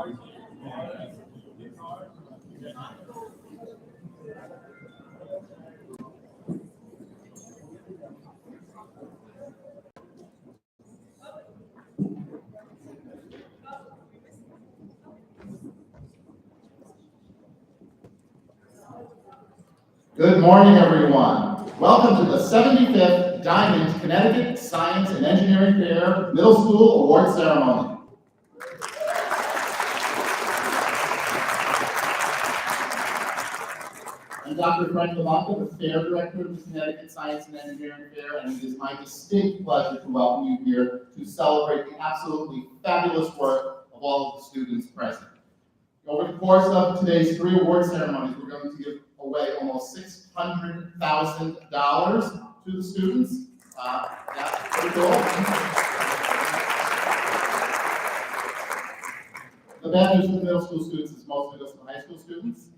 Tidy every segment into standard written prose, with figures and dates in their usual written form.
Good morning, everyone. Welcome to the 75th Diamond Connecticut Science and Engineering Fair Middle School Award Ceremony. I'm Dr. Frank Lavanca, the Fair Director of the Connecticut Science and Engineering Fair, and it is my distinct pleasure to welcome you here to celebrate the absolutely fabulous work of all of the students present. Over the course of today's 3 award ceremonies, we're going to give away almost $600,000 to the students. That's pretty cool. The bad news for the middle school students is most of us are high school students.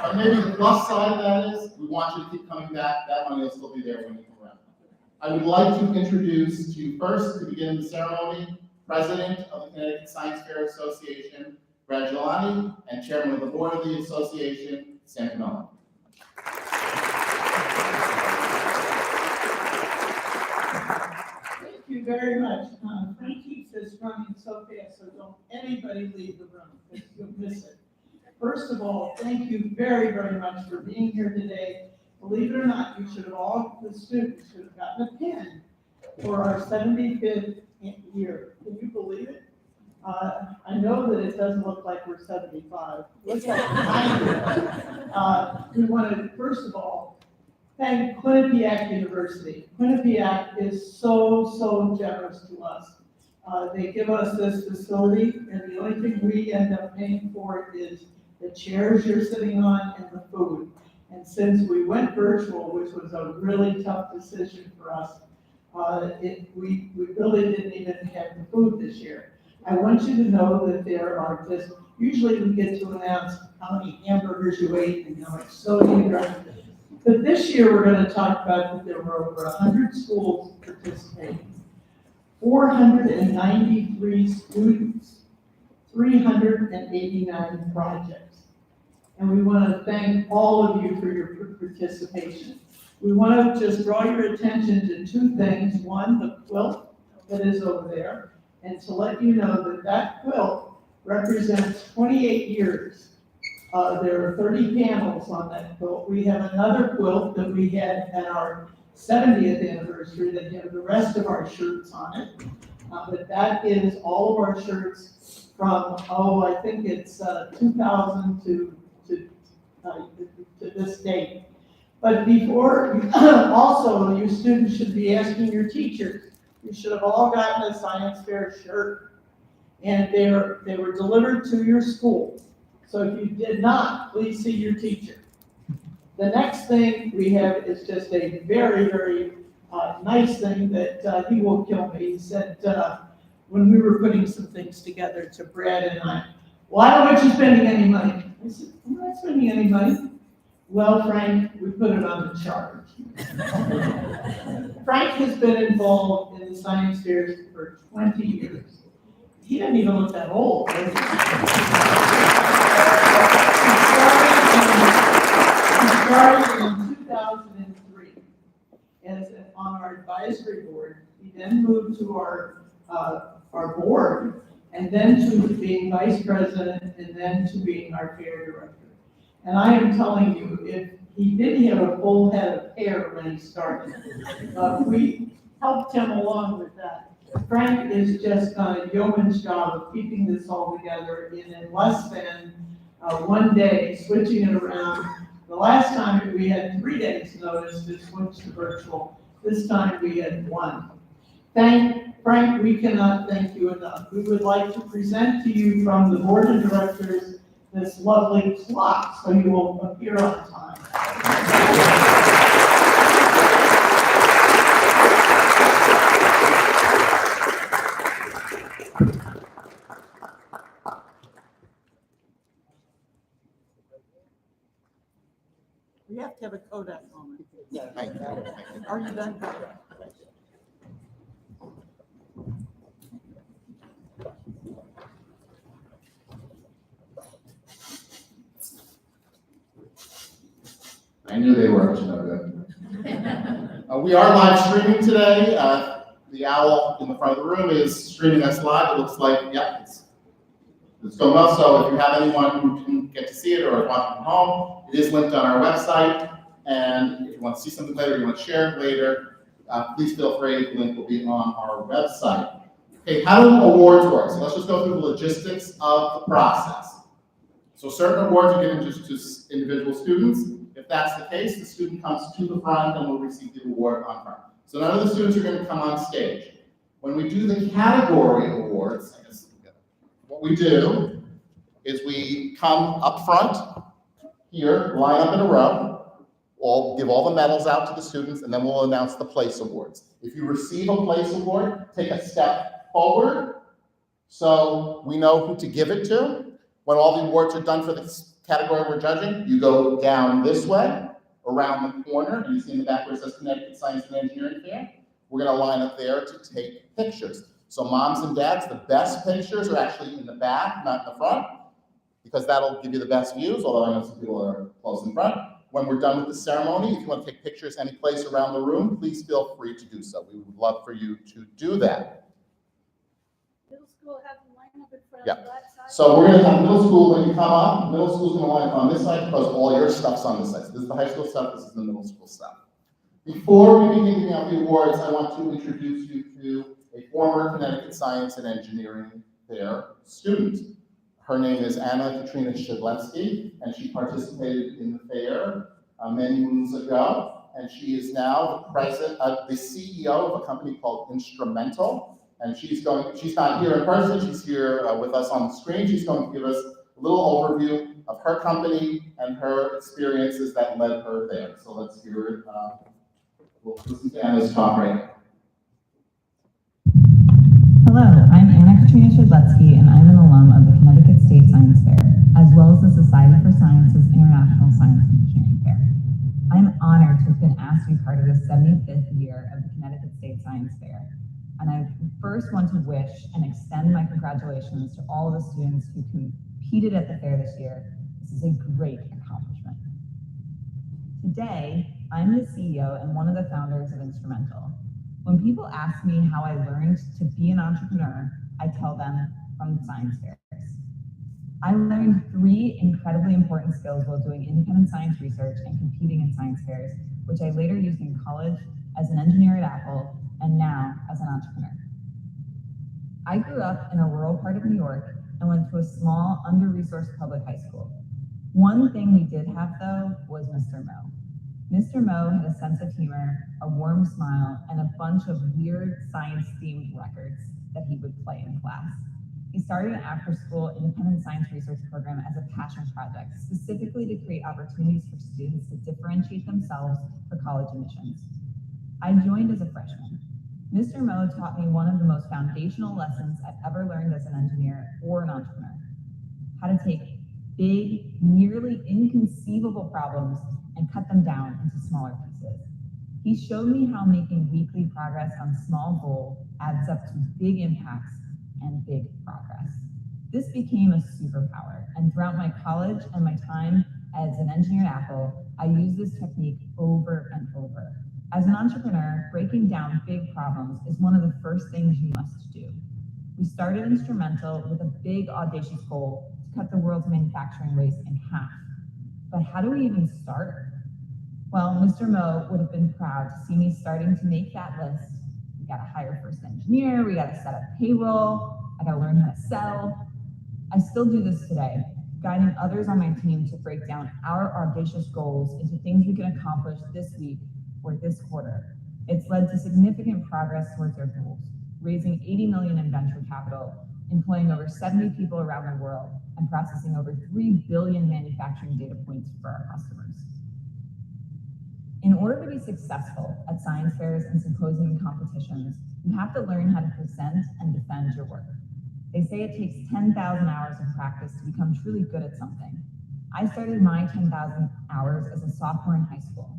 But maybe the plus side of that is we want you to keep coming back. That money will still be there when you come around. I would like to introduce to you first, to begin the ceremony, President of the Connecticut Science Fair Association, Brad Gelani, and Chairman of the Board of the Association, Sam Camillo. Thank you very much. Frank keeps this running so fast, so don't anybody leave the room, because you'll miss it. First of all, thank you very, very much for being here today. Believe it or not, you should have all, the students should have gotten a pin for our 75th year. Can you believe it? I know that it doesn't look like we're 75. Looks like 90. We want to, first of all, thank Quinnipiac University. Quinnipiac is so generous to us. They give us this facility, and the only thing we end up paying for is the chairs you're sitting on and the food. And since we went virtual, which was a really tough decision for us, we really didn't even have the food this year. I want you to know that there are just, usually we get to announce how many hamburgers you ate and how much soda you drank. But this year we're going to talk about that there were over 100 schools participating, 493 students, 389 projects. And we want to thank all of you for your participation. We want to just draw your attention to 2 things. One, the quilt that is over there. And to let you know that that quilt represents 28 years. There are 30 panels on that quilt. We have another quilt that we had at our 70th anniversary that had the rest of our shirts on it. But that is all of our shirts from, I think it's 2000 to this date. But before, also, you students should be asking your teachers. You should have all gotten a science fair shirt, and they were delivered to your school. So if you did not, please see your teacher. The next thing we have is just a very nice thing that he will kill me. He said when we were putting some things together to Brad and I, well, I don't want you spending any money. I said, I'm not spending any money. Well, Frank, we put it on the charge. Frank has been involved in the science fairs for 20 years. He didn't even look that old. He started in 2003 on our advisory board. He then moved to our board, and then to being vice president, and then to being our fair director. And I am telling you, if he didn't have a full head of hair when he started, we helped him along with that. Frank has just done a yeoman's job of keeping this all together in less than 1 day, switching it around. The last time we had 3 days notice to switch to virtual. This time we had 1. Frank, we cannot thank you enough. We would like to present to you from the board of directors this lovely clock, so you will appear on time. We have to have a Kodak moment. Are you done? knew they were up to no good. We are live streaming today. The owl in the front of the room is streaming us live. It looks like, yeah, it's going well. So if you have anyone who didn't get to see it or is watching from home, it is linked on our website. And if you want to see something later, you want to share it later, please feel free. The link will be on our website. Okay, how do awards work? So let's just go through the logistics of the process. So certain awards are given just to individual students. If that's the case, the student comes to the front and will receive the award on front. So none of the students are going to come on stage. When we do the category awards, I guess what we do is we come up front here, line up in a row, give all the medals out to the students, and then we'll announce the place awards. If you receive a place award, take a step forward so we know who to give it to. When all the awards are done for the category we're judging, you go down this way, around the corner, and you see in the back where it says Connecticut Science and Engineering Fair. We're going to line up there to take pictures. So moms and dads, the best pictures are actually in the back, not in the front, because that'll give you the best views, although I know some people are close in front. When we're done with the ceremony, if you want to take pictures any place around the room, please feel free to do so. We would love for you to do that. Middle school have to line up in front Yeah. of that side. So we're going to have middle school when you come up. Middle school's going to line up on this side because all your stuff's on this side. So this is the high school stuff, this is the middle school stuff. Before we begin giving out the awards, I want to introduce you to a former Connecticut Science and Engineering Fair student. Her name is Anna Katrina Shedlensky, and she participated in the fair many moons ago. And she is now the CEO of a company called Instrumental. And she's not here in person, she's here with us on the screen. She's going to give us a little overview of her company and her experiences that led her there. So let's hear it. We'll listen to Anna's talk right now. Hello, I'm Anna Katrina Shedlensky, and I'm an alum of the Connecticut State Science Fair, as well as the Society for Science's International Science and Engineering Fair. I'm honored to have been asked to be part of the 75th year of the Connecticut State Science Fair. And I first want to wish and extend my congratulations to all of the students who competed at the fair this year. This is a great accomplishment. Today, I'm the CEO and one of the founders of Instrumental. When people ask me how I learned to be an entrepreneur, I tell them from science fairs. I learned 3 incredibly important skills while doing independent science research and competing in science fairs, which I later used in college as an engineer at Apple and now as an entrepreneur. I grew up in a rural part of New York and went to a small, under-resourced public high school. One thing we did have, though, was Mr. Mo. Mr. Mo had a sense of humor, a warm smile, and a bunch of weird science-themed records that he would play in class. He started an after-school independent science research program as a passion project, specifically to create opportunities for students to differentiate themselves for college admissions. I joined as a freshman. Mr. Mo taught me one of the most foundational lessons I've ever learned as an engineer or an entrepreneur: how to take big, nearly inconceivable problems and cut them down into smaller pieces. He showed me how making weekly progress on small goals adds up to big impacts and big progress. This became a superpower, and throughout my college and my time as an engineer at Apple, I used this technique over and over. As an entrepreneur, breaking down big problems is one of the first things you must do. We started Instrumental with a big, audacious goal to cut the world's manufacturing waste in half. But how do we even start? Well, Mr. Mo would have been proud to see me starting to make that list. We got to hire first engineer, we got to set up payroll, I got to learn how to sell. I still do this today, guiding others on my team to break down our audacious goals into things we can accomplish this week or this quarter. It's led to significant progress towards our goals, raising $80 million in venture capital, employing over 70 people around the world, and processing over 3 billion manufacturing data points for our customers. In order to be successful at science fairs and symposium competitions, you have to learn how to present and defend your work. They say it takes 10,000 hours of practice to become truly good at something. I started my 10,000 hours as a sophomore in high school.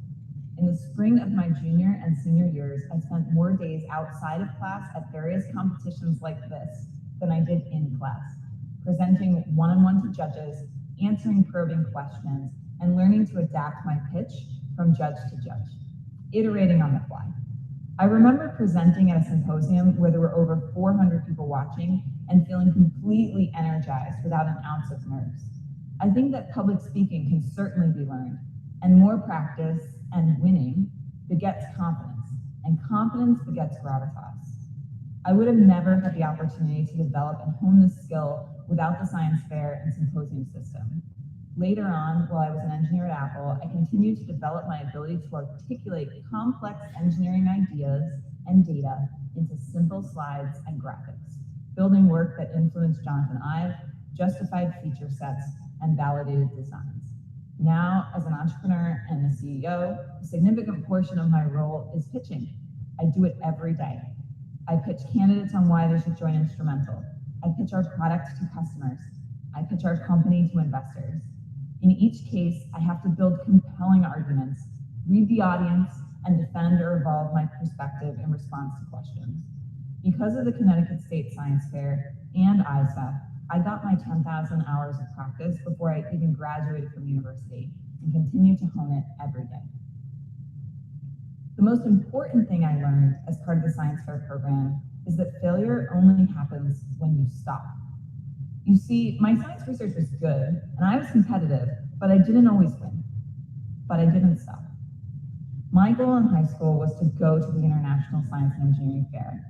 In the spring of my junior and senior years, I spent more days outside of class at various competitions like this than I did in class, presenting one-on-one to judges, answering probing questions, and learning to adapt my pitch from judge to judge, iterating on the fly. I remember presenting at a symposium where there were over 400 people watching and feeling completely energized without an ounce of nerves. I think that public speaking can certainly be learned, and more practice and winning begets confidence, and confidence begets gravitas. I would have never had the opportunity to develop and hone this skill without the science fair and symposium system. Later on, while I was an engineer at Apple, I continued to develop my ability to articulate complex engineering ideas and data into simple slides and graphics, building work that influenced Jonathan Ive, justified feature sets, and validated designs. Now, as an entrepreneur and a CEO, a significant portion of my role is pitching. I do it every day. I pitch candidates on why they should join Instrumental. I pitch our product to customers. I pitch our company to investors. In each case, I have to build compelling arguments, read the audience, and defend or evolve my perspective in response to questions. Because of the Connecticut State Science Fair and ISEF, I got my 10,000 hours of practice before I even graduated from university and continue to hone it every day. The most important thing I learned as part of the Science Fair program is that failure only happens when you stop. You see, my science research was good, and I was competitive, but I didn't always win. But I didn't stop. My goal in high school was to go to the International Science and Engineering Fair,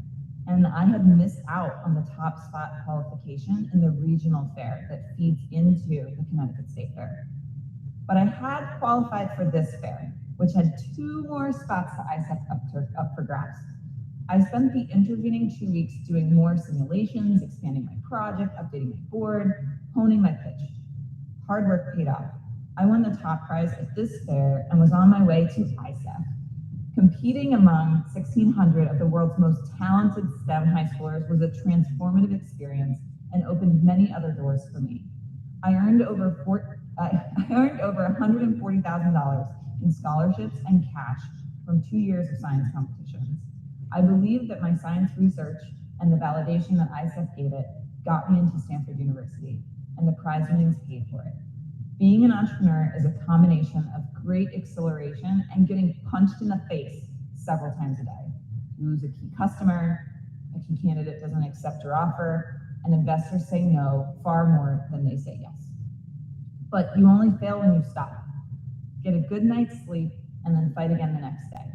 and I had missed out on the top spot qualification in the regional fair that feeds into the Connecticut State Fair. But I had qualified for this fair, which had 2 more spots to ISEF up for grabs. I spent the intervening 2 weeks doing more simulations, expanding my project, updating my board, honing my pitch. Hard work paid off. I won the top prize at this fair and was on my way to ISEF. Competing among 1,600 of the world's most talented STEM high schoolers was a transformative experience and opened many other doors for me. I earned over $140,000 in scholarships and cash from 2 years of science competitions. I believe that my science research and the validation that ISEF gave it got me into Stanford University, and the prize winnings paid for it. Being an entrepreneur is a combination of great exhilaration and getting punched in the face several times a day. You lose a key customer, a key candidate doesn't accept your offer, and investors say no far more than they say yes. But you only fail when you stop. Get a good night's sleep, and then fight again the next day.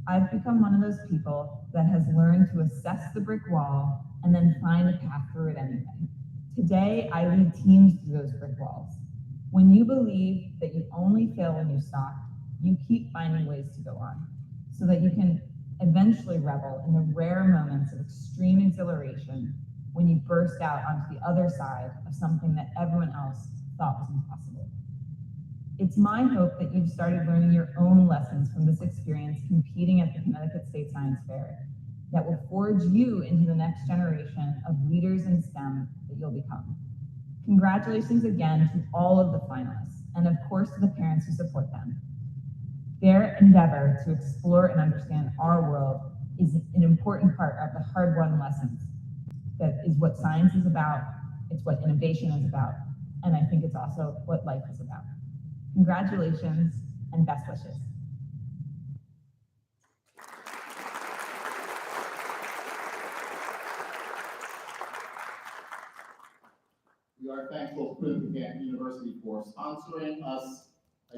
I've become one of those people that has learned to assess the brick wall and then find a path through it anyway. Today, I lead teams through those brick walls. When you believe that you only fail when you stop, you keep finding ways to go on so that you can eventually revel in the rare moments of extreme exhilaration when you burst out onto the other side of something that everyone else thought was impossible. It's my hope that you've started learning your own lessons from this experience competing at the Connecticut State Science Fair that will forge you into the next generation of leaders in STEM that you'll become. Congratulations again to all of the finalists, and of course to the parents who support them. Their endeavor to explore and understand our world is an important part of the hard-won lessons. That is what science is about, it's what innovation is about, and I think it's also what life is about. Congratulations and best wishes. We are thankful to Connecticut University for sponsoring us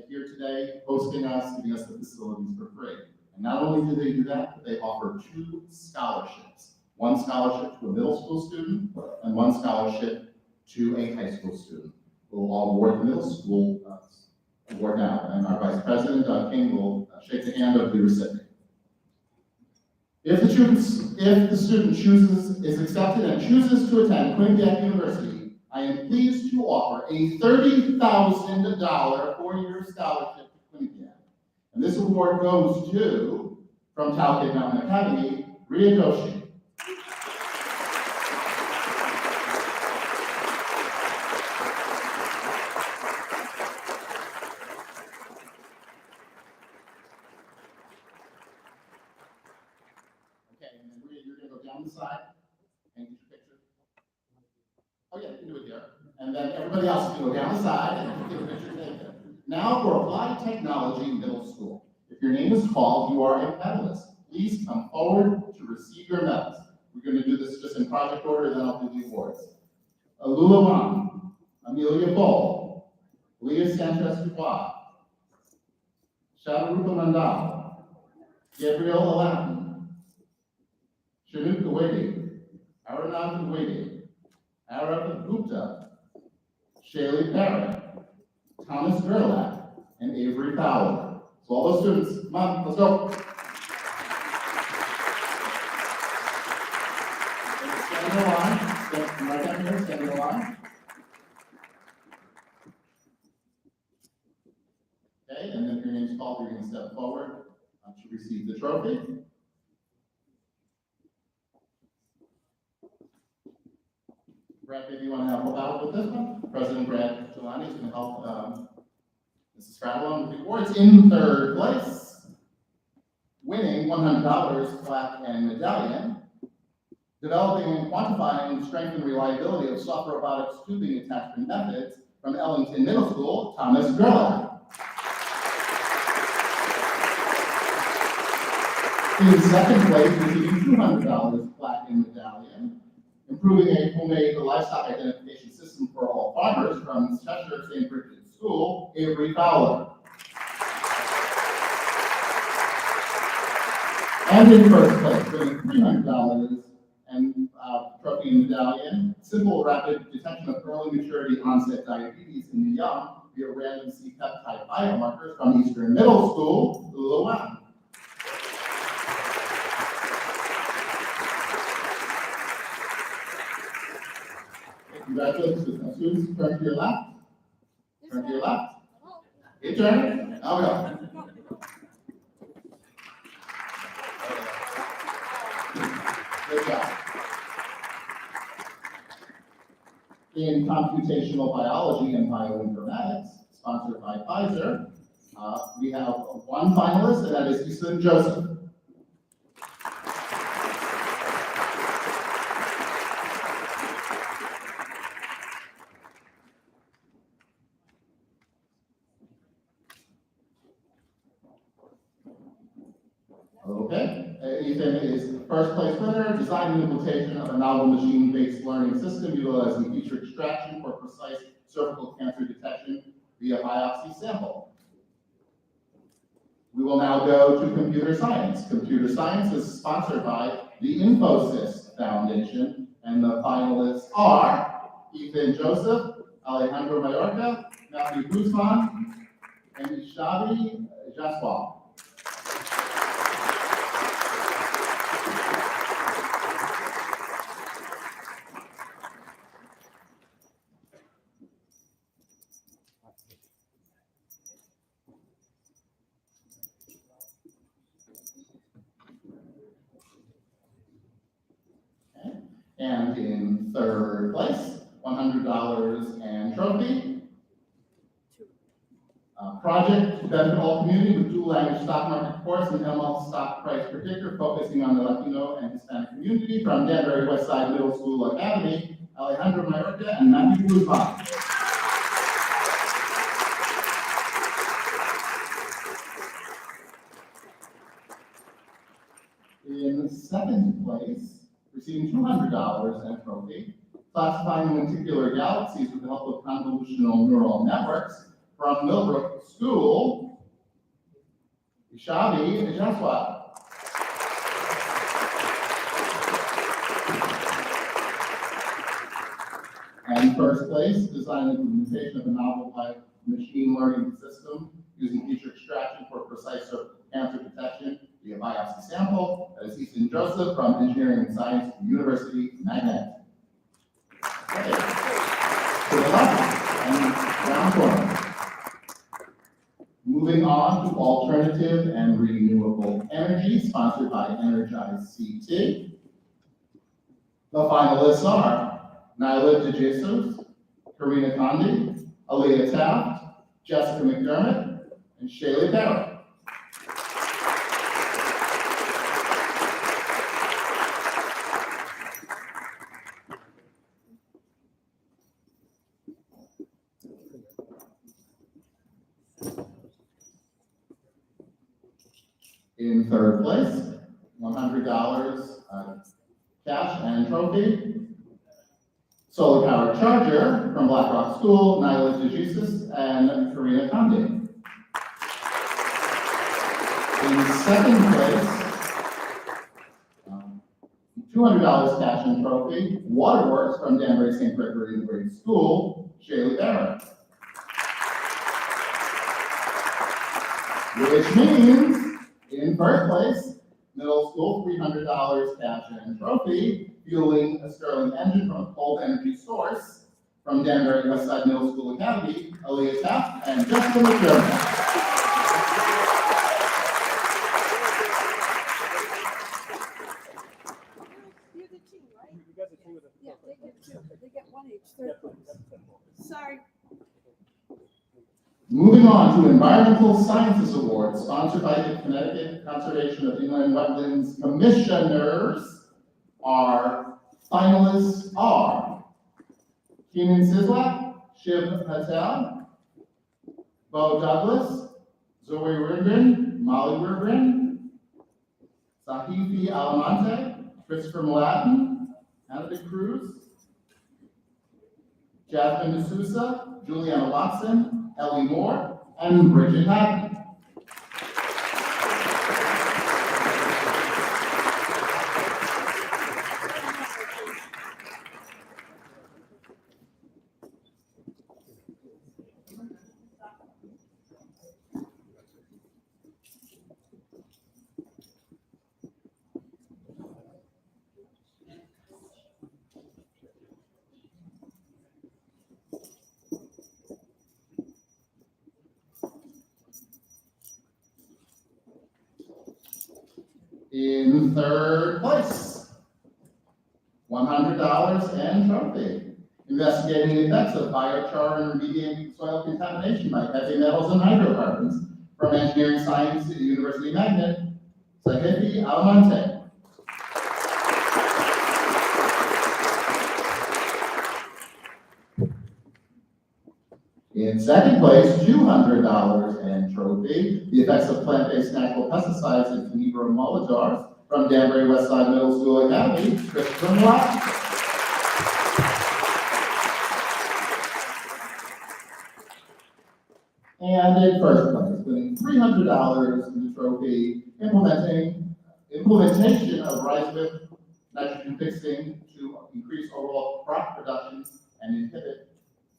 here today, hosting us, giving us the facilities for free. And not only do they do that, but they offer 2 scholarships. One scholarship to a middle school student and one scholarship to a high school student. We'll all award the middle school award now, and our Vice President, Doug King, will shake the hand of the recipient. If the student is accepted and chooses to attend Quinnipiac University, I am pleased to offer a $30,000 4-year scholarship to Quinnipiac. And this award goes to, from Talcott Mountain Academy, Ria Doshi. Okay, and then Ria, you're gonna go down the side and get your picture. Oh yeah, you can do it there. And then everybody else can go down the side and get a picture taken. Now for Applied Technology Middle School. If your name is called, you are a medalist. Please come forward to receive your medals. We're going to do this just in project order, then I'll do the awards. Alula Wan, Amelia Bull, Leah Sanchez-Dubois, Shadarupa Mandal, Gabriel Aladdin, Shanuk Kuwaiti, Aranav Kuwaiti, Arab Gupta, Shaylee Parrott, Thomas Gerlach, and Avery Fowler. So all those students, come on, let's go. Stand in the line, stand right down here, stand in the line. Okay, and then if your name's called, you're gonna step forward to receive the trophy. Brad, maybe you want to help out with this one? President Brad Jelani is going to help Mrs. Fradlon with the awards. In third place, winning $100 plaque and medallion, developing and quantifying strength and reliability of soft robotics tubing attachment methods from Ellington Middle School, Thomas Gerlach. In second place, receiving $200 plaque and medallion, improving a homemade livestock identification system for all farmers from Cheshire St. Bridget's School, Avery Fowler. And in first place, winning $300 and trophy and medallion, simple rapid detection of early maturity onset diabetes in the young via random C-peptide biomarkers from Eastern Middle School, Lua. Congratulations, now students, turn to your left. Turn to your left. Your turn. Now we go. Good job. In computational biology and bioinformatics, sponsored by Pfizer, we have one finalist, and that is Easton Joseph. Okay, Ethan is first place winner, design and implementation of a novel machine-based learning system utilizing feature extraction for precise cervical cancer detection via biopsy sample. We will now go to computer science. Computer science is sponsored by the Infosys Foundation, and the finalists are Ethan Joseph, Alejandro Mayorga, Matthew Guzman, and Ishabi Jaswal. And in third place, $100 and trophy. Project to benefit all community with dual language stock market course and ML stock price predictor focusing on the Latino and Hispanic community from Danbury Westside Middle School Academy, Alejandro Mayorga and Matthew Guzman. In second place, receiving $200 and a trophy, classifying lenticular galaxies with the help of convolutional neural networks from Millbrook School, Ishabi Jaswal. And first place, design and implementation of a novel machine learning system using feature extraction for precise cervical cancer detection via biopsy sample. That is Easton Joseph from Engineering and Science, University of Magnet. Okay. To the left, and round corner. Moving on to alternative and renewable energy, sponsored by Energize CT. The finalists are Nyla DeJesus, Karina Condi, Aaliyah Taft, Jessica McDermott, and Shaylee Barrett. In third place, $100 cash and trophy. Solar powered charger from Black Rock School, Nyla DeJesus and Karina Conde. In second place, $200 cash and trophy, Waterworks from Danbury St. Gregory Grade School, Shaylee Barrett. Which means, in first place, middle school, $300 cash and trophy, fueling a Sterling engine from a cold energy source from Danbury Westside Middle School Academy, Aaliyah Taft and Jessica McDermott. You're the team, right? Yeah, they get two, but they get one each, third place. Sorry. Moving on to Environmental Sciences Award, sponsored by the Connecticut Conservation of Inland Wetlands Commissioners. Our finalists are Keenan Sislak, Shiv Patel, Bo Douglas, Zoe Rubin, Molly Rubin, Sahifi Alamante, Christopher Mladen, Hannah Cruz, Jasmine D'Souza, Juliana Watson, Ellie Moore, and Bridget Haddon. In third place, $100 and trophy. Investigating the effects of biochar and remediating soil contamination by heavy metals and hydrocarbons from engineering science at the University Magnet, Sahifi Alamante. In second place, $200 and trophy, the effects of plant-based natural pesticides and Tenebra molotars from Danbury Westside Middle School Academy, Christopher Mladen. And in first place, winning $300 in the trophy, implementation of rice-whip nitrogen fixing to increase overall crop production and inhibit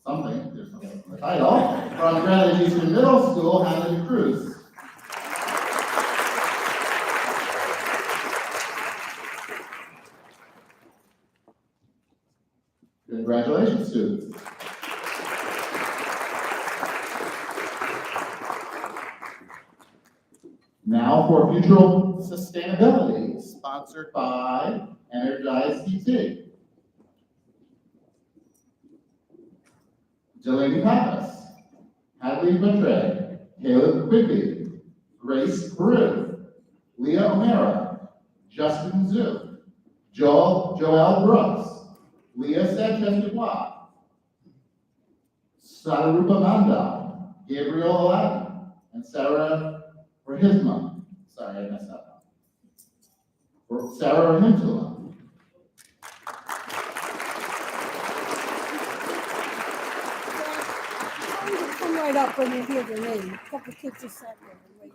something, there's something in the title, from Greenwich Eastern Middle School, Hannah Cruz. Congratulations, students. Now for future sustainability, sponsored by Energize CT. Delaney Pappas, Hadley Batre, Caleb Quigley, Grace Brew, Leah O'Mara, Justin Zhu, Joel Brooks, Leah Sanchez Dubois, Sadarupa Mandal, Gabriel Aladdin, and Sarah Rahizma. Sorry, I messed up. Sarah Rahimtula. Come right up when you hear the name. A couple kids just sat there and waited.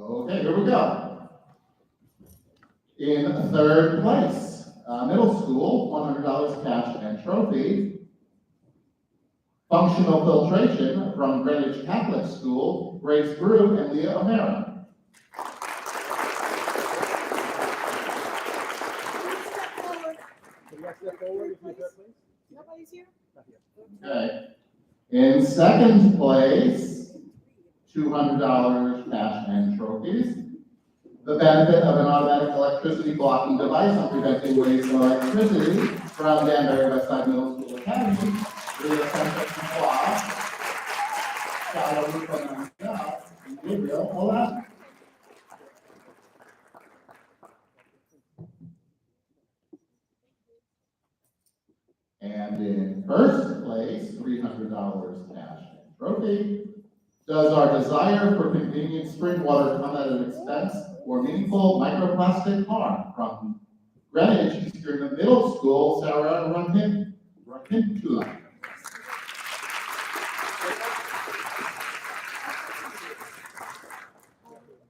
Okay, here we go. In third place, middle school, $100 cash and trophy. Functional filtration from Greenwich Catholic School, Grace Brew and Leah O'Mara. Step forward. Nobody's here? Okay. In second place, $200 cash and trophies. The benefit of an automatic electricity blocking device on preventing waste of electricity from Danbury Westside Middle School Academy. We have some applause. Shout out to myself, Gabriel, hold on. And in first place, $300 cash and trophy. Does our desire for convenient spring water come at an expense or meaningful microplastic harm? From Greenwich, Eastern Middle School, Sarah Rahimtula.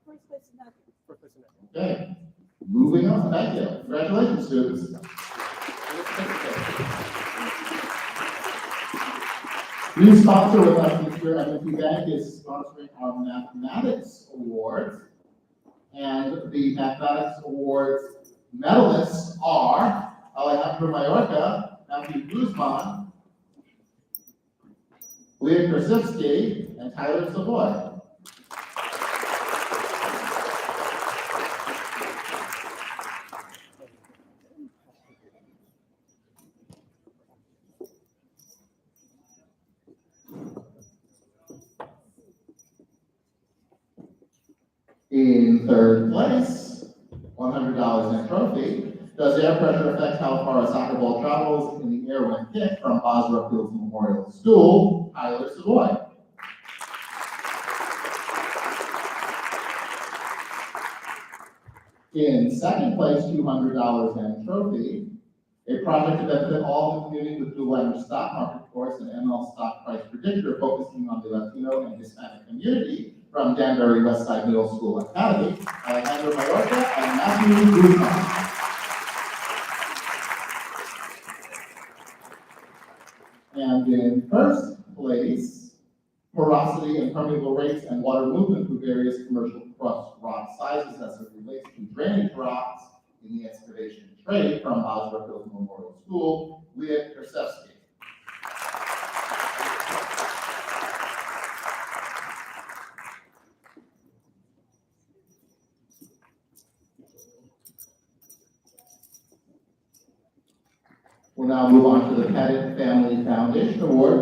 First place is not here. Okay, moving on, thank you. Congratulations, students. New sponsor with us this year, M&T Bank, is sponsoring our Mathematics Awards. And the Mathematics Awards medalists are Alejandro Mayorga, Matthew Guzman, Leah Krasivsky, and Tyler Savoy. In third place, $100 in a trophy. Does air pressure affect how far a soccer ball travels in the air when kicked? From Boswell Fields Memorial School, Tyler Savoy. In second place, $200 and trophy. A project to benefit all the community with dual language stock market course and ML stock price predictor focusing on the Latino and Hispanic community from Danbury Westside Middle School Academy, Alejandro Mayorga and Matthew Guzman. And in first place, porosity and permeable rates and water movement through various commercial crust rock sizes as it relates to drainage rocks in the excavation trade from Boswell Fields Memorial School, Leah Krasevsky. We'll now move on to the Pettit Family Foundation Award.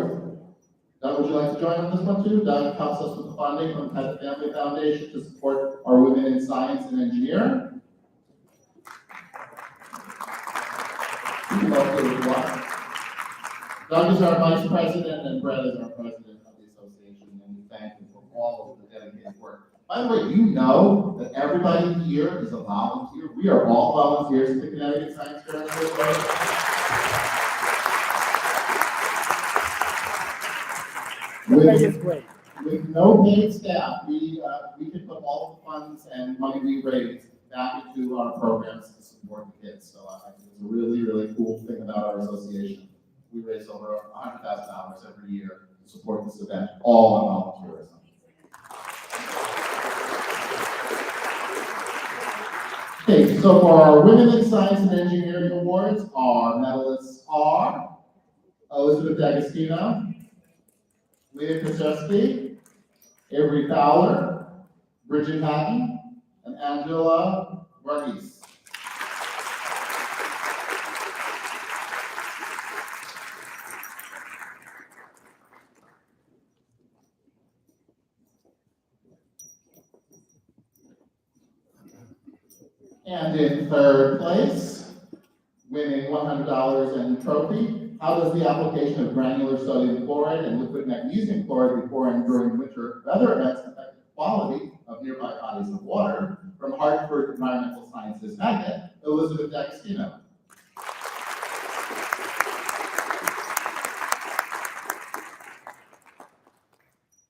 Doug, would you like to join on this one too? Doug helps us with the funding from the Pettit Family Foundation to support our women in science and engineering. Doug is our vice president and Brett is our president of the association, and we thank him for all of the dedicated work. By the way, you know that everybody here is a volunteer. We are all volunteers at the Connecticut Science Fair. With no paid staff, we can put all the funds and money we raise back into our programs to support the kids. So I think it's a really, really cool thing about our association. We raise over $100,000 every year to support this event, all on volunteerism. Okay, so for our Women in Science and Engineering Awards, our medalists are Elizabeth D'Agostino, Leah Krasevsky, Avery Fowler, Bridget Hatton, and Angela Varghese. And in third place, winning $100 and trophy, how does the application of granular sodium chloride and liquid magnesium chloride before and during winter weather events affect the quality of nearby bodies of water? From Hartford Environmental Sciences Magnet, Elizabeth D'Agostino.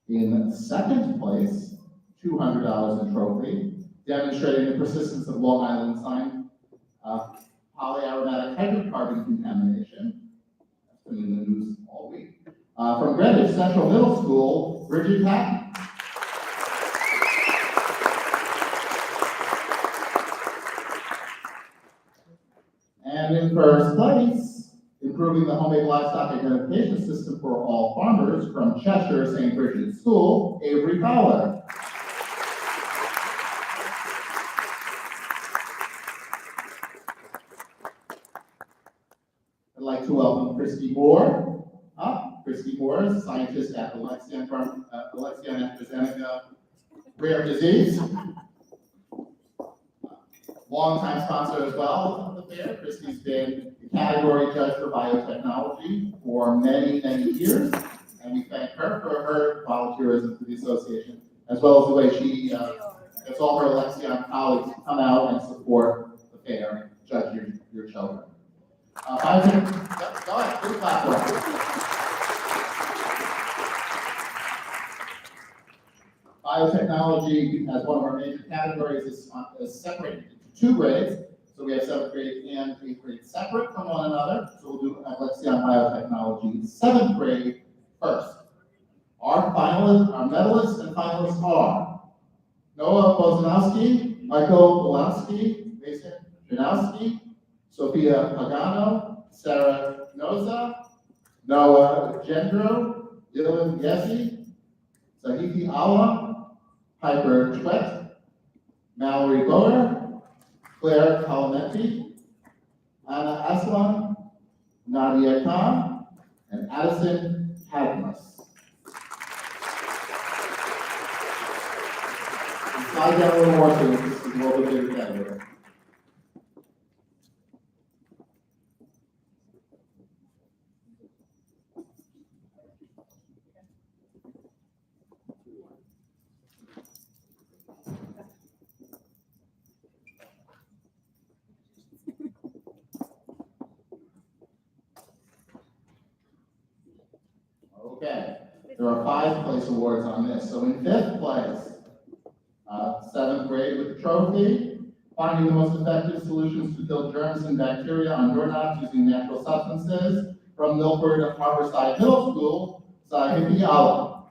In second place, $200 in trophy, demonstrating the persistence of Long Island sign polyaromatic hydrocarbon contamination. That's been in the news all week. From Greenwich Central Middle School, Bridget Hatton. And in first place, improving improving the homemade livestock identification system for all farmers from Cheshire St. Bridget's School, Avery Fowler. I'd like to welcome Christy Moore. Christy Moore is a scientist at Alexion AstraZeneca Rare Disease. Longtime sponsor as well of the fair. Christy's been the category judge for biotechnology for many, many years, and we thank her for her volunteerism for the association, as well as the way she gets all her Alexion colleagues to come out and support the fair and judge your children. Biotech, go ahead, please platform. Biotechnology, as one of our major categories, is separated into two grades. So we have 7th grade and 8th grade separate from one another. So we'll do Alexion Biotechnology 7th grade first. Our medalists and finalists are Noah Bozanowski, Michael Polanski, Mason Janowski, Sophia Pagano, Sarah Noza, Noah Gendro, Dylan Yesi, Sahifi Allah, Piper Chwet, Mallory Bower, Claire Calamenti, Anna Aslan, Nadia Khan, and Addison Cadmus. Slide down a little more so this is a little bit bigger category. Okay, there are 5 place awards on this. So in 5th place, 7th grade with the trophy, finding the most effective solutions to kill germs and bacteria on doorknobs using natural substances from Milford Harborside Middle School, Sahibi Allah.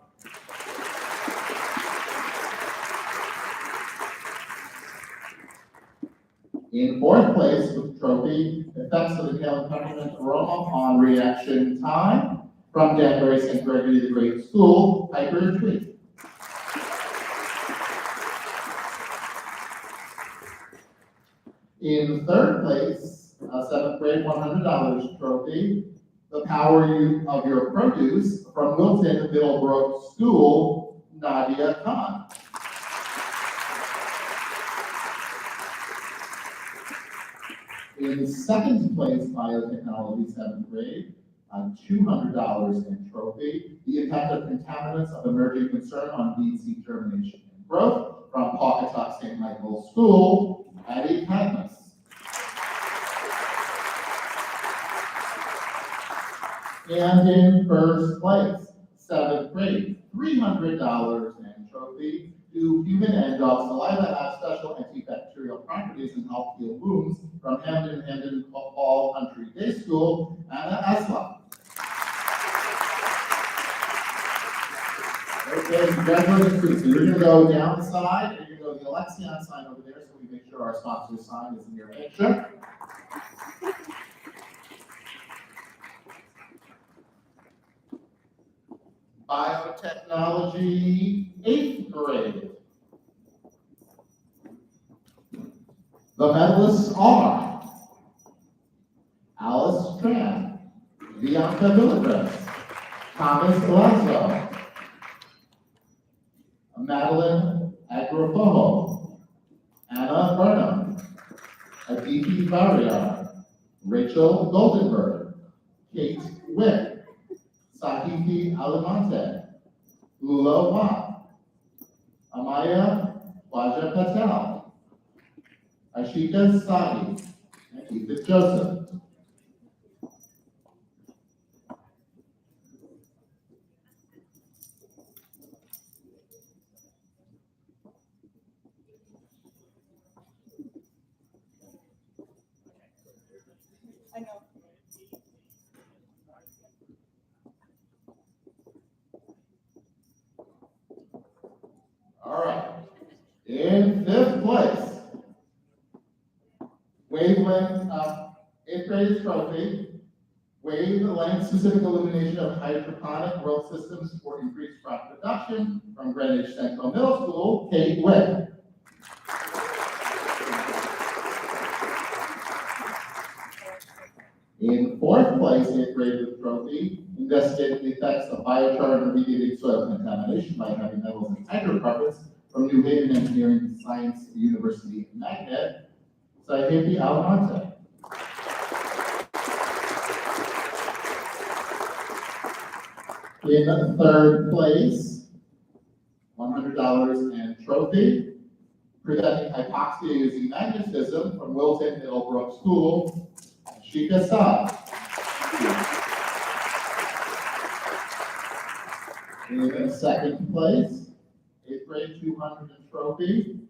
In 4th place with the trophy, effects of inhaled peppermint aroma on reaction time, from Danbury St. Gregory the Great School, Piper Retreat. In 3rd place, 7th grade $100 trophy, the power of your produce from Wilton Middlebrook School, Nadia Khan. In 2nd place, biotechnology 7th grade, $200 in trophy, the impact of contaminants of emerging concern on bean seed germination and growth from Pawcatuck St. Michael's School, Addie Cadmus. And in 1st place, 7th grade, $300 in trophy, do human and dog saliva have special antibacterial properties and help heal wounds from Hamden Fall Country Day School, Anna Aslam. Okay, congratulations. So you're going to go down the side, and you're going to go to the Alexion sign over there, so we make sure our sponsor's sign is in your picture. Biotechnology 8th grade. The medalists are Alice Tran, Bianca Villagres, Thomas Lazo, Madeline Agrofoho, Anna Burnham, Aditi Varia, Rachel Goldenberg, Kate Wick, Sahifi Alimante, Lula Wah, Amaya Waja Patel, Ashika Sadi, and Ethan Joseph. I know. All right. In 5th place, Wavelength 8th grade trophy, wavelength specific illumination of hydroponic growth systems for increased crop production from Greenwich Central Middle School, Kate Witt. In fourth place, eighth grade with trophy, investigated the effects of biochar and remediated soil contamination by heavy metals and hydrocarbons from New Haven Engineering and Science University in Connecticut, Sahithi Almonte. In third place, $100 and trophy, presenting hypoxia using magnetism from Wilton Middlebrook School, Shika Sa. In second place, eighth grade 200 and trophy,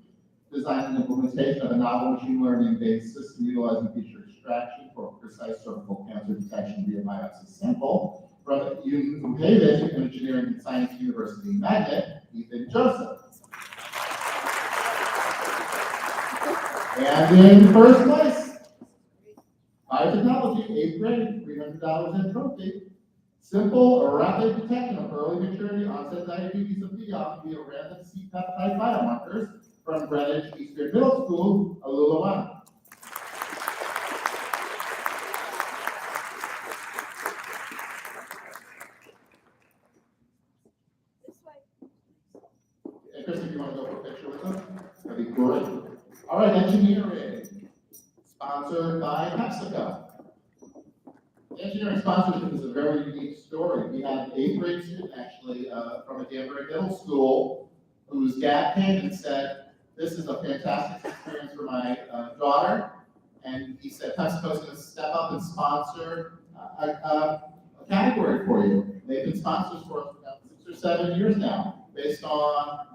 design and implementation of a novel machine learning-based system utilizing feature extraction for precise cervical cancer detection via biopsy sample from New Haven Engineering and Science University Magnet, Ethan Joseph. And in first place, biotechnology, eighth grade, $300 and trophy. Simple, rapid detection of early maturity onset diabetes of the young via random C-peptide biomarkers from Greenwich Eastern Middle School, Alulawan. Hey, Chris, if you want to go for a picture with them, that'd be great. All right, engineering, sponsored by PepsiCo. The engineering sponsorship is a very unique story. We had an eighth grade student actually from a Danbury Middle School whose dad came and said, "This is a fantastic experience for my daughter." And he said, "PepsiCo's going to step up and sponsor a category for you." They've been sponsors for about 6 or 7 years now, based on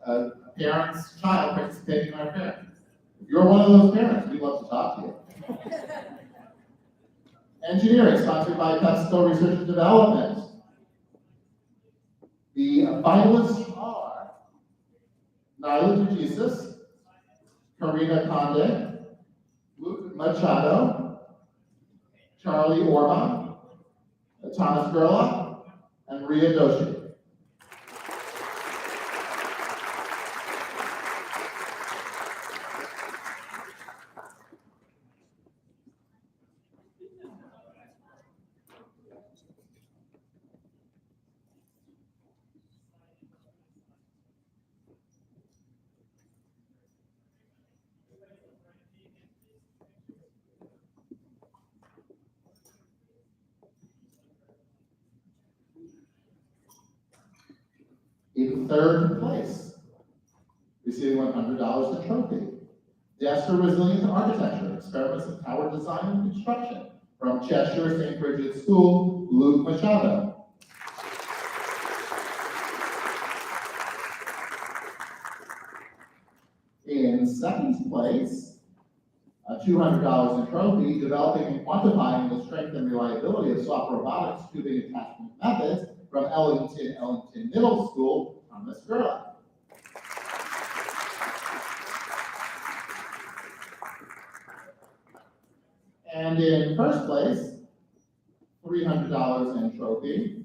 a parent's child participating in our fair. If you're one of those parents, we'd love to talk to you. Engineering, sponsored by PepsiCo Research and Development. The finalists are Nyla Jesus, Karina Conde, Luke Machado, Charlie Orban, Thomas Gerlach, and Ria Doshi. In third place, receiving $100 the trophy. Dexter Resilient Architecture, Experiments of Tower Design and Construction from Cheshire St. Bridget's School, Luke Machado. In second place, $200 in trophy, developing and quantifying the strength and reliability of soft robotics tubing attachment methods from Ellington Middle School, Thomas Gerlach. And in first place, $300 and trophy,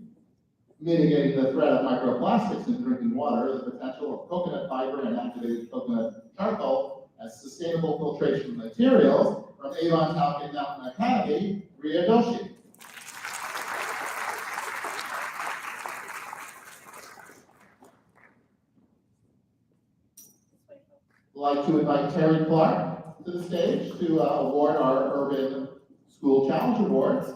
mitigating the threat of microplastics in drinking water, the potential of coconut fiber and activated coconut charcoal as sustainable filtration materials from Avon Talcott Mountain Academy, Ria Doshi. I'd like to invite Terry Clark to the stage to award our Urban School Challenge Awards.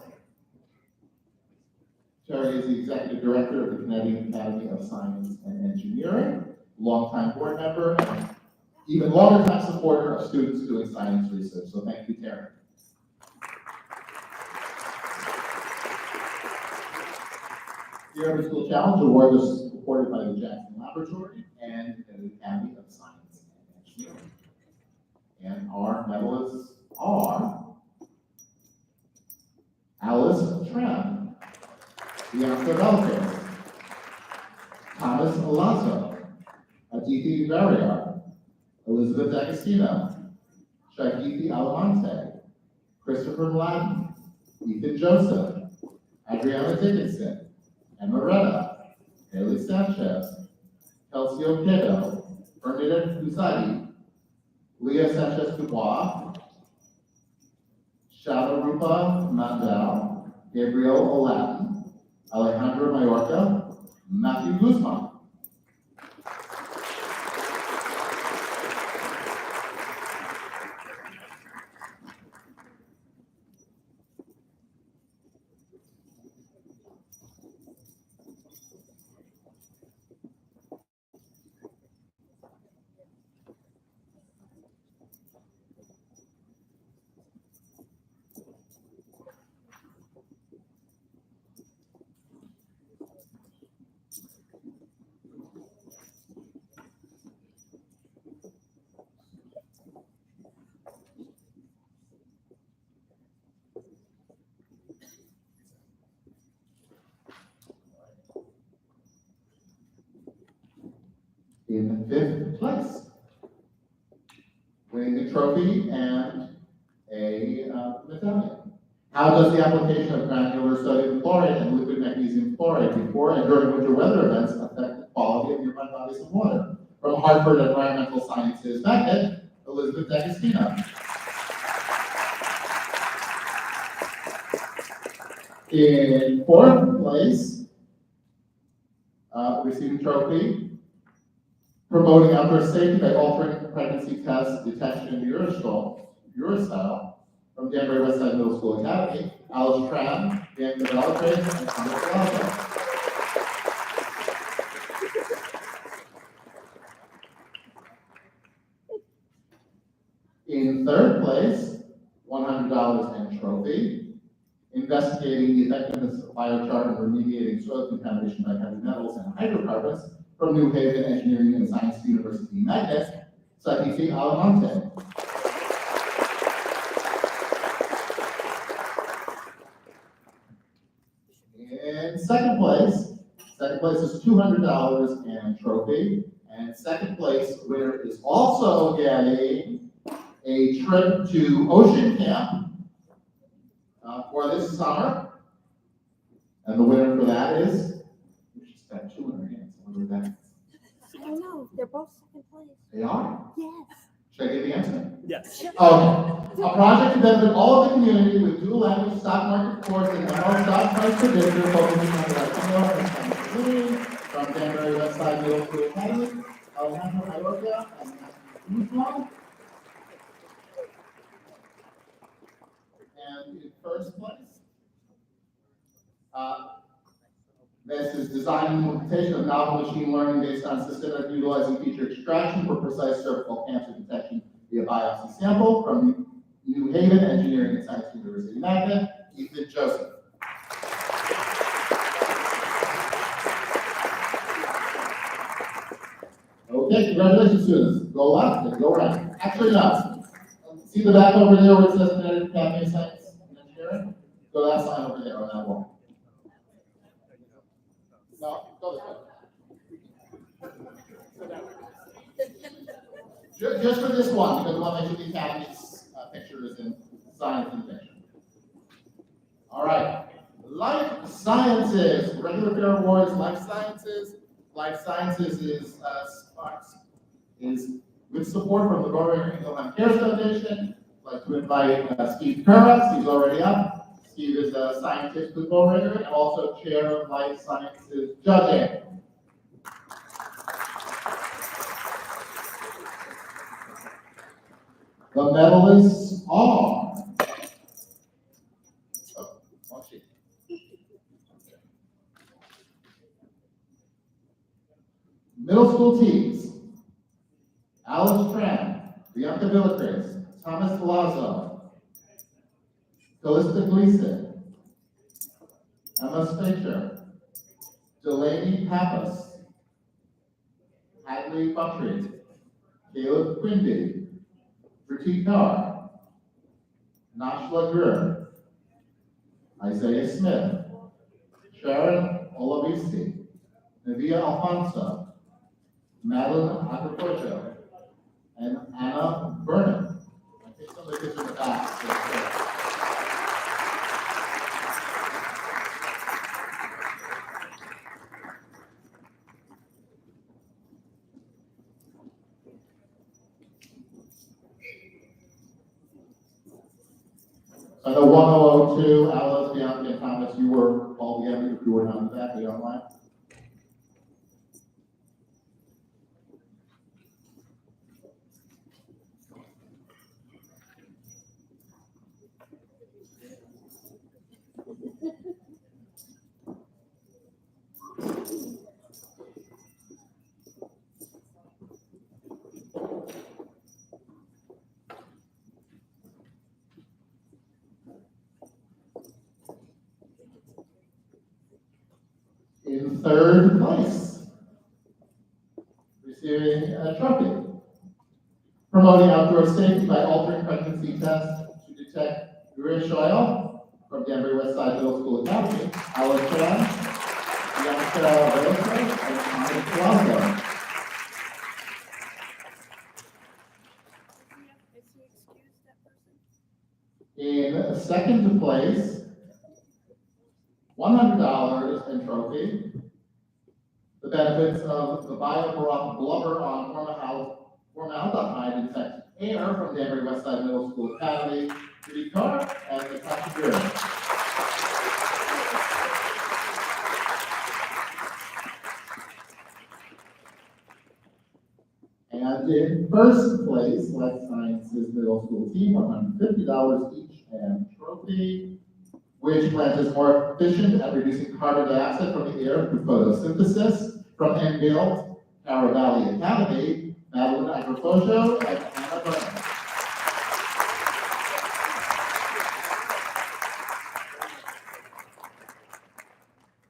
Terry is the Executive Director of the Connecticut Academy of Science and Engineering, longtime board member, and even longer time supporter of students doing science research. So thank you, Terry. The Urban School Challenge Award is supported by the Jackson Laboratory and the Academy of Science and Engineering. And our medalists are Alice Tran, Bianca Velkis, Thomas Alonso, Aditi Variar, Elizabeth D'Agostino, Shagithi Alamante, Christopher Mladen, Ethan Joseph, Adriana Dickinson, Emma Retta, Haley Sanchez, Kelsey Okedo, Bernadette Usagi, Leah Sanchez Dubois, Shadarupa Mandel, Gabriel Olatin, Alejandro Mayorga, Matthew Guzman. In fifth place, winning the trophy and a medallion. How does the application of granular sodium chloride and liquid magnesium chloride before and during winter weather events affect the quality of nearby bodies of water? From Hartford Environmental Sciences Magnet, Elizabeth D'Agostino. In fourth place, receiving trophy, promoting outdoor safety by altering pregnancy test detection in Eurostyle from Danbury Westside Middle School Academy, Alice Tran, Dan Developers, and Thomas Plaza. In third place, $100 and trophy, investigating the effectiveness of biochar and remediating soil contamination by heavy metals and hydrocarbons from New Haven Engineering and Science University Magnet, Sahifi Alamonte. In second place is $200 and trophy, and second place winner is also getting a trip to Ocean Camp for this summer, and the winner for that is, she's got two in her hands, I wonder what that is. I don't know, they're both second place. They are? Yes. Should I give the answer? Yes. Okay. A project to benefit all of the community with dual language stock market course and ML stock price predictor focusing on the Latino and Spanish community from Danbury Westside Middle School Academy, Alejandro Mayorga, and Matthew Guzman. And in first place, this is design and implementation of novel machine learning based on systematic utilizing feature extraction for precise cervical cancer detection via biopsy sample from New Haven Engineering and Science University Magnet, Ethan Joseph. Okay, congratulations, students. Go left and go right. Actually, no. See the back over there where it says Connecticut Academy of Science and Engineering? Go that sign over there on that wall. No, go this way. Just for this one, because we want to make sure the Academy's picture is in science in the picture. All right. Life Sciences, regular fair awards, Life Sciences. Life Sciences is with support from the Rotary England Cares Foundation. I'd like to invite Steve Curras, he's already up. Steve is a scientist with Rotary and also chair of Life Sciences Judging. The medalists are, one sheet. Middle school teams, Alice Tran, Bianca Villacres, Thomas Palazzo, Callista Gleason, Emma Spacher, Delaney Pappas, Hadley Buttry, Caleb Quimby, Pratik Kaur, Nashla Greer, Isaiah Smith, Sharon Olavisi, Navia Alfonso, Madeline Acapulco, and Anna Vernon. I think some of the kids in the back. 1002, Alice, Bianca, and Thomas, you were all together, if you were not in the back, are you online? In third place, receiving a trophy. Promoting outdoor safety by altering pregnancy tests to detect Urish oil from Danbury Westside Middle School Academy, Alice Chan, Bianca Veloso, and Thomas Palazzo. In second place, $100 and trophy. The benefits of the bio-broth blubber on formaldehyde infected air from Danbury Westside Middle School Academy, Judy Carr, and Natasha Beer. And in first place, Life Sciences Middle School team, $150 each and trophy, which plant is more efficient at reducing carbon dioxide from the air through photosynthesis from Enfield, Carroll Valley Academy, Madeline Agrifojo, and Anna Burnham.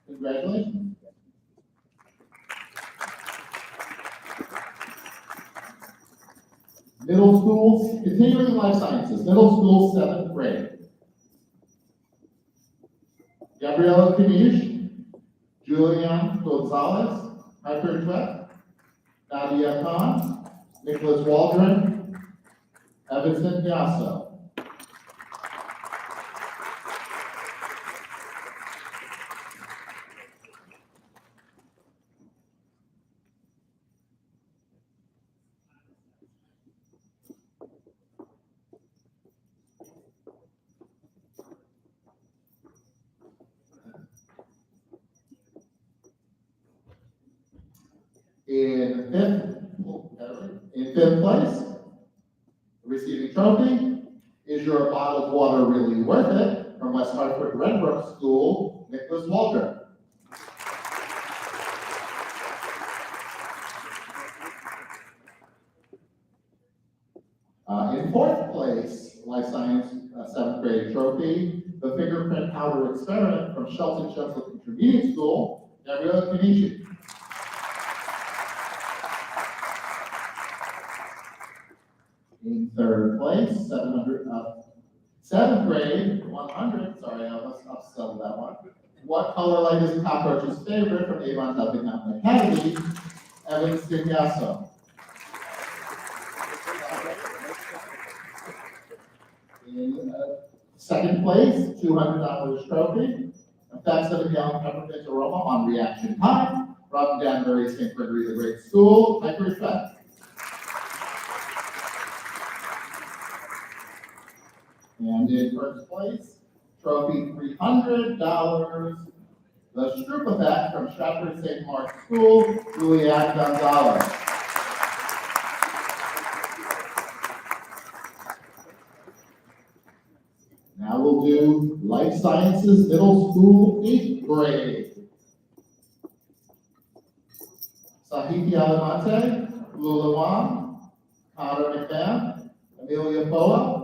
Congratulations. Middle schools, continuing life sciences, middle school, 7th grade. Gabriela Kanish, Julian Gonzalez, Hyper Dweck, Nadia Khan, Nicholas Waldron, Evanston Piasso. In fifth place, receiving trophy, is your bottled water really worth it? From West Hartford Redbrook School, Nicholas Waldron. In fourth place, Life Science 7th grade trophy, the fingerprint powder experiment from Shelton Sheffield Intermediate School, Gabriela Kanishi. In third place, 7th grade, 100, sorry, I'll settle that one. What color light is cockroach's favorite from Avon Duffy Mountain Academy, Evanston Piasso. In second place, $200 trophy, effects of a young peppermint aroma on reaction time, from Danbury St. Gregory the Great School, Hyper Respect. And in first place, trophy $300, the Stroop Effect from Stratford St. Mark's School, Julianne Gonzalez. Now we'll do Life Sciences Middle School 8th grade. Sahiti Alamante, Lula Wang, Connor McMahon, Amelia Foa,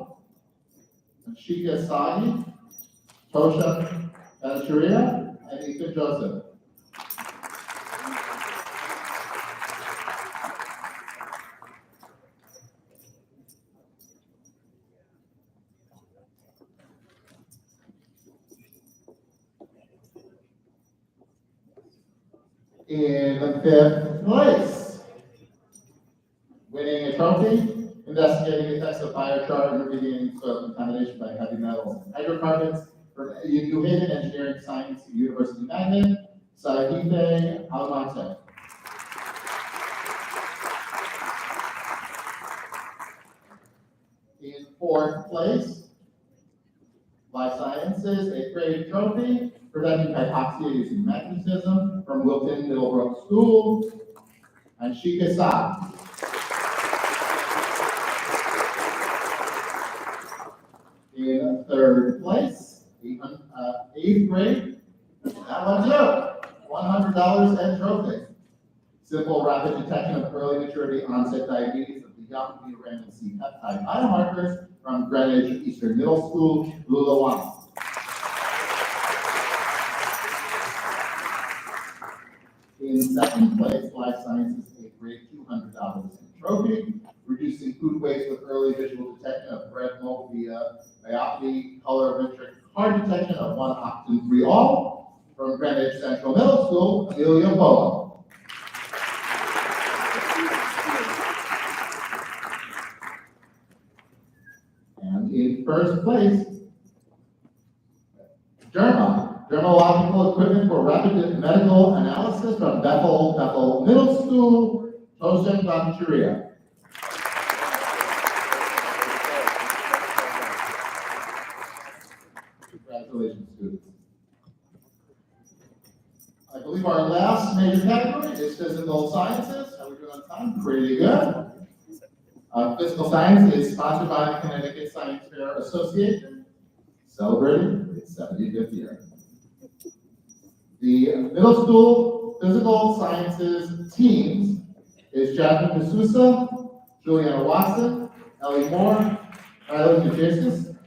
Shika Sagi, Tosha Sharia, and Ethan Joseph. In the 5th place, winning a trophy, investigating the effects of biochar and remediating soil contamination by heavy metals and hydrocarbons from New Haven Engineering Science University Magnet, Saihife Alamante. In 4th place, Life Sciences, 8th grade trophy, preventing hypoxia using magnetism from Wilton Middlebrook School, and Shika Sa. In 3rd place, 8th grade, that one too, $100 and trophy. Simple rapid detection of early maturity onset diabetes of the young via random C-peptide biomarkers from Greenwich Eastern Middle School, Lulawan. In 2nd place, Life Sciences, 8th grade, $200 in trophy, reducing food waste with early visual detection of bread mold via myopathy, colorimetric card detection of 1-octantriol from Greenwich Central Middle School, Amelia Polo. And in 1st place, dermatological equipment for rapid medical analysis from Bethel Middle School, Toshan Bacteria. Congratulations, students. I believe our last major category is physical sciences. How are we doing on time? Pretty good. Physical science is sponsored by the Connecticut Science Fair Association, celebrating its 75th year. The middle school physical sciences teams is Jasmine D'Souza, Juliana Watson, Ellie Moore, Riley DeJesus,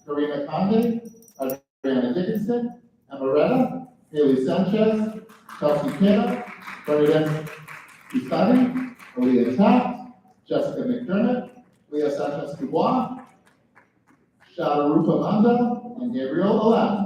Karina Conde, Adriana Dickinson, Amaretta, Haley Sanchez, Chelsea Kena, Bernadette Ustadi, Aaliyah Taft, Jessica McDermott, Leah Sanchez Dubois, Shadarupa Manda, and Gabriel Aladdin.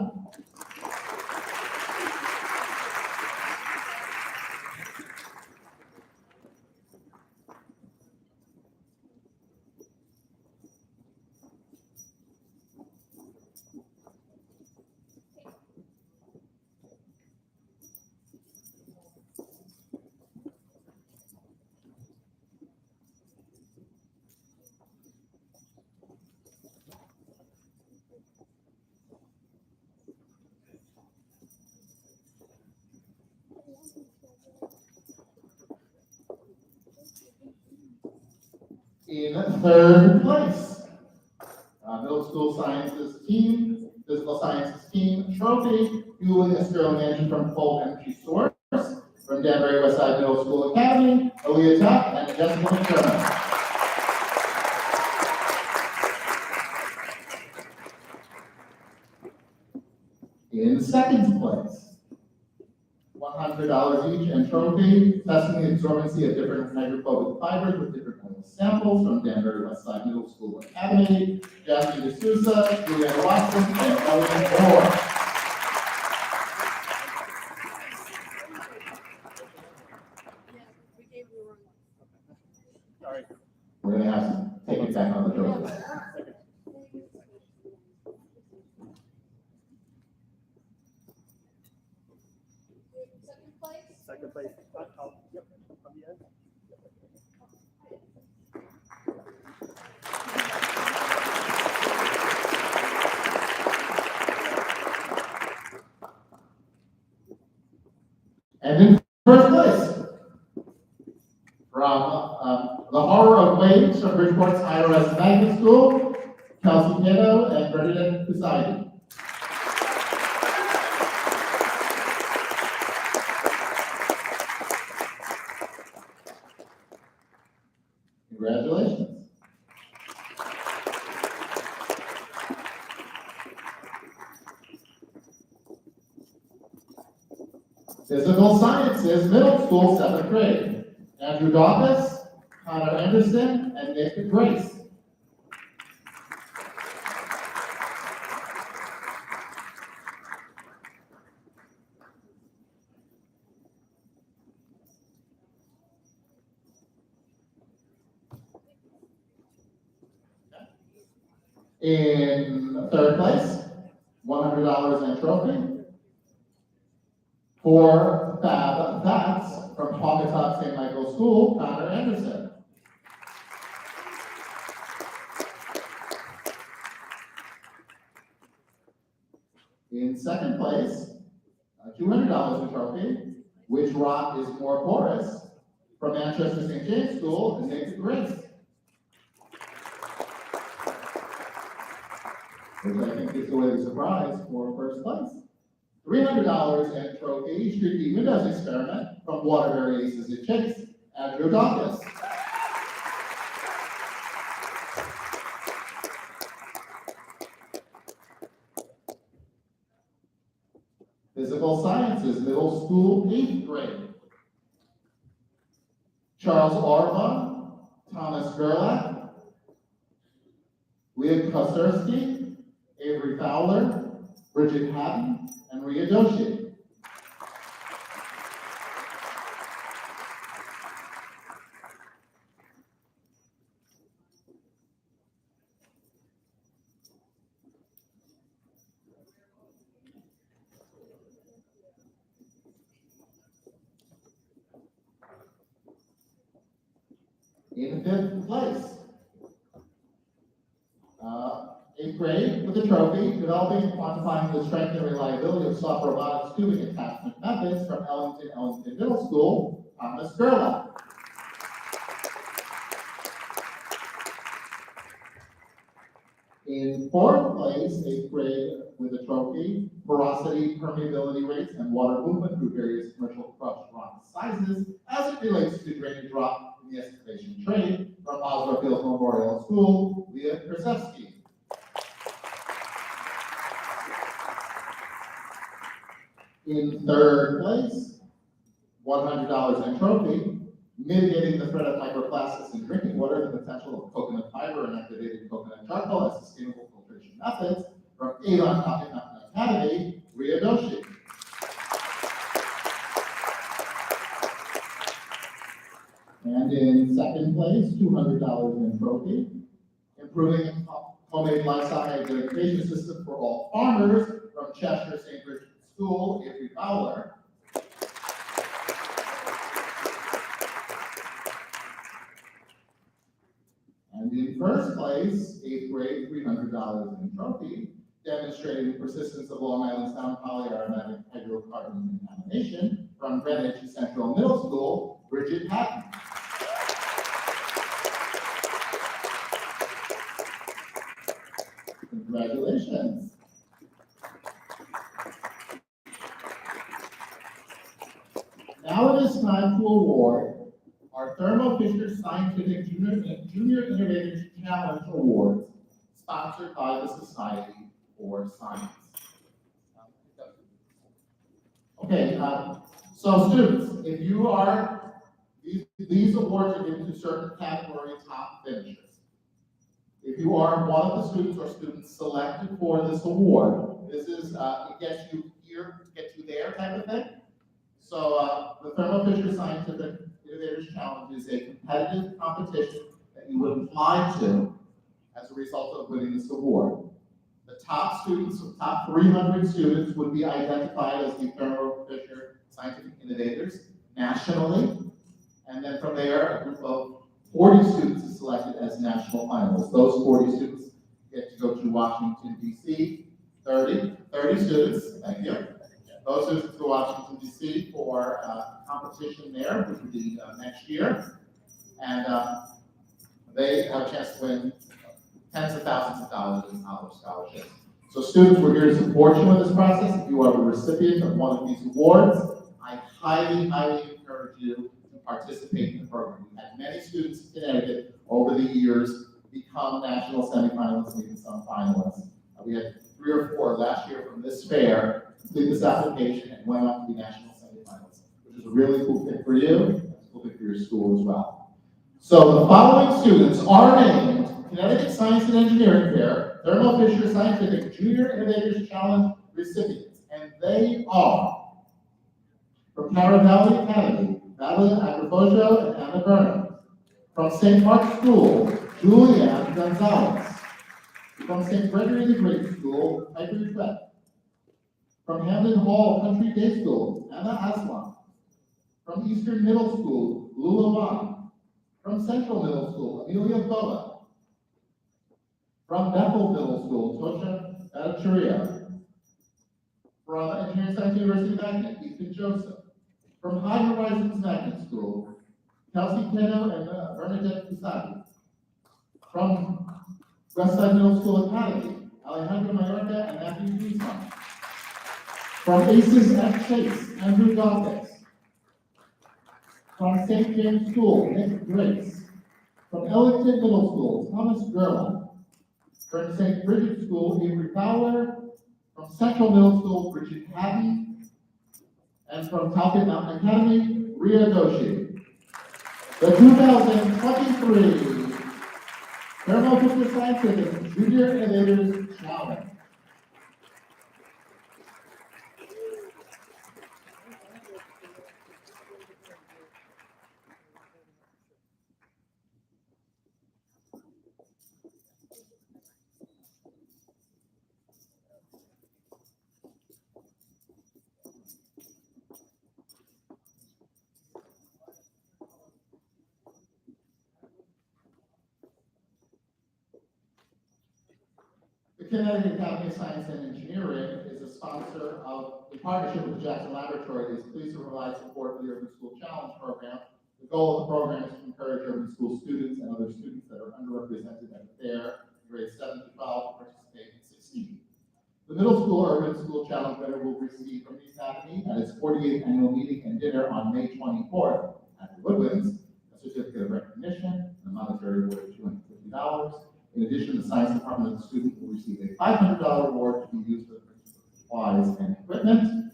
In 3rd place, middle school sciences team, physical sciences team trophy, fueling a Sterling engine from Full Energy Source, from Danbury Westside Middle School Academy, Aaliyah Tuck and Jessica McDermott. In 2nd place, $100 each and trophy, testing the absorbency of different hydrophobic fibers with different oil samples from Danbury Westside Middle School Academy, Jasmine D'Souza, Juliana Watson, and Ellen Moore. Sorry. We're gonna have to take it back on the trophy. Second place. Yep, on the end. And in 1st place, from the Horror of Waves from Bridgeport's IRS Magnet School, Kelsey Cato and Bernadette Poseidon. Congratulations. Physical Sciences, middle school, 7th grade. Andrew Dawkins, Connor Anderson, and Nick Grace. In 3rd place, $100 and trophy. For Fab Fats from Pawcatuck St. Michael's School, Connor Anderson. In second place, $200 a trophy, which rock is more porous, from Manchester St. James School, and Naked Grace. Which I think gives away the surprise for first place. $300 and trophy, Street View Windows Experiment, from Waterbury Aces and Chicks, Andrew Dawkins. Physical Sciences, Middle School, 8th grade. Charles Orva, Thomas Gerlach, Leah Kosterski, Avery Fowler, Bridget Hatton, and Ria Doshi. In 5th place, 8th grade with a trophy, developing and quantifying the strength and reliability of soft robotics tubing attachment methods from Ellington Middle School, Thomas Gerlach. In 4th place, 8th grade with a trophy, porosity, permeability rates, and water movement through various commercial crushed rock sizes as it relates to drainage rock in the excavation trade from Osborne Field Memorial School, Leah Krasevsky. In 3rd place, $100 and trophy, mitigating the threat of microplastics in drinking water, the potential of coconut fiber and activated coconut charcoal as sustainable filtration methods from Avon Academy, Ria Doshi. And in 2nd place, $200 in trophy, improving homemade livestock identification system for all farmers from Cheshire St. Richard's School, Avery Fowler. And in 1st place, 8th grade, $300 in trophy, demonstrating the persistence of Long Island sound polyaromatic hydrocarbon contamination from Greenwich Central Middle School, Bridget Hatton. Congratulations. Now it is time to award our Thermo Fisher Scientific Junior Innovators Challenge Awards, sponsored by the Society for Science. Okay, so students, if you are, these awards are given to certain category top finishers. If you are one of the students or students selected for this award, this is, it gets you here, gets you there type of thing. So the Thermo Fisher Scientific Innovators Challenge is a competitive competition that you would apply to as a result of winning this award. The top students, the top 300 students would be identified as the Thermo Fisher Scientific Innovators nationally. And then from there, a group of 40 students is selected as national finalists. Those 40 students get to go to Washington, D.C. 30 students, thank you. Those students go to Washington, D.C. for competition there, which will be next year. And they have a chance to win tens of thousands of dollars in college scholarships. So students, we're here to support you in this process. If you are the recipient of one of these awards, I highly, highly encourage you to participate in the program. We've had many students in Connecticut over the years become national semifinalists and even some finalists. We had 3 or 4 last year from this fair complete this application and went on to be national semifinalists, which is a really cool thing for you, and a cool thing for your school as well. So the following students are named Connecticut Science and Engineering Fair Thermo Fisher Scientific Junior Innovators Challenge recipients, and they are from Carroll Valley Academy, Madeline Agrifojo and Anna Burnham. From St. Mark's School, Julianne Gonzalez. From St. Gregory the Great School, Piper Tvet. From Hamden Hall Country Day School, Anna Aslan. From Eastern Middle School, Lula Wang. From Central Middle School, Amelia Boa. From Bethel Middle School, Tosha Bhattacharya. From Engineering Science University Magnet, Ethan Joseph. From High Horizons Magnet School, Kelsey Keno and Bernadette Pisati. From Westside Middle School Academy, Alejandro Mayorga and Matthew Guzman. From Aces at Chase, Andrew Dawkins. From St. James School, Nick Grace. From Ellington Middle School, Thomas Gerlin. From St. Bridget's School, Avery Fowler. From Central Middle School, Bridget Haddy. And from Talcott Mountain Academy, Ria Doshi. The 2023 Paramount Computer Scientific Junior Innovators Challenge. The Connecticut Academy of Science and Engineering is a sponsor of, in partnership with the Jackson Laboratory, is pleased to provide support for the Urban School Challenge program. The goal of the program is to encourage urban school students and other students that are underrepresented at the fair, grades 7 to 12, to participate and succeed. The Middle School Urban School Challenge winner will receive from the Academy at its 48th annual meeting and dinner on May 24th at the Woodlands, a certificate of recognition, and a monetary award of $250. In addition, the Science Department of the student will receive a $500 award to be used for supplies and equipment.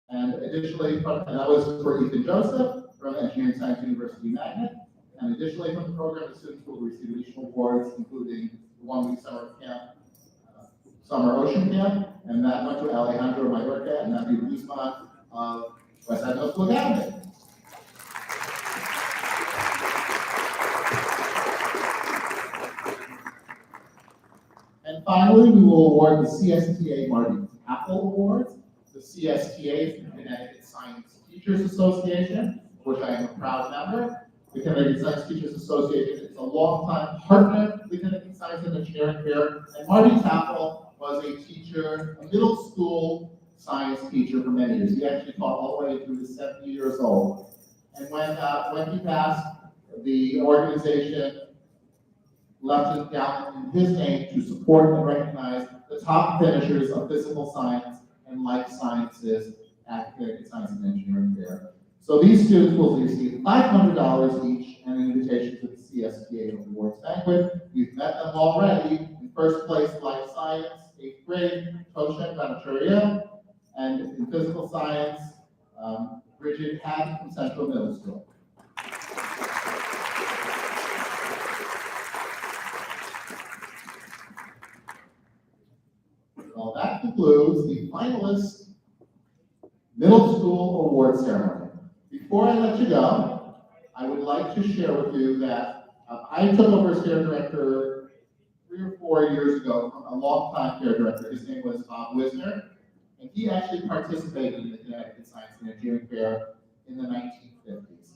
And additionally, and that was for Ethan Joseph from Engineering Science University Magnet. And additionally, from the program, the students will receive additional awards, including the one-week summer camp, summer ocean camp, and that went to Alejandro Mayorga and Matthew Guzman of Westside Middle School Academy. And finally, we will award the CSTA Marty Apple Awards. The CSTA is the Connecticut Science Teachers Association, of which I am a proud member. The Connecticut Science Teachers Association is a longtime partner of the Connecticut Science and Engineering Fair, and Marty Apple was a teacher, a middle school science teacher for many years. He actually taught all the way through to 70 years old. And when he passed, the organization left it down in his name to support and recognize the top finishers of physical science and life sciences at Connecticut Science and Engineering Fair. So these students will receive $500 each and an invitation to the CSTA Awards Banquet. We've met them already. In first place, life science, 8th grade, Tosha Vanaturia, and in physical science, Bridget Haddy from Central Middle School. Well, that concludes the finalist middle school award ceremony. Before I let you go, I would like to share with you that I took over as fair director 3 or 4 years ago from a longtime fair director. His name was Bob Wisner, and he actually participated in the Connecticut Science and Engineering Fair in the 1950s.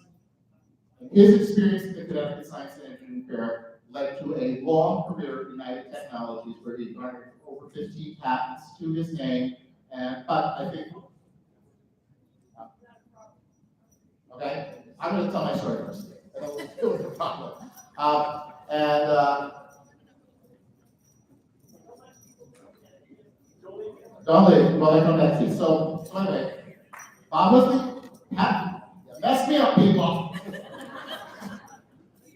And his experience in the Connecticut Science and Engineering Fair led to a long career at United Technologies, where he garnered over 15 patents to his name. And but I think, okay, I'm going to tell my story first. And then we'll deal with the problem. Don't leave. Well, I come back to you. So anyway, Bob was messed me up, people.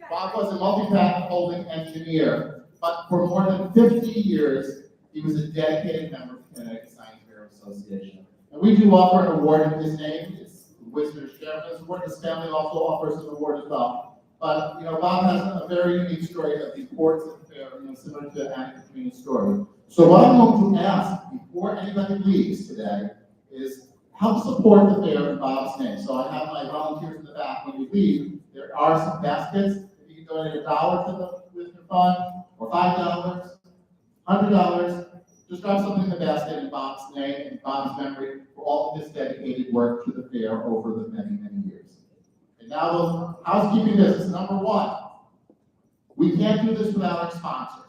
Bob was a multi-patent holding engineer, but for more than 50 years, he was a dedicated member of the Connecticut Science Fair Association. And we do offer an award in his name. It's Wisner's Chairman's Award. His family also offers an award as well. But, you know, Bob has a very unique story of the importance of the fair, similar to Anna Katrina's story. So what I'm going to ask before anybody leaves today is help support the fair in Bob's name. So I have my volunteers in the back. When you leave, there are some baskets. If you can donate $1 to the Wisner Fund, or $5, $100, just drop something in the basket in Bob's name and Bob's memory for all of his dedicated work to the fair over the many, many years. And now, housekeeping business. Number 1, we can't do this without our sponsors.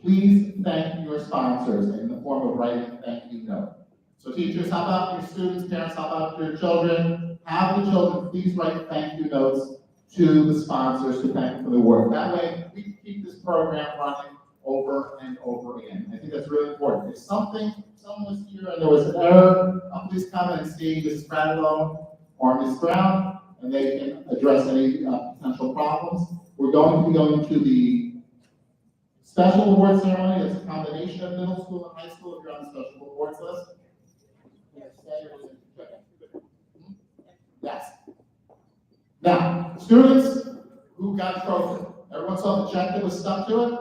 Please thank your sponsors. And form of writing a thank you note. So teachers, how about your students, parents, how about your children? Have the children please write thank you notes to the sponsors to thank them for the work. That way, we can keep this program running over and over again. I think that's really important. If someone was here and there was an error, please come and see Mrs. Bradlow or Ms. Brown, and they can address any potential problems. We're going to be going to the special award ceremony. It's a combination of middle school and high school if you're on the special awards list. Yes. Now, students who got trophy, everyone saw the check that was stuck to it?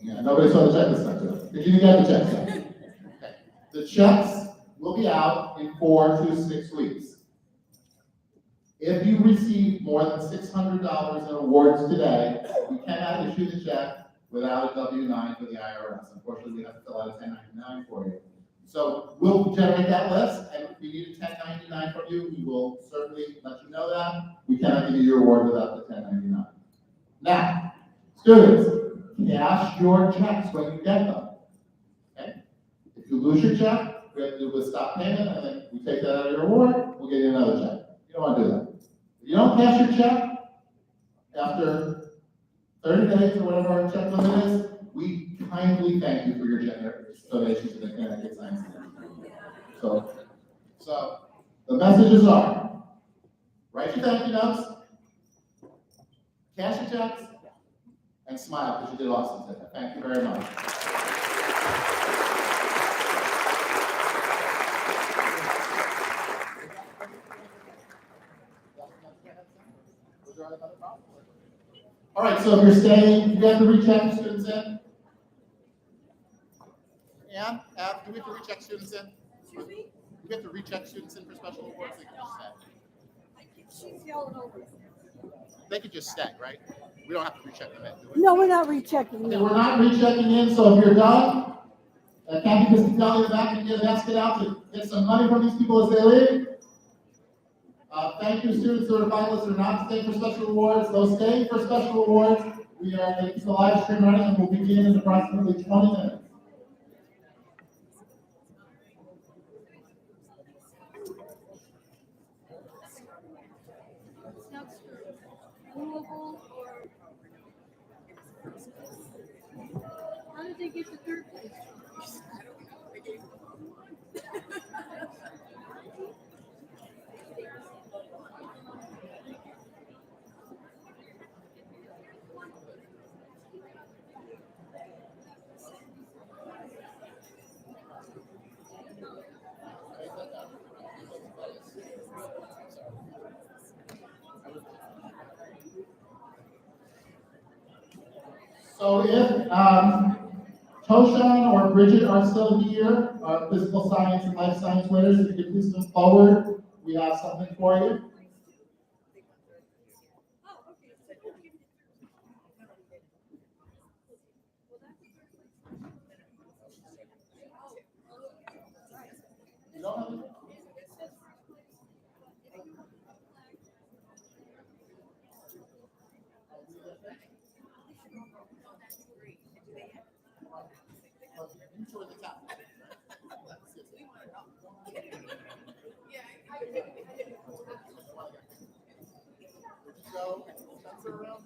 Yeah, nobody saw the check that stuck to it. Did you get the check? Okay. The checks will be out in 4 to 6 weeks. If you receive more than $600 in awards today, you cannot issue the check without a W-9 for the IRS. Unfortunately, we have to fill out a 1099 for you. So we'll generate that list, and if we need a 1099 from you, we will certainly let you know that. We cannot give you your award without the 1099. Now, students, cash your checks when you get them. Okay? If you lose your check, we have to do a stop payment, and then we take that out of your award, we'll get you another check. You don't want to do that. If you don't cash your check after 30 days or whatever our check limit is, we kindly thank you for your generous donation to the Connecticut Science Center. So the messages are, write your thank you notes, cash your checks, and smile because you did awesome today. Thank you very much. All right, so if you're staying, you have to recheck your students in. Ann, do we have to recheck students in? Excuse me? Do we have to recheck students in for special awards? They can just stay. She's yelling over. They could just stay, right? We don't have to recheck them in, do we? No, we're not rechecking. Okay, we're not rechecking in, so if you're done, Kathy Piscitelli in the back can get an basket out to get some money from these people as they leave. Thank you, students who are finalists who are not staying for special awards. Those staying for special awards, we are going to keep the live stream running and we'll begin in approximately 20 minutes. How did they get to third place? So if Toshan or Bridget are still here, our physical science and life science winners, if you could please come forward, we have something for you. You don't have to- You toward the top. So, Spencer around?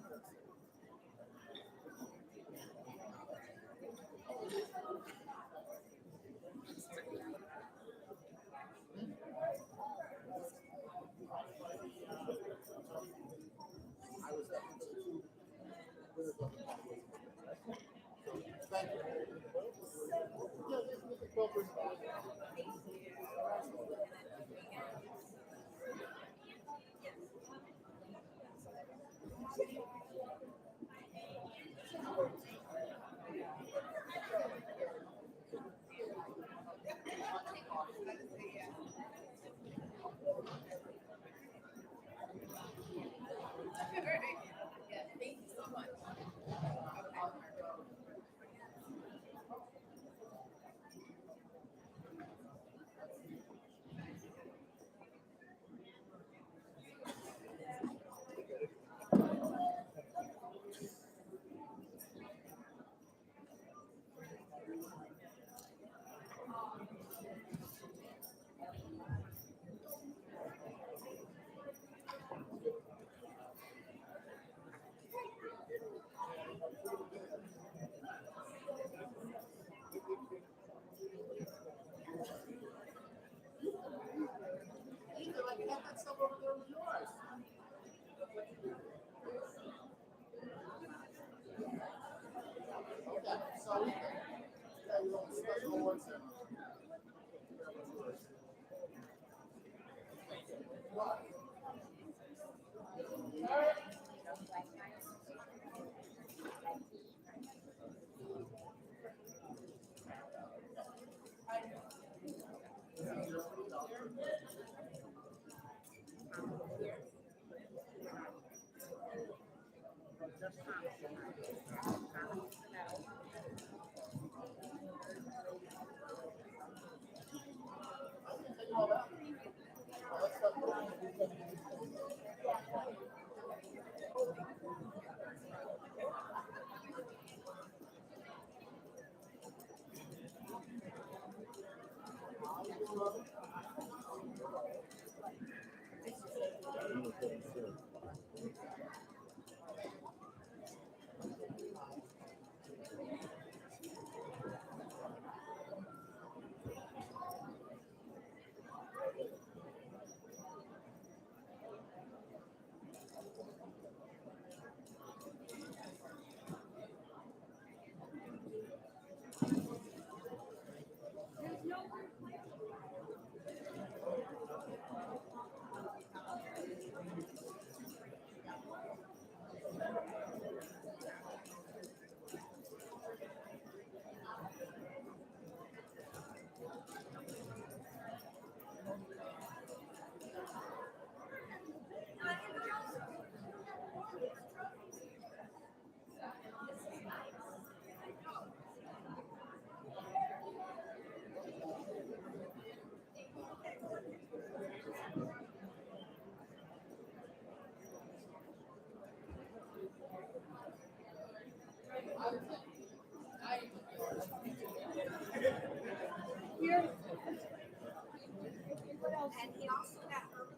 And he also got urban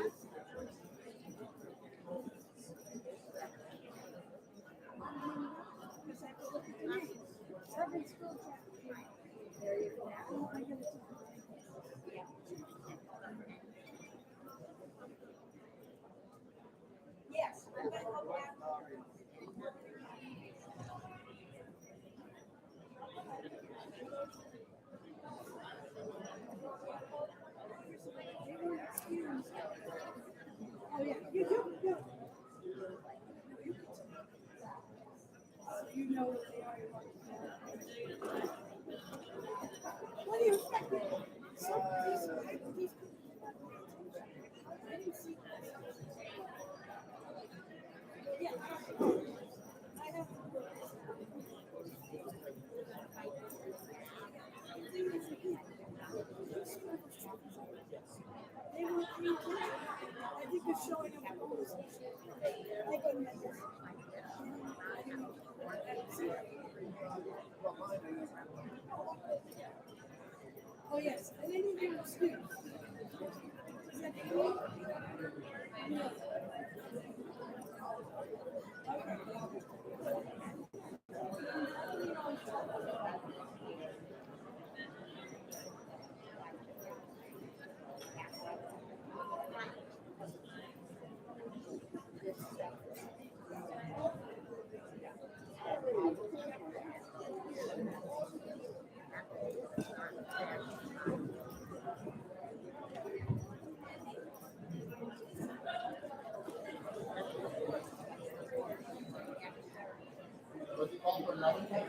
school urban school. There you go. Yes, I'm gonna go back. Oh yeah, you do. You know what they are. What do you expect? So these I didn't see. Yeah. I have. They were I think it's showing up. Oh yes, and then you give excuse. Is that cool? Yeah. Was it called for another one?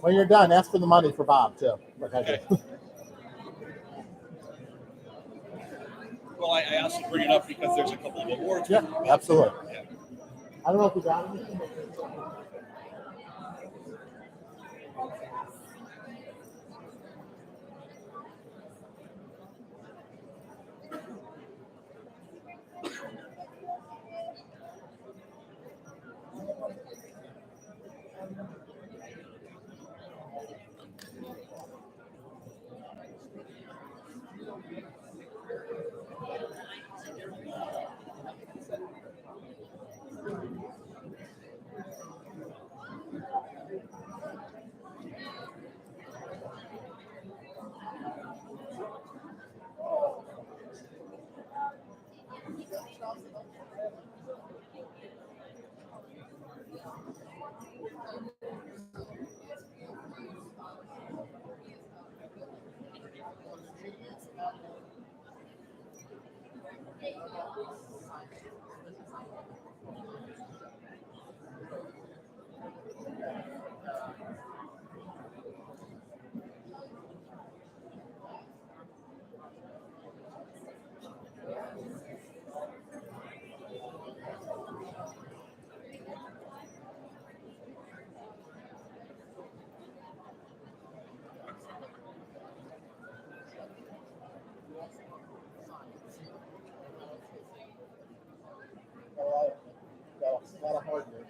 When you're done, ask for the money for Bob too. Okay. Well, I also bring it up because there's a couple of awards. Yeah, absolutely. Yeah. I don't know if you got anything. A lot of hard work.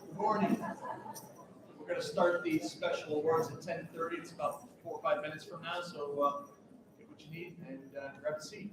Good morning. We're going to start these special awards at 10:30. It's about 4 or 5 minutes from now, so get what you need and grab a seat.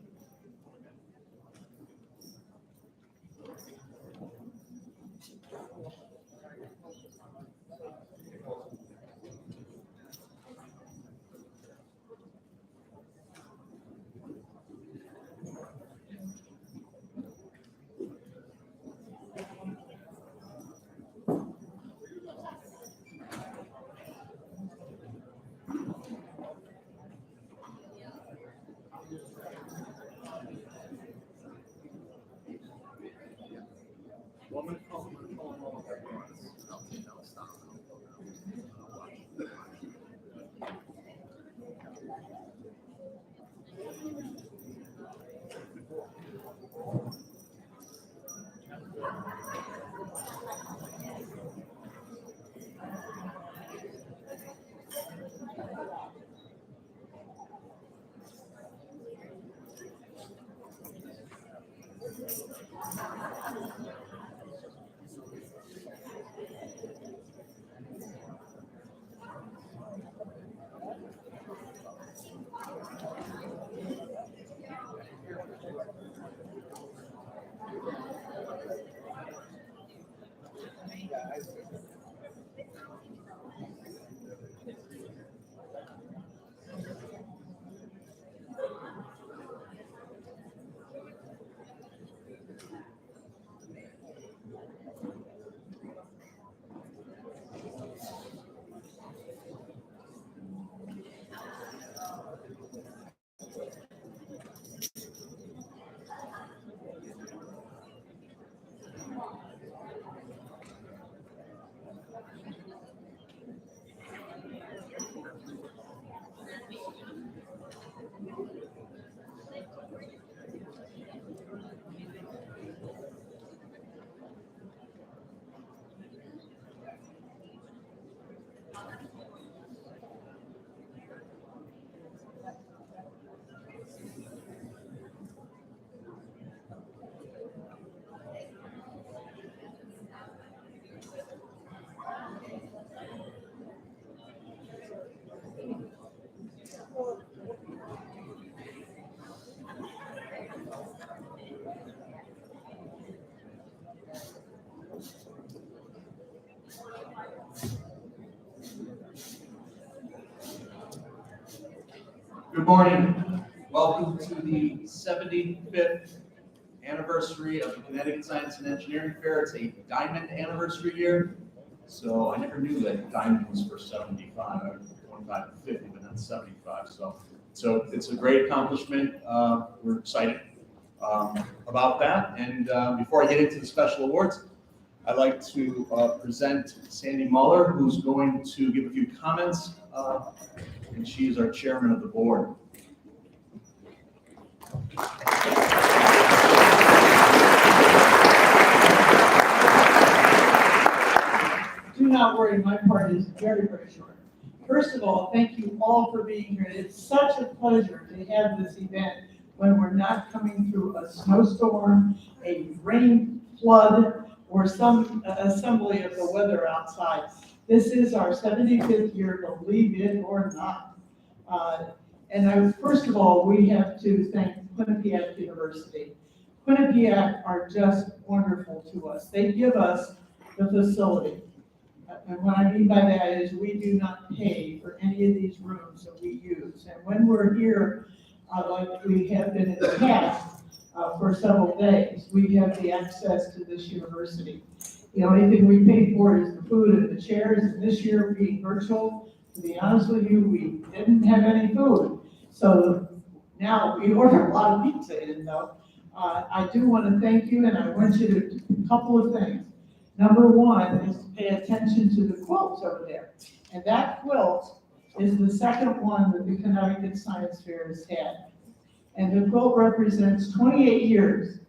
Good morning. Welcome to the 75th anniversary of the Connecticut Science and Engineering Fair. It's a diamond anniversary year. So I never knew that diamond was for 75, 25 to 50, but not 75. So it's a great accomplishment. We're excited about that. And before I get into the special awards, I'd like to present Sandy Muller, who's going to give a few comments, and she is our chairman of the board. Do not worry, my part is very, very short. First of all, thank you all for being here. It's such a pleasure to have this event when we're not coming through a snowstorm, a rain flood, or some assembly of the weather outside. This is our 75th year, believe it or not. First of all, we have to thank Quinnipiac University. Quinnipiac are just wonderful to us. They give us the facility. And what I mean by that is we do not pay for any of these rooms that we use. And when we're here, like we have been in the past, for several days, we have the access to this university. The only thing we pay for is the food and the chairs, and this year being virtual, to be honest with you, we didn't have any food. So now we order a lot of pizza in though. I do want to thank you, and I want you to, a couple of things. Number one is to pay attention to the quilts over there. And that quilt is the second one that the Connecticut Science Fair has had. And the quilt represents 28 years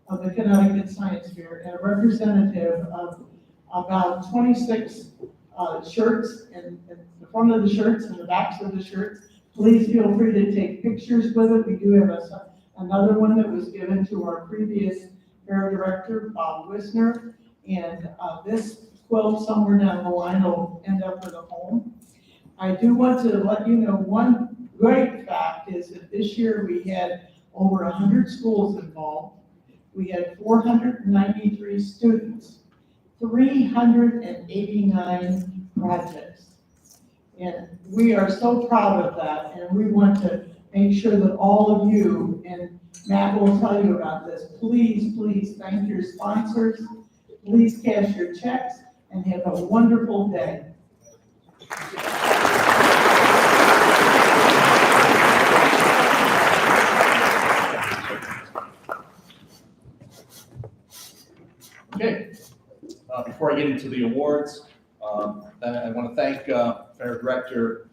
of the Connecticut Science Fair and a representative of about 26 shirts and the front of the shirts and the backs of the shirts. Please feel free to take pictures with it. We do have another one that was given to our previous fair director, Bob Wisner. And this quilt somewhere down the line will end up with a home. I do want to let you know one great fact is that this year we had over 100 schools involved. We had 493 students, 389 projects. And we are so proud of that, and we want to make sure that all of you, and Matt will tell you about this, please, please thank your sponsors, please cash your checks, and have a wonderful day. Okay, before I get into the awards, I want to thank Fair Director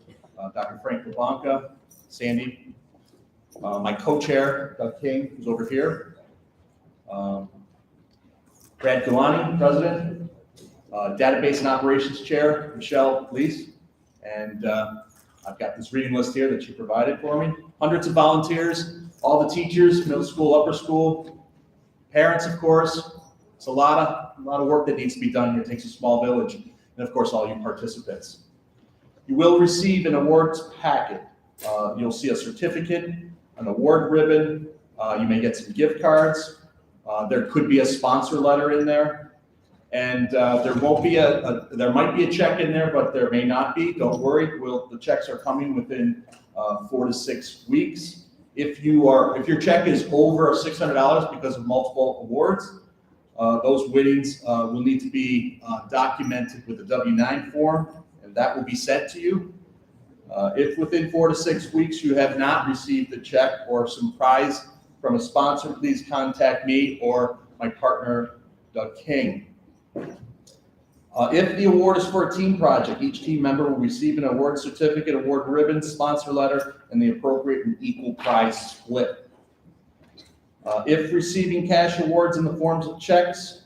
Dr. Frank LeBlanca, Sandy, my co-chair, Doug King, who's over here, Brad Galani, President, Database and Operations Chair, Michelle Leese, and I've got this reading list here that you provided for me. Hundreds of volunteers, all the teachers, middle school, upper school, parents, of course. It's a lot of work that needs to be done here. It takes a small village, and of course, all you participants. You will receive an awards packet. You'll see a certificate, an award ribbon. You may get some gift cards. There could be a sponsor letter in there, and there might be a check in there, but there may not be. Don't worry. The checks are coming within 4 to 6 weeks. If your check is over $600 because of multiple awards, those winnings will need to be documented with a W-9 form, and that will be sent to you. If within 4 to 6 weeks you have not received a check or some prize from a sponsor, please contact me or my partner, Doug King. If the award is for a team project, each team member will receive an award certificate, award ribbon, sponsor letter, and the appropriate and equal prize split. If receiving cash awards in the forms of checks,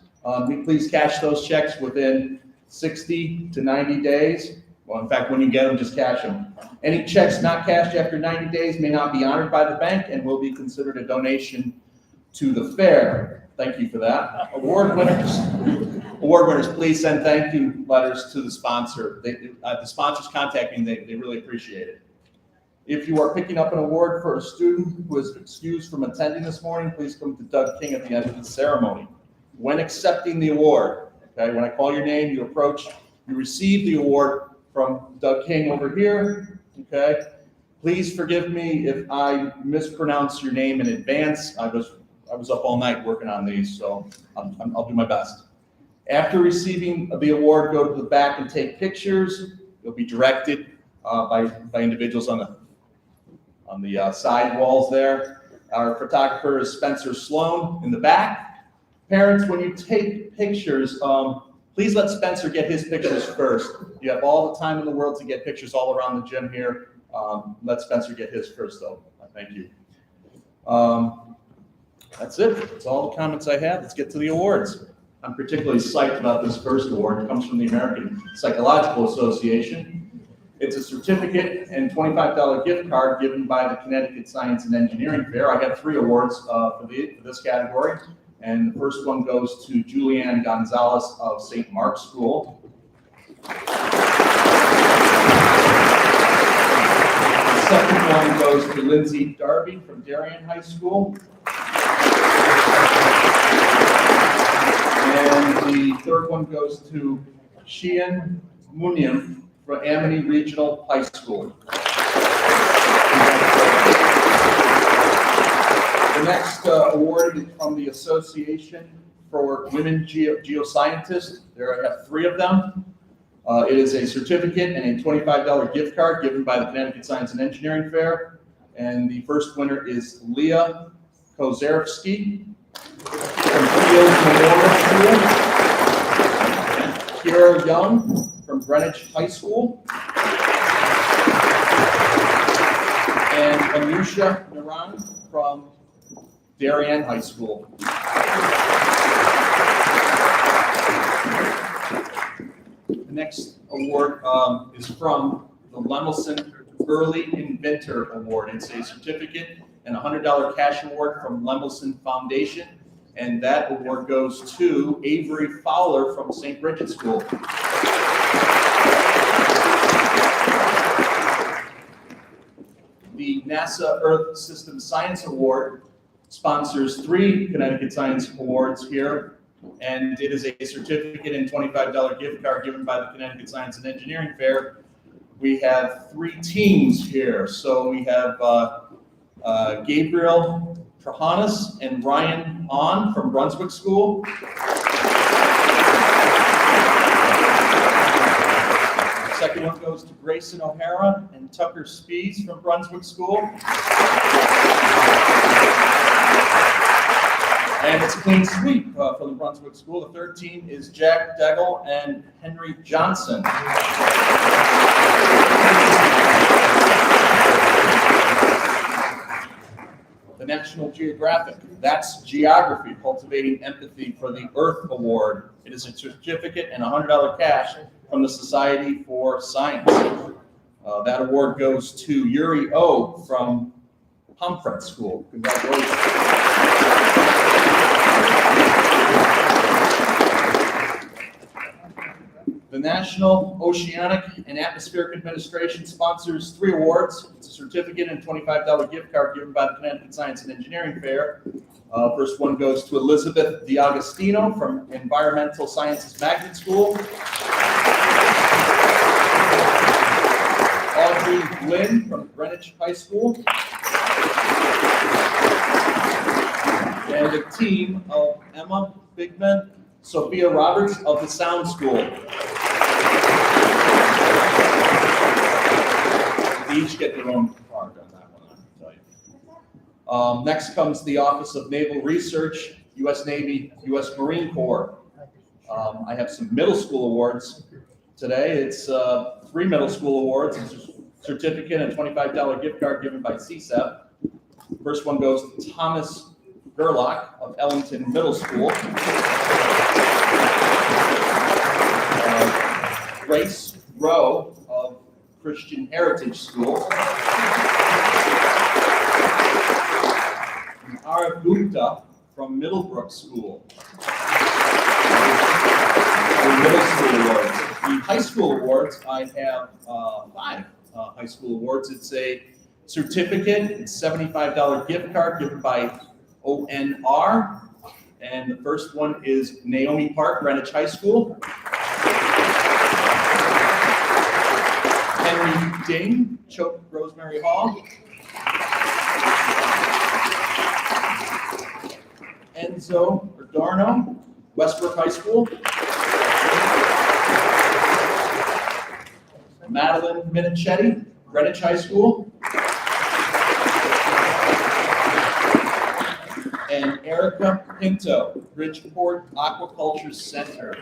please cash those checks within 60 to 90 days. Well, in fact, when you get them, just cash them. Any checks not cashed after 90 days may not be honored by the bank and will be considered a donation to the fair. Thank you for that. Award winners, please send thank you letters to the sponsor. The sponsors contact me, they really appreciate it. If you are picking up an award for a student who is excused from attending this morning, please come to Doug King at the end of the ceremony. When accepting the award, okay, when I call your name, you approach, you receive the award from Doug King over here, okay? Please forgive me if I mispronounce your name in advance. I was up all night working on these, so I'll do my best. After receiving the award, go to the back and take pictures. You'll be directed by individuals on the side walls there. Our photographer is Spencer Sloan in the back. Parents, when you take pictures, please let Spencer get his pictures first. You have all the time in the world to get pictures all around the gym here. Let Spencer get his first, though. Thank you. That's it. That's all the comments I have. Let's get to the awards. I'm particularly psyched about this first award. It comes from the American Psychological Association. It's a certificate and $25 gift card given by the Connecticut Science and Engineering Fair. I have 3 awards for this category. And the first one goes to Julianne Gonzalez of St. Mark's School. The second one goes to Lindsay Darby from Darien High School. And the third one goes to Sheehan Muniam from Amity Regional High School. The next award is from the Association for Women Geoscientists. There I have 3 of them. It is a certificate and a $25 gift card given by the Connecticut Science and Engineering Fair. And the first winner is Leah Kozerowski from Fields Memorial School. Kira Young from Greenwich High School. And Anusha Narang from Darien High School. The next award is from the Lemelson Early Inventor Award. It's a certificate and a $100 cash award from Lemelson Foundation. And that award goes to Avery Fowler from St. Bridget School. The NASA Earth System Science Award sponsors 3 Connecticut Science Awards here, and it is a certificate and $25 gift card given by the Connecticut Science and Engineering Fair. We have 3 teams here, so we have Gabriel Trahanas and Ryan On from Brunswick School. The second one goes to Grayson O'Hara and Tucker Spees from Brunswick School. And it's a clean sweep from the Brunswick School. The third team is Jack Deggle and Henry Johnson. The National Geographic, that's Geography, Cultivating Empathy for the Earth Award. It is a certificate and $100 cash from the Society for Science. That award goes to Yuri O from Pomfret School. Congratulations. The National Oceanic and Atmospheric Administration sponsors 3 awards. It's a certificate and $25 gift card given by the Connecticut Science and Engineering Fair. First one goes to Elizabeth DiAgostino from Environmental Sciences Magnet School. Audrey Lynn from Greenwich High School. And a team of Emma Bigman, Sophia Roberts of the Sound School. They each get their own card on that one, I can tell you. Next comes the Office of Naval Research, U.S. Navy, U.S. Marine Corps. I have some middle school awards today. It's 3 middle school awards. It's a certificate and $25 gift card given by CSEP. First one goes to Thomas Gerlach of Ellington Middle School. Grace Rowe of Christian Heritage School. And Ara Gupta from Middlebrook School. The middle school awards. The high school awards, I have 5 high school awards. It's a certificate, it's $75 gift card given by ONR. And the first one is Naomi Park, Greenwich High School. Henry Ding, Choate Rosemary Hall. Enzo Adorno, Westbrook High School. Madeline Minichetti, Greenwich High School. And Erica Pinto, Bridgeport Aquaculture Center.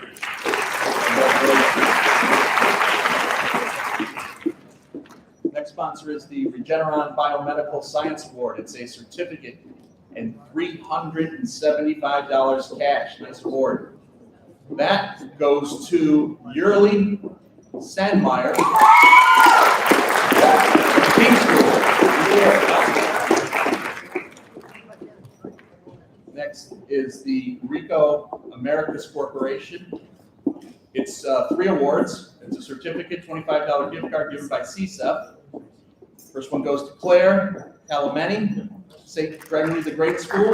Next sponsor is the Regeneron Biomedical Science Award. It's a certificate and $375 cash. Nice award. That goes to Yurley Sandmeyer. King School. Next is the Rico Americas Corporation. It's 3 awards. It's a certificate, $25 gift card given by CSEP. First one goes to Claire Calameni, St. Gregory the Great School.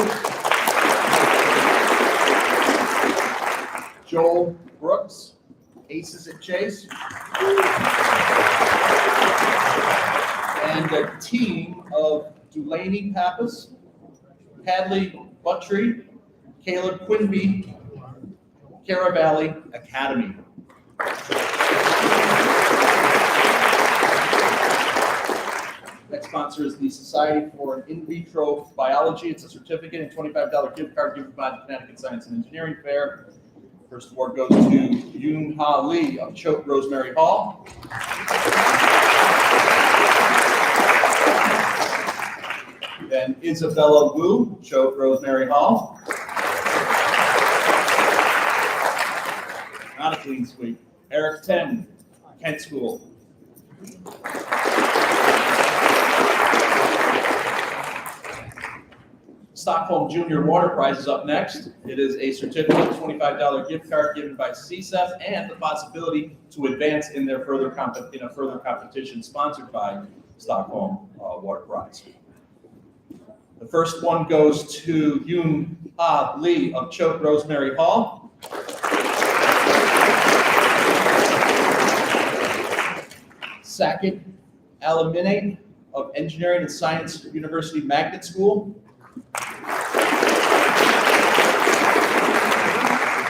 Joel Brooks, Aces at Chase. And a team of Dulaney Pappas, Hadley Buttry, Caleb Quinby, Caravalli Academy. Next sponsor is the Society for In Vitro Biology. It's a certificate and $25 gift card given by the Connecticut Science and Engineering Fair. First award goes to Yoon Ha Lee of Choate Rosemary Hall. Then Isabella Wu, Choate Rosemary Hall. Not a clean sweep. Eric Ten, Kent School. Stockholm Junior Water Prize is up next. It is a certificate, $25 gift card given by CSEF, and the possibility to advance in their further competition sponsored by Stockholm Water Prize. The first one goes to Yoon Ha Lee of Choate Rosemary Hall. Sackett Alaminate of Engineering and Science University Magnet School.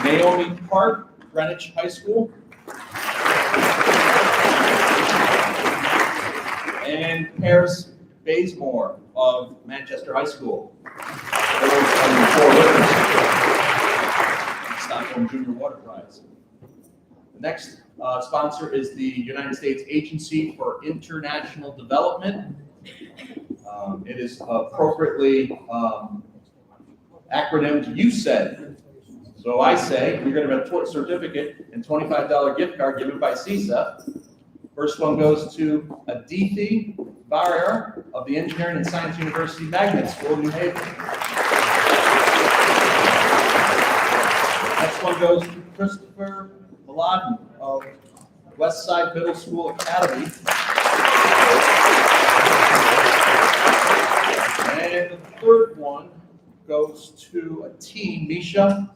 Naomi Park, Greenwich High School. And Paris Bazemore of Manchester High School. Stockholm Junior Water Prize. The next sponsor is the United States Agency for International Development. It is appropriately acronymed USAID. So I say you're going to have a certificate and $25 gift card given by CSEP. First one goes to Adithi Barrier of the Engineering and Science University Magnet School, New Haven. Next one goes to Christopher Maladen of Westside Middle School Academy. And the third one goes to a teen, Misha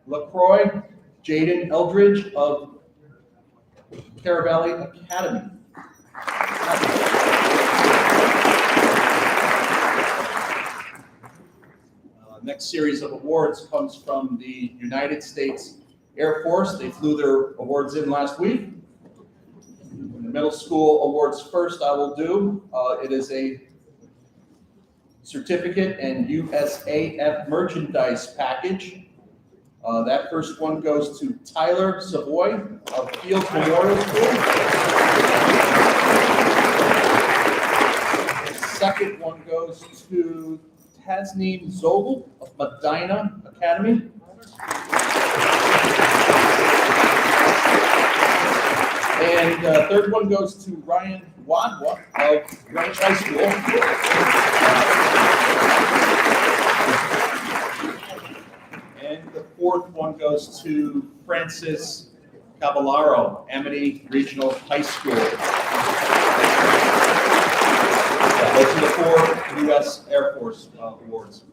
LaCroix, Jaden Eldridge of Caravalli Academy. Next series of awards comes from the United States Air Force. They flew their awards in last week. The middle school awards first I will do. It is a certificate and USAF merchandise package. That first one goes to Tyler Savoy of Fields Memorial School. The second one goes to Tasneem Zobel of Medina Academy. And the third one goes to Ryan Wadwa of Greenwich High School. And the fourth one goes to Francis Caballaro, Amity Regional High School. Those are the 4 U.S. Air Force awards.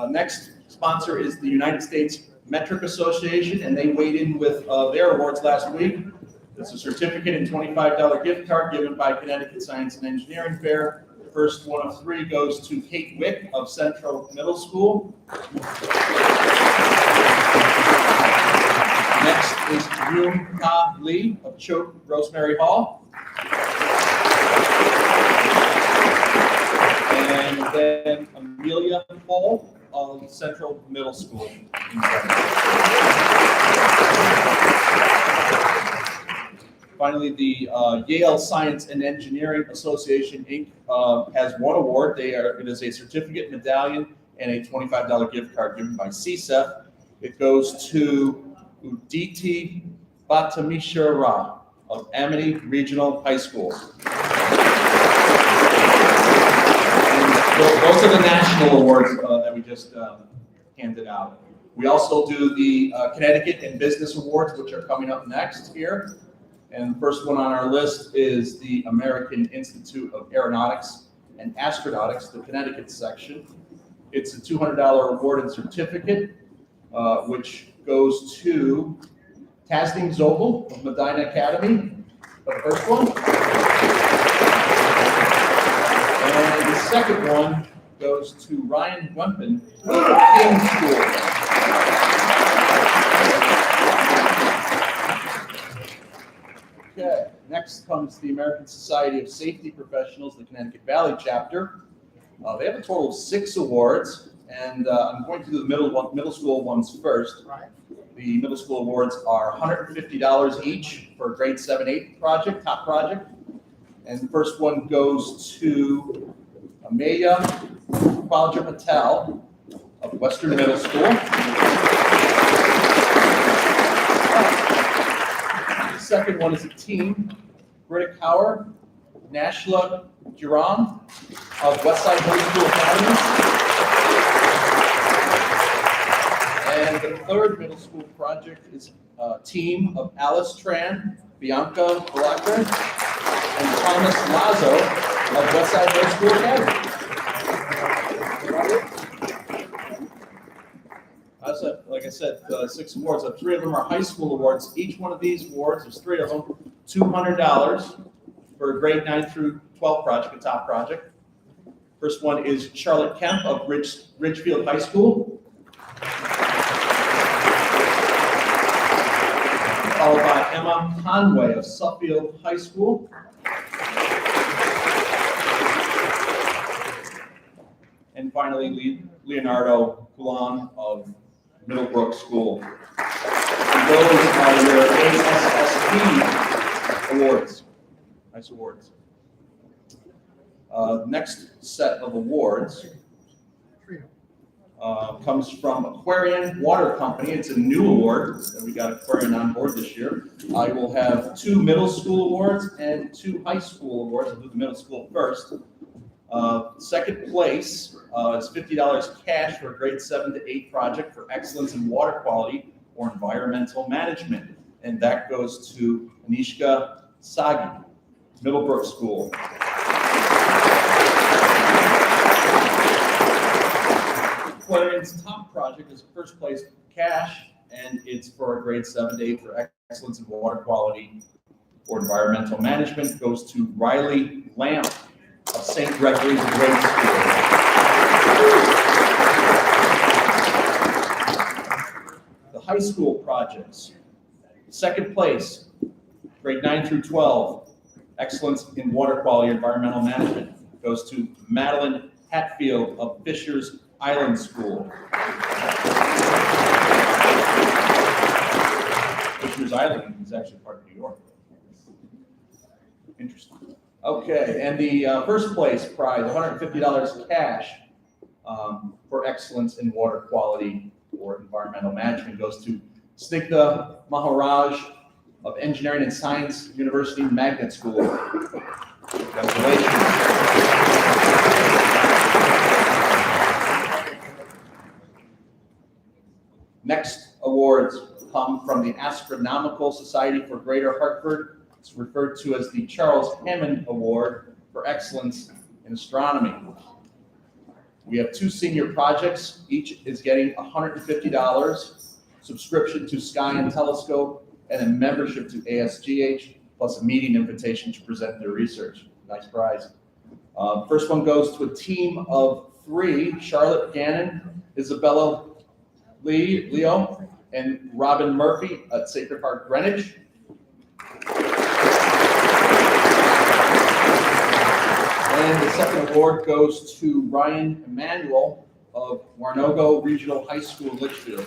Next sponsor is the United States Metric Association, and they weighed in with their awards last week. It's a certificate and $25 gift card given by Connecticut Science and Engineering Fair. The first one of three goes to Kate Wick of Central Middle School. Next is Yoon Ha Lee of Choate Rosemary Hall. And then Amelia Hall of Central Middle School. Finally, the Yale Science and Engineering Association, Inc. Has one award. It is a certificate, medallion, and a $25 gift card given by CSEF. It goes to Uditi Batamishara of Amity Regional High School. And those are the national awards that we just handed out. We also do the Connecticut and Business Awards, which are coming up next here. And the first one on our list is the American Institute of Aeronautics and Astronautics, the Connecticut section. It's a $200 award and certificate, which goes to Tasning Zobel of Medina Academy, the first one. And the second one goes to Ryan Wempen of King School. Okay, next comes the American Society of Safety Professionals, the Connecticut Valley chapter. They have a total of 6 awards, and I'm going to do the middle school ones first. The middle school awards are $150 each for a grade 7-8 project, top project. And the first one goes to Ameya Qualja Patel of Western Middle School. The second one is a team, Britta Cower, Nashla Giram of Westside Middle School Academy. And the third middle school project is a team of Alice Tran, Bianca Blacker, and Thomas Lazo of Westside Middle School Academy. Like I said, 6 awards. 3 of them are high school awards. Each one of these awards, there's 3 of them, $200 for a grade 9 through 12 project, a top project. First one is Charlotte Kemp of Ridgefield High School. Followed by Emma Conway of Suffield High School. And finally, Leonardo Gulan of Middlebrook School. And those are your ASSP awards, nice awards. Next set of awards comes from Aquarian Water Company. It's a new award, and we got Aquarian on board this year. I will have 2 middle school awards and 2 high school awards. I'll do the middle school first. Second place is $50 cash for a grade 7 to 8 project for excellence in water quality or environmental management. And that goes to Anishka Sagi, Middlebrook School. Aquarian's top project is first place cash, and it's for a grade 7 to 8 for excellence in water quality or environmental management. It goes to Riley Lamp of St. Gregory's Grade School. The high school projects. Second place, grade 9 through 12, excellence in water quality and environmental management, goes to Madeline Hatfield of Fishers Island School. Fishers Island is actually part of New York. Interesting. Okay, and the first place prize, $150 cash for excellence in water quality or environmental management, goes to Snigdha Maharaj of Engineering and Science University Magnet School. Congratulations. Next awards come from the Astronomical Society for Greater Hartford. It's referred to as the Charles Hammond Award for Excellence in Astronomy. We have 2 senior projects. Each is getting $150 subscription to Sky and Telescope and a membership to ASGH, plus a meeting invitation to present their research. Nice prize. First one goes to a team of 3, Charlotte Gannon, Isabella Leo, and Robin Murphy at Sacred Heart Greenwich. And the second award goes to Ryan Emanuel of Warnogo Regional High School, Litchfield.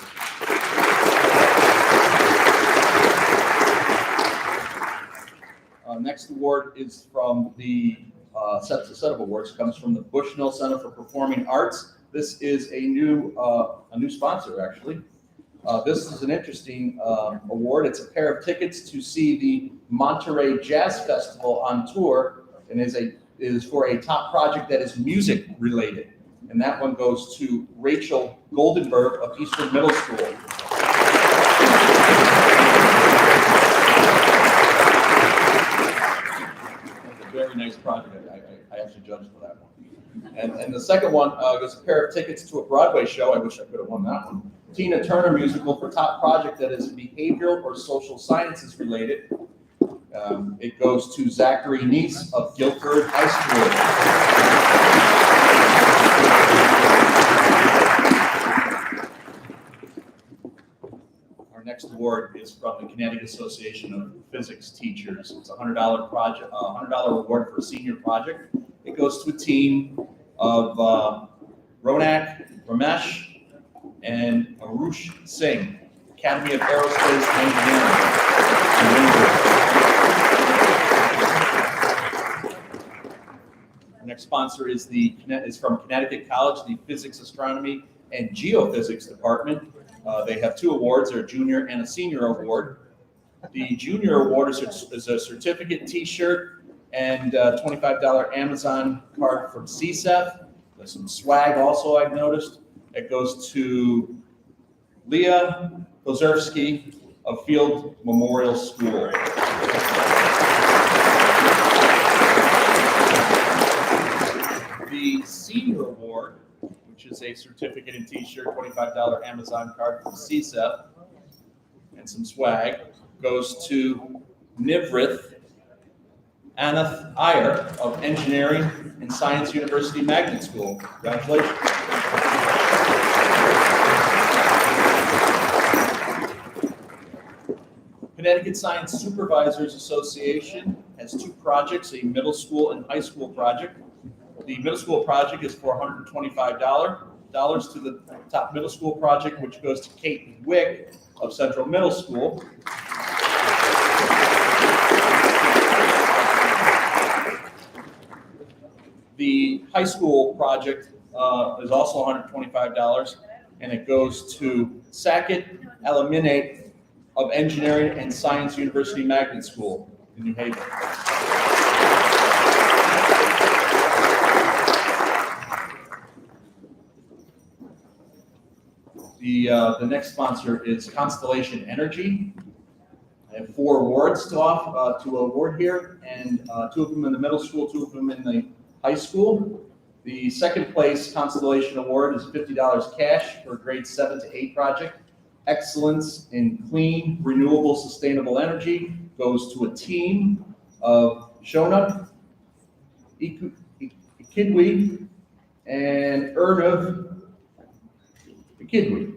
Next award is from the set of awards comes from the Bushnell Center for Performing Arts. This is a new sponsor, actually. This is an interesting award. It's a pair of tickets to see the Monterey Jazz Festival on tour, and is for a top project that is music related. And that one goes to Rachel Goldenberg of Eastern Middle School. Very nice project. I actually judged for that one. And the second one was a pair of tickets to a Broadway show. I wish I could have won that one. Tina Turner musical for top project that is behavioral or social sciences related. It goes to Zachary Neese of Guilford High School. Our next award is from the Connecticut Association of Physics Teachers. It's a $100 project, $100 award for a senior project. It goes to a team of Ronak Ramesh and Arush Singh, Academy of Aerospace Engineering. Our next sponsor is from Connecticut College, the Physics, Astronomy, and Geophysics Department. They have 2 awards, a junior and a senior award. The junior award is a certificate T-shirt and a $25 Amazon card from CSEF. There's some swag also I've noticed. It goes to Leah Kozerski of Field Memorial School. The senior award, which is a certificate and T-shirt, $25 Amazon card from CSEF, and some swag, goes to Nivrith Anath Iyer of Engineering and Science University Magnet School. Congratulations. Connecticut Science Supervisors Association has 2 projects, a middle school and high school project. The middle school project is for $125 to the top middle school project, which goes to Kate Wick of Central Middle School. The high school project is also $125, and it goes to Sackett Alaminate of Engineering and Science University Magnet School in New Haven. The next sponsor is Constellation Energy. I have 4 awards to award here, and 2 of them in the middle school, 2 of them in the high school. The second place Constellation Award is $50 cash for a grade 7 to 8 project. Excellence in Clean, Renewable, Sustainable Energy goes to a team of Shona, Ikidwi, and Ernav Ikidwi.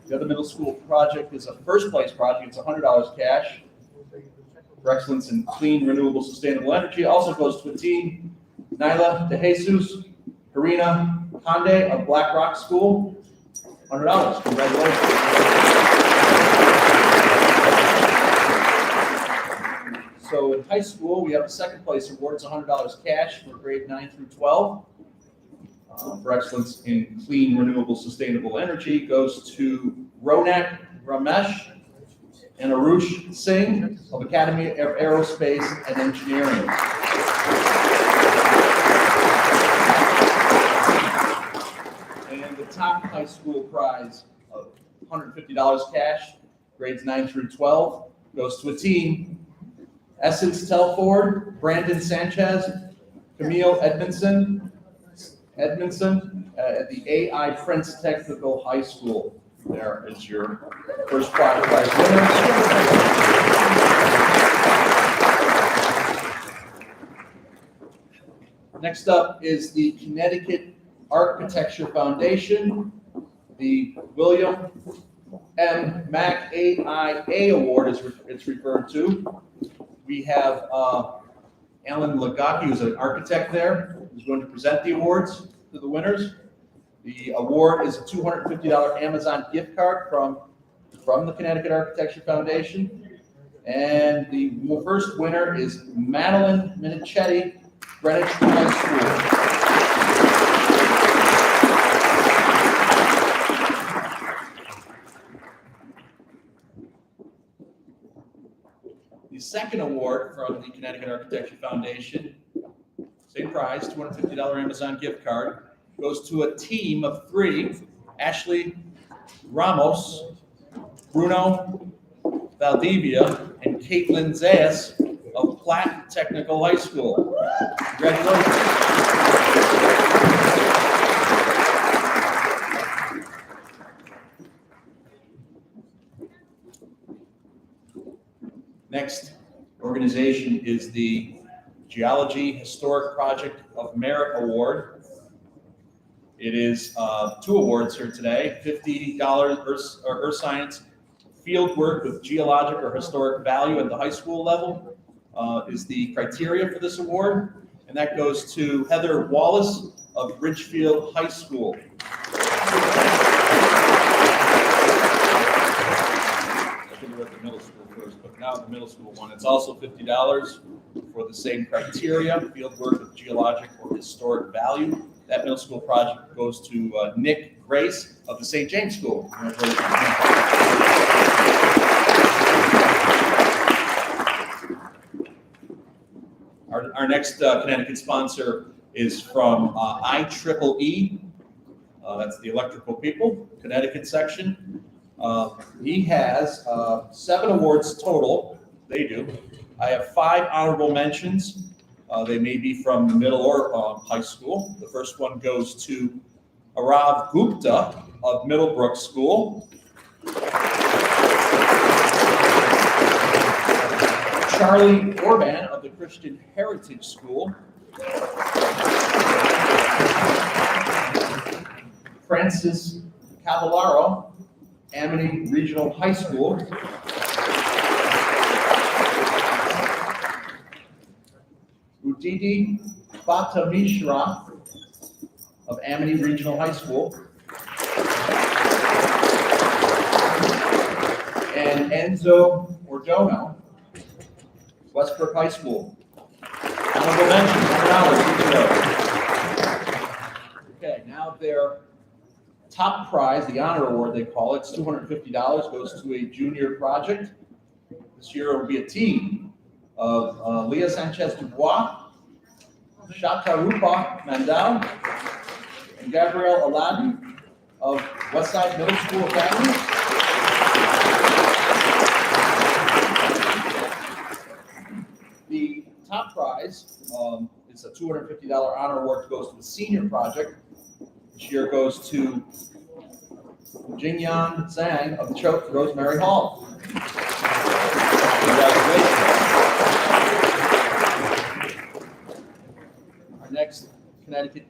The other middle school project is a first place project. It's $100 cash for excellence in clean, renewable, sustainable energy. Also goes to a team, Nyla De Jesus, Karina Conde of Black Rock School, $100. Congratulations. So in high school, we have a second place award. It's $100 cash for grade 9 through 12. For excellence in clean, renewable, sustainable energy goes to Ronak Ramesh and Arush Singh of Academy of Aerospace and Engineering. And the top high school prize of $150 cash, grades 9 through 12, goes to a team, Essence Telford, Brandon Sanchez, Camille Edmondson, at the AI Prince Technical High School. There is your first prize winner. Next up is the Connecticut Architecture Foundation. The William M. Mack AIA Award is it's referred to. We have Alan Lagaki, who's an architect there, who's going to present the awards to the winners. The award is a $250 Amazon gift card from the Connecticut Architecture Foundation. And the first winner is Madeline Minichetti, Greenwich High School. The second award from the Connecticut Architecture Foundation, same prize, $250 Amazon gift card, goes to a team of 3, Ashley Ramos, Bruno Valdivia, and Caitlin Zayas of Platt Technical High School. Congratulations. Next organization is the Geology Historic Project of Merit Award. It is 2 awards here today, $50 Earth Science field work with geologic or historic value at the high school level is the criteria for this award, and that goes to Heather Wallace of Ridgefield High School. I should have read the middle school first, but now the middle school one. It's also $50 for the same criteria, field work with geologic or historic value. That middle school project goes to Nick Grace of the St. James School. Our next Connecticut sponsor is from IEEE. That's the electrical people, Connecticut section. He has 7 awards total. They do. I have 5 honorable mentions. They may be from the middle or high school. The first one goes to Arav Gupta of Middlebrook School. Charlie Orban of the Christian Heritage School. Francis Cavallaro, Amity Regional High School. Udidi Fatamishra of Amity Regional High School. And Enzo Ordono, Westbrook High School. Honorable mention, $100 each. Okay, now their top prize, the honor award they call it, it's $250, goes to a junior project. This year it will be a team of Leah Sanchez Dubois, Shatarupa Mandau, and Gabrielle Aladi of Westside Middle School Academy. The top prize is a $250 honor award that goes to the senior project. This year goes to Jingyan Zhang of the Choate Rosemary Hall. Congratulations. Our next Connecticut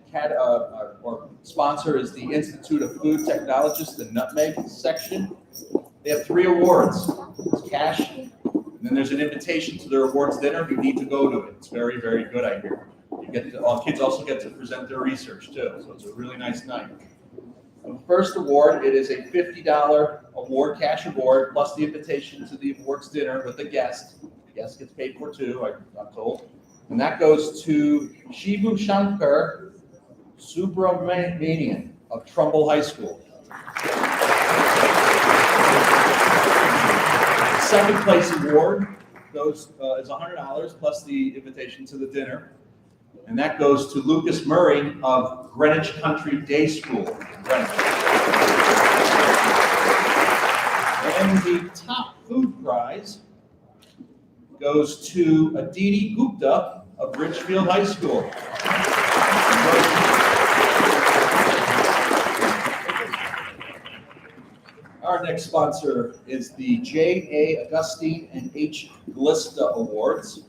or sponsor is the Institute of Food Technologists, the Nutmeg section. They have 3 awards. It's cash, and then there's an invitation to their awards dinner. You need to go to it. It's very, very good, I hear. You get to, kids also get to present their research too, so it's a really nice night. The first award, it is a $50 award, cash award, plus the invitation to the awards dinner with the guest. The guest gets paid for too, I'm told. And that goes to Shivu Shankar Subramanian of Trumbull High School. Second place award goes is $100 plus the invitation to the dinner. And that goes to Lucas Murray of Greenwich Country Day School. Greenwich. And the top food prize goes to Aditi Gupta of Ridgefield High School. Our next sponsor is the J.A. Augustine and H. Glista Awards.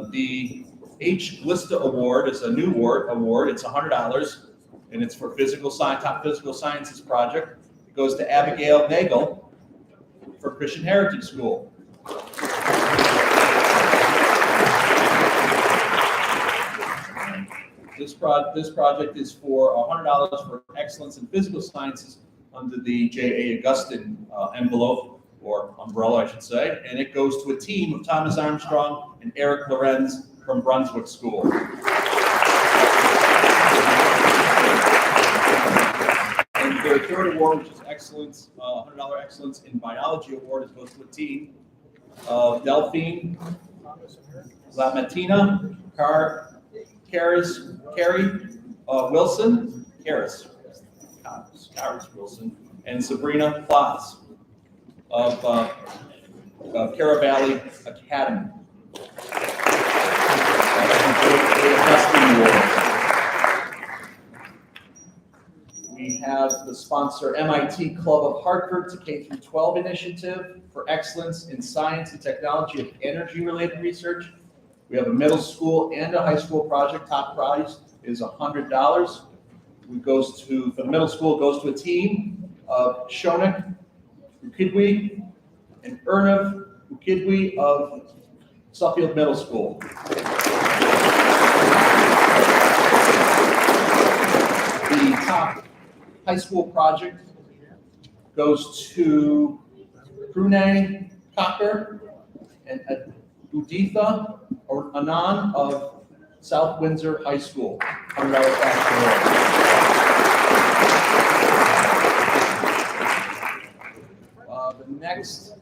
The H. Glista Award is a new award. It's $100, and it's for top physical sciences project. It goes to Abigail Nagel for Christian Heritage School. This project is for $100 for excellence in physical sciences under the J.A. Augustine envelope, or umbrella, I should say, and it goes to a team of Thomas Armstrong and Eric Lorenz from Brunswick School. And their third award, which is excellence, $100 excellence in biology award, goes to a team of Delphine Lamattina, Carrie Wilson, Karis Wilson, and Sabrina Plotz of Cara Valley Academy. We have the sponsor MIT Club of Hartford's K-12 initiative for excellence in science and technology of energy-related research. We have a middle school and a high school project. Top prize is $100. For the middle school, it goes to a team of Shonik Ukidwe and Ernav Ukidwe of Suffield Middle School. The top high school project goes to Prune Cocker and Uditha or Anand of South Windsor High School. $100 The next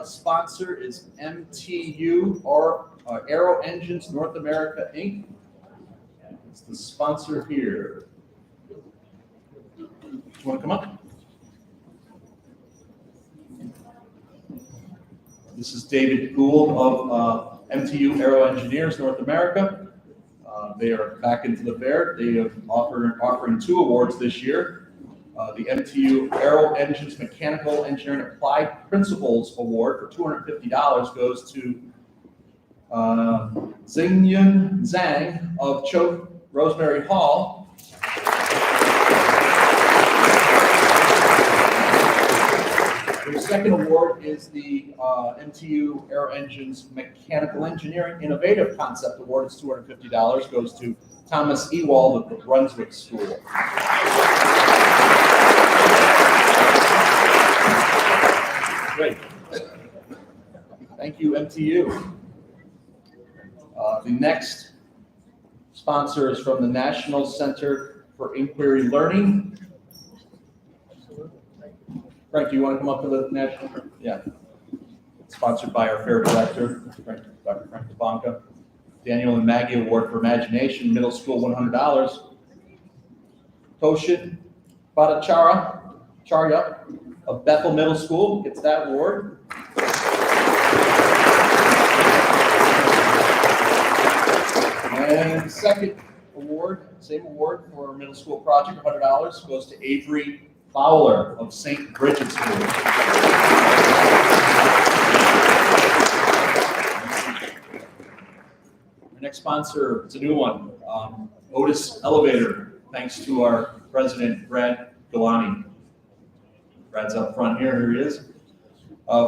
sponsor is MTU or Aero Engines North America, Inc. It's the sponsor here. Do you want to come up? This is David Gould of MTU Aero Engineers North America. They are back into the fair. They have offering 2 awards this year. The MTU Aero Engines Mechanical Engineering Applied Principles Award for $250 goes to Xingyun Zhang of Choate Rosemary Hall. The second award is the MTU Aero Engines Mechanical Engineering Innovative Concept Award. It's $250. Goes to Thomas Ewald of the Brunswick School. Great. Thank you, MTU. The next sponsor is from the National Center for Inquiry Learning. Frank, do you want to come up to the national? Yeah. Sponsored by our fair director, Dr. Frank DeBanca. Daniel and Maggie Award for Imagination, middle school, $100. Toshit Bhattacharya of Bethel Middle School gets that award. And the second award, same award for a middle school project, $100, goes to Avery Fowler of St. Bridget School. Our next sponsor, it's a new one, Otis Elevator, thanks to our president, Brad Galani. Brad's up front here he is.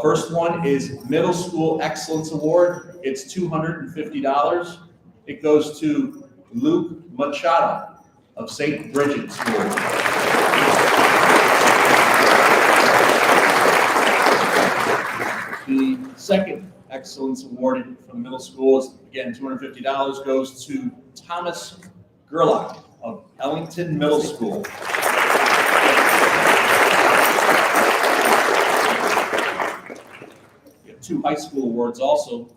First one is Middle School Excellence Award. It's $250. It goes to Luke Machado of St. Bridget School. The second excellence awarded from the middle school is, again, $250, goes to Thomas Gerlach of Ellington Middle School. We have 2 high school awards also.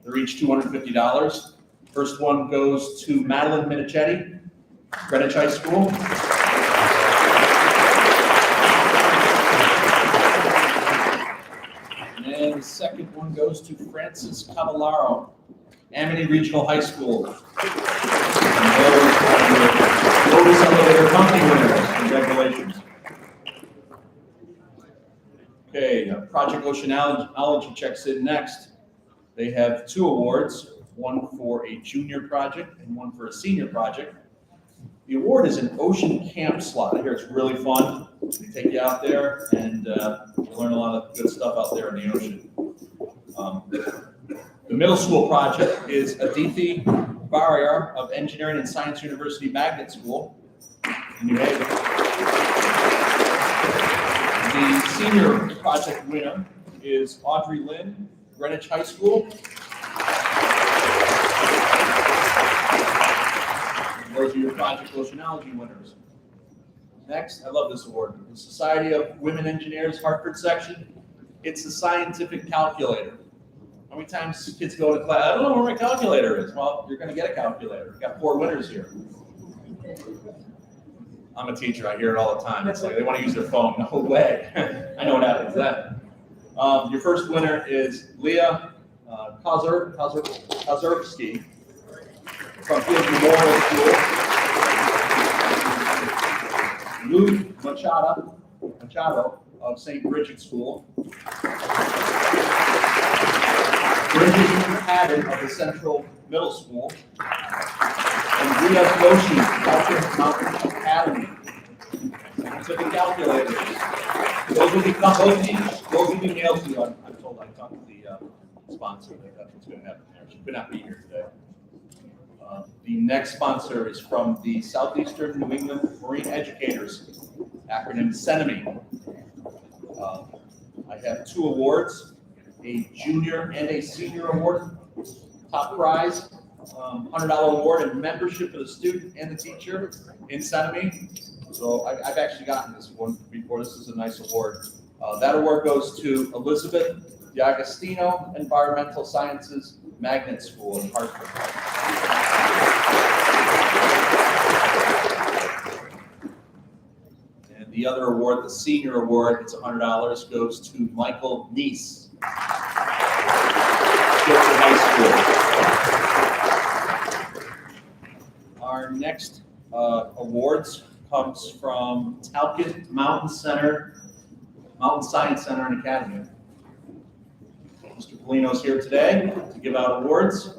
They're each $250. First one goes to Madeline Minichetti, Greenwich High School. And the second one goes to Francis Cavallaro, Amity Regional High School. Lotus Elevator Company winners. Congratulations. Okay, Project Oceanology checks in next. They have 2 awards, one for a junior project and one for a senior project. The award is an ocean camp slot. I hear it's really fun. They take you out there and you learn a lot of good stuff out there in the ocean. The middle school project is Aditi Barrier of Engineering and Science University Magnet School in New Haven. The senior project winner is Audrey Lynn, Greenwich High School. Those are your Project Oceanology winners. Next, I love this award. The Society of Women Engineers, Hartford section. It's the scientific calculator. How many times kids go to class, I don't know where my calculator is. Well, you're going to get a calculator. We've got 4 winners here. I'm a teacher. I hear it all the time. It's like they want to use their phone. No way. I know what happens then. Your first winner is Leah Kozerski from Fields Memorial School. Lou Machado of St. Bridget School. Bridget Haddon of the Central Middle School. And Rita Yoshi, Calvin Mountain Academy. So the calculators. Those will be mailed to you. I'm told. I talked to the sponsor. That's what's going to happen there. She could not be here today. The next sponsor is from the Southeastern New England Marine Educators, acronym CENEME. I have 2 awards, a junior and a senior award. Top prize, $100 award and membership for the student and the teacher in CENEME. So I've actually gotten this one before. This is a nice award. That award goes to Elizabeth D'Agostino, Environmental Sciences Magnet School in Hartford. And the other award, the senior award, it's $100, goes to Michael Neese, Gilbert High School. Our next awards comes from Talcott Mountain Science Center and Academy. Mr. Polino's here today to give out awards.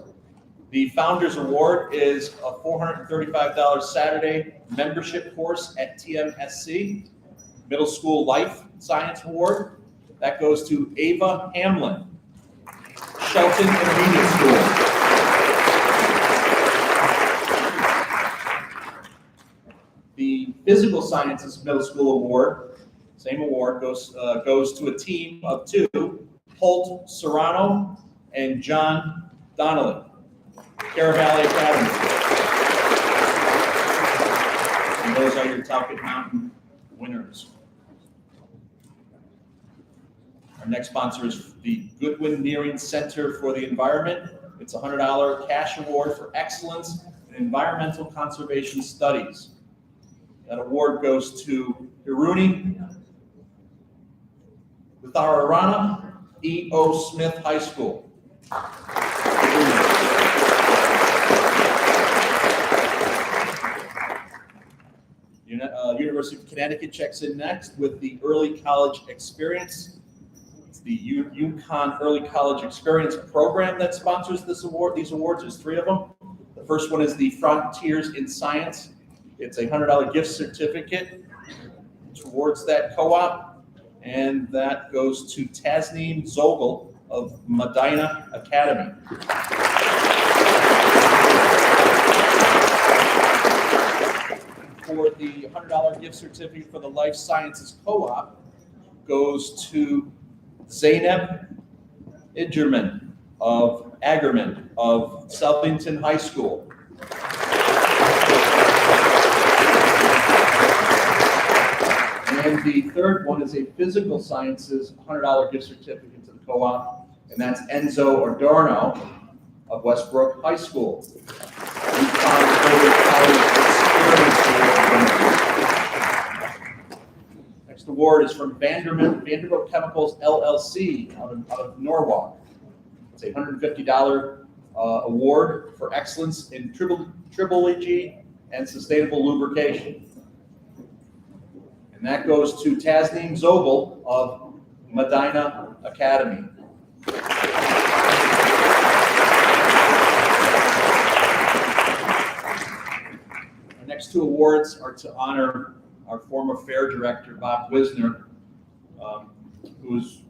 The Founders Award is a $435 Saturday membership course at TMSC. Middle School Life Science Award. That goes to Ava Hamlin, Shelton Intermediate School. The Physical Sciences Middle School Award, same award, goes to a team of 2, Holt Serrano and John Donnelly, Cara Valley Academy. And those are your Talcott Mountain winners. Our next sponsor is the Goodwin Nearing Center for the Environment. It's a $100 cash award for excellence in environmental conservation studies. That award goes to Hiruni Vithararana, E.O. Smith High School. University of Connecticut checks in next with the Early College Experience. It's the UConn Early College Experience program that sponsors this award. These awards, there's 3 of them. The first one is the Frontiers in Science. It's a $100 gift certificate towards that co-op, and that goes to Tasneem Zogel of Medina Academy. For the $100 gift certificate for the Life Sciences Co-op goes to Zainab Idgerman of Southington High School. And the third one is a Physical Sciences $100 gift certificate to the co-op, and that's Enzo Adorno of Westbrook High School. Next award is from Vanderbilt Chemicals LLC out of Norwalk. It's a $150 award for excellence in tribology and sustainable lubrication. And that goes to Tasneem Zobel of Medina Academy. Our next two awards are to honor our former fair director, Bob Wisner, who was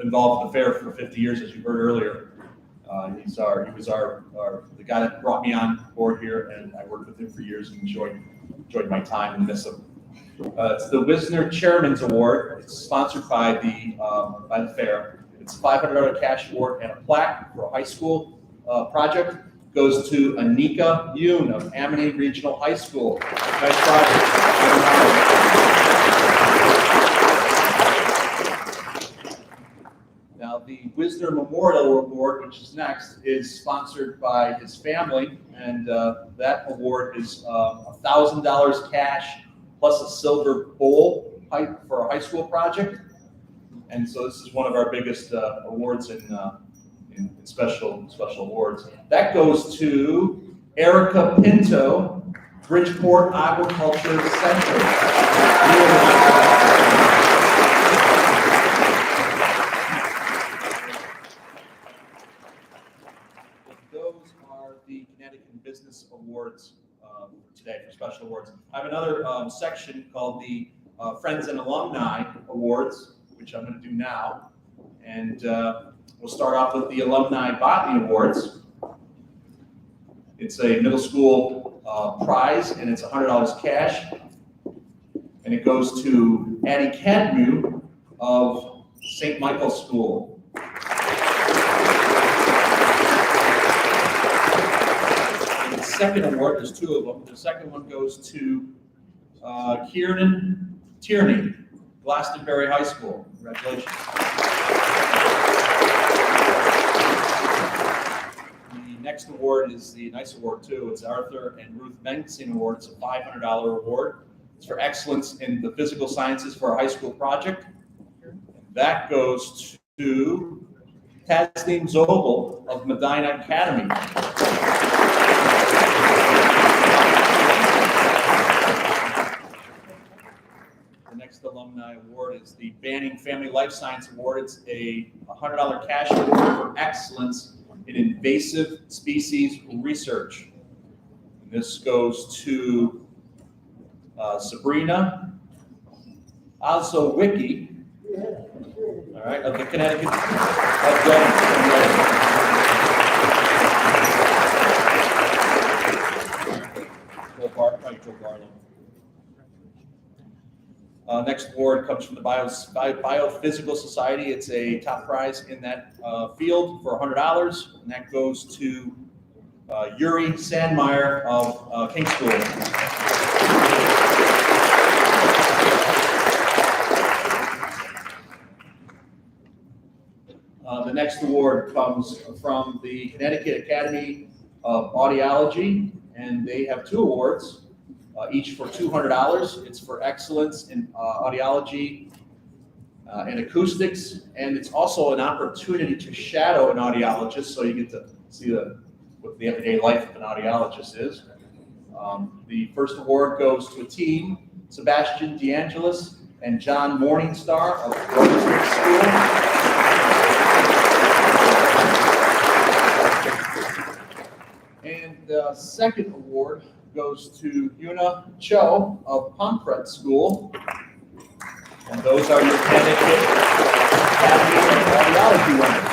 involved in the fair for 50 years, as you heard earlier. He was the guy that brought me on board here, and I worked with him for years and enjoyed my time and miss him. It's the Wisner Chairman's Award. It's sponsored by the fair. It's a $500 cash award and a plaque for a high school project. Goes to Anika Yoon of Amity Regional High School. Nice project. Now, the Wisner Memorial Award, which is next, is sponsored by his family, and that award is $1,000 cash plus a silver bowl for a high school project. And so this is one of our biggest awards in special awards. That goes to Erica Pinto, Bridgeport Agriculture Center. Those are the Connecticut Business Awards for today, for special awards. I have another section called the Friends and Alumni Awards, which I'm going to do now. And we'll start off with the Alumni Botany Awards. It's a middle school prize, and it's $100 cash. And it goes to Addie Cadmu of St. Michael's School. And the second award, there's two of them. The second one goes to Kieran Tierney, Glastonbury High School. Congratulations. The next award is the nice award too. It's Arthur and Ruth Benson Award. It's a $500 award. It's for excellence in the physical sciences for a high school project. And that goes to Tasneem Zobel of Medina Academy. The next alumni award is the Banning Family Life Science Award. It's a $100 cash award for excellence in invasive species research. And this goes to Sabrina Ozowicki, all right, of the Connecticut Next award comes from the Biophysical Society. It's a top prize in that field for $100, and that goes to Yuri Sandmeyer of King School. The next award comes from the Connecticut Academy of Audiology, and they have two awards, each for $200. It's for excellence in audiology and acoustics, and it's also an opportunity to shadow an audiologist, so you get to see what the everyday life of an audiologist is. The first award goes to a team, Sebastian DeAngelis and John Morningstar of Brunswick School. And the second award goes to Yuna Cho of Pomfret School. And those are your Connecticut Academy of Audiology winners.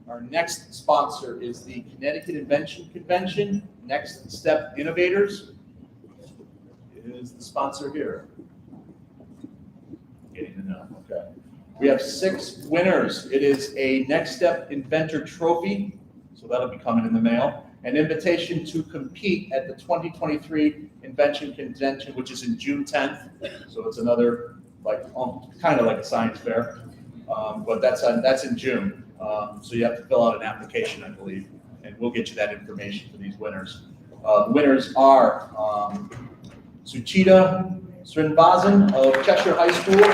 Our next sponsor is the Connecticut Invention Convention, Next Step Innovators. Is the sponsor here? Getting to know, okay. We have 6 winners. It is a Next Step Inventor Trophy, so that'll be coming in the mail. An invitation to compete at the 2023 Invention Convention, which is in June 10th. So it's another, kind of like a science fair, but that's in June. So you have to fill out an application, I believe, and we'll get you that information for these winners. The winners are Suchita Srinvasan of Cheshire High School.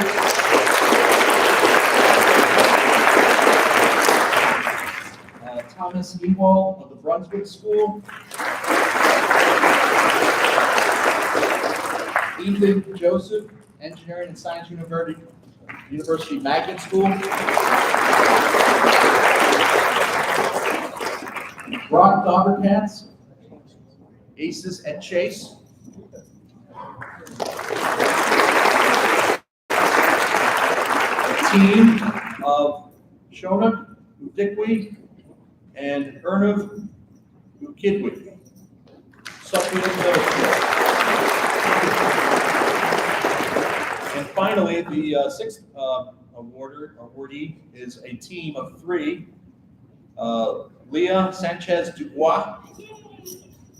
Thomas Ewald of the Brunswick School. Ethan Joseph, Engineering and Science University Magnet School. Brock Doggercats, Aces at Chase. A team of Shona Udikwi and Ernav Ukidwi. Suffield Middle School. And finally, the sixth awardee is a team of three. Leah Sanchez Dubois,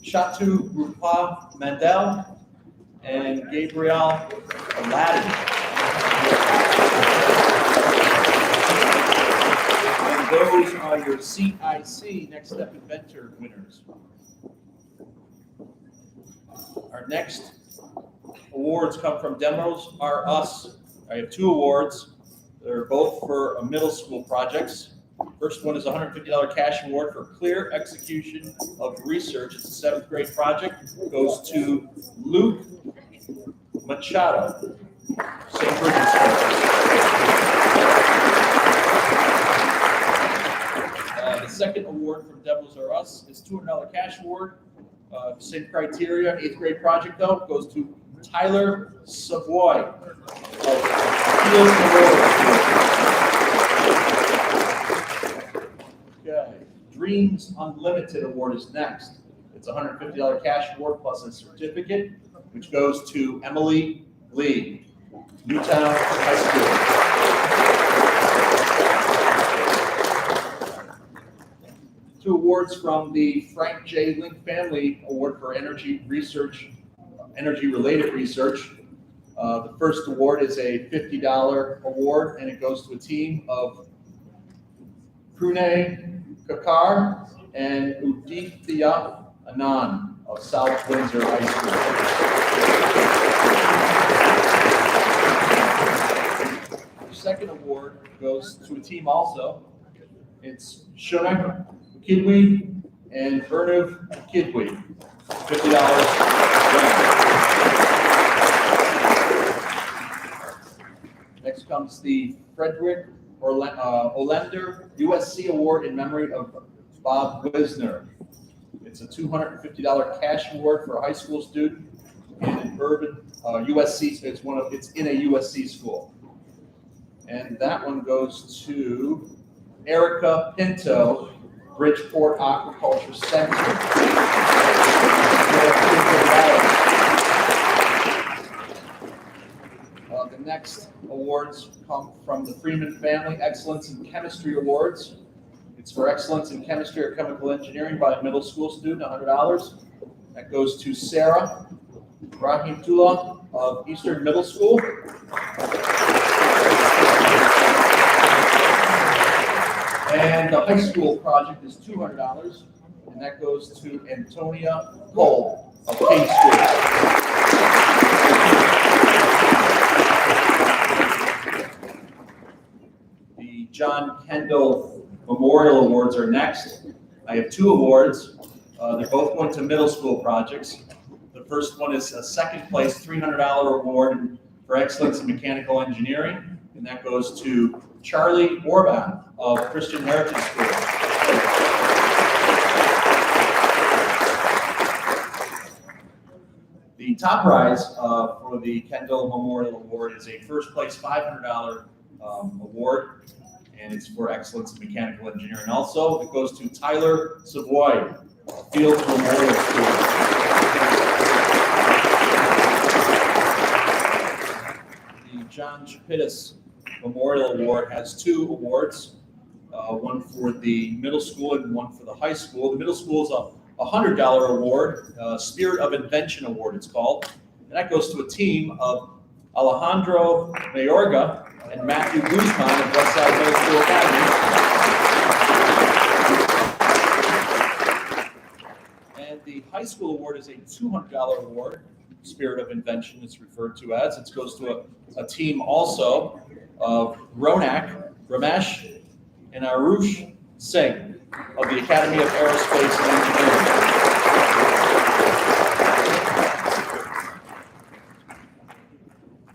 Shatu Rupa Mandel, and Gabriel Aladdin. And those are your CIC Next Step Inventor winners. Our next awards come from Demos R Us. I have two awards. They're both for middle school projects. First one is a $150 cash award for clear execution of research. It's a seventh grade project. It goes to Luke Machado, St. Bridget's School. The second award from Demos R Us is $200 cash award. Same criteria, eighth grade project though, goes to Tyler Savoy of Fields Memorial. Okay, Dreams Unlimited Award is next. It's a $150 cash award plus a certificate, which goes to Emily Lee, Newtown High School. Two awards from the Frank J. Link Family Award for energy related research. The first award is a $50 award, and it goes to a team of Prune Kakar and Udithya Anand of South Windsor High School. The second award goes to a team also. It's Shona Kidwi and Ernav Kidwi, $50. Next comes the Frederick Olander USC Award in memory of Bob Wisner. It's a $250 cash award for a high school student in an urban USC. It's in a USC school, and that one goes to Erica Pinto, Bridgeport Aquaculture Center. The next awards come from the Freeman Family Excellence in Chemistry Awards. It's for excellence in chemistry or chemical engineering by a middle school student, $100. That goes to Sarah Rahimtullah of Eastern Middle School. And the high school project is $200, and that goes to Antonia Cole of King School. The John Kendall Memorial Awards are next. I have two awards. They're both going to middle school projects. The first one is a second place $300 award for excellence in mechanical engineering, and that goes to Charlie Orban of Christian Heritage School. The top prize for the Kendall Memorial Award is a first place $500 award, and it's for excellence in mechanical engineering. Also, it goes to Tyler Savoy, Fields Memorial School. The John Chapitis Memorial Award has two awards, one for the middle school and one for the high school. The middle school is a $100 award, Spirit of Invention Award it's called, and that goes to a team of Alejandro Mayorga and Matthew Guzman of Westside Middle School Academy. And the high school award is a $200 award, Spirit of Invention it's referred to as. It goes to a team also of Ronak, Ramesh, and Arush Singh of the Academy of Aerospace and Engineering.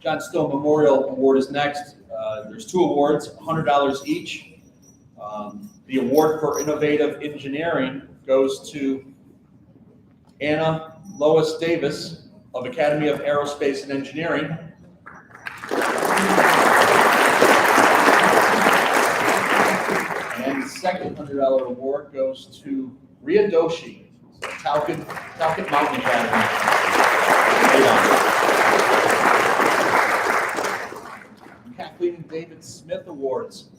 John Still Memorial Award is next. There's 2 awards, $100 each. The award for innovative engineering goes to Anna Lois Davis of Academy of Aerospace and Engineering. And the second $100 award goes to Ria Doshi, Talcott Mountain Academy. Kathleen and David Smith Awards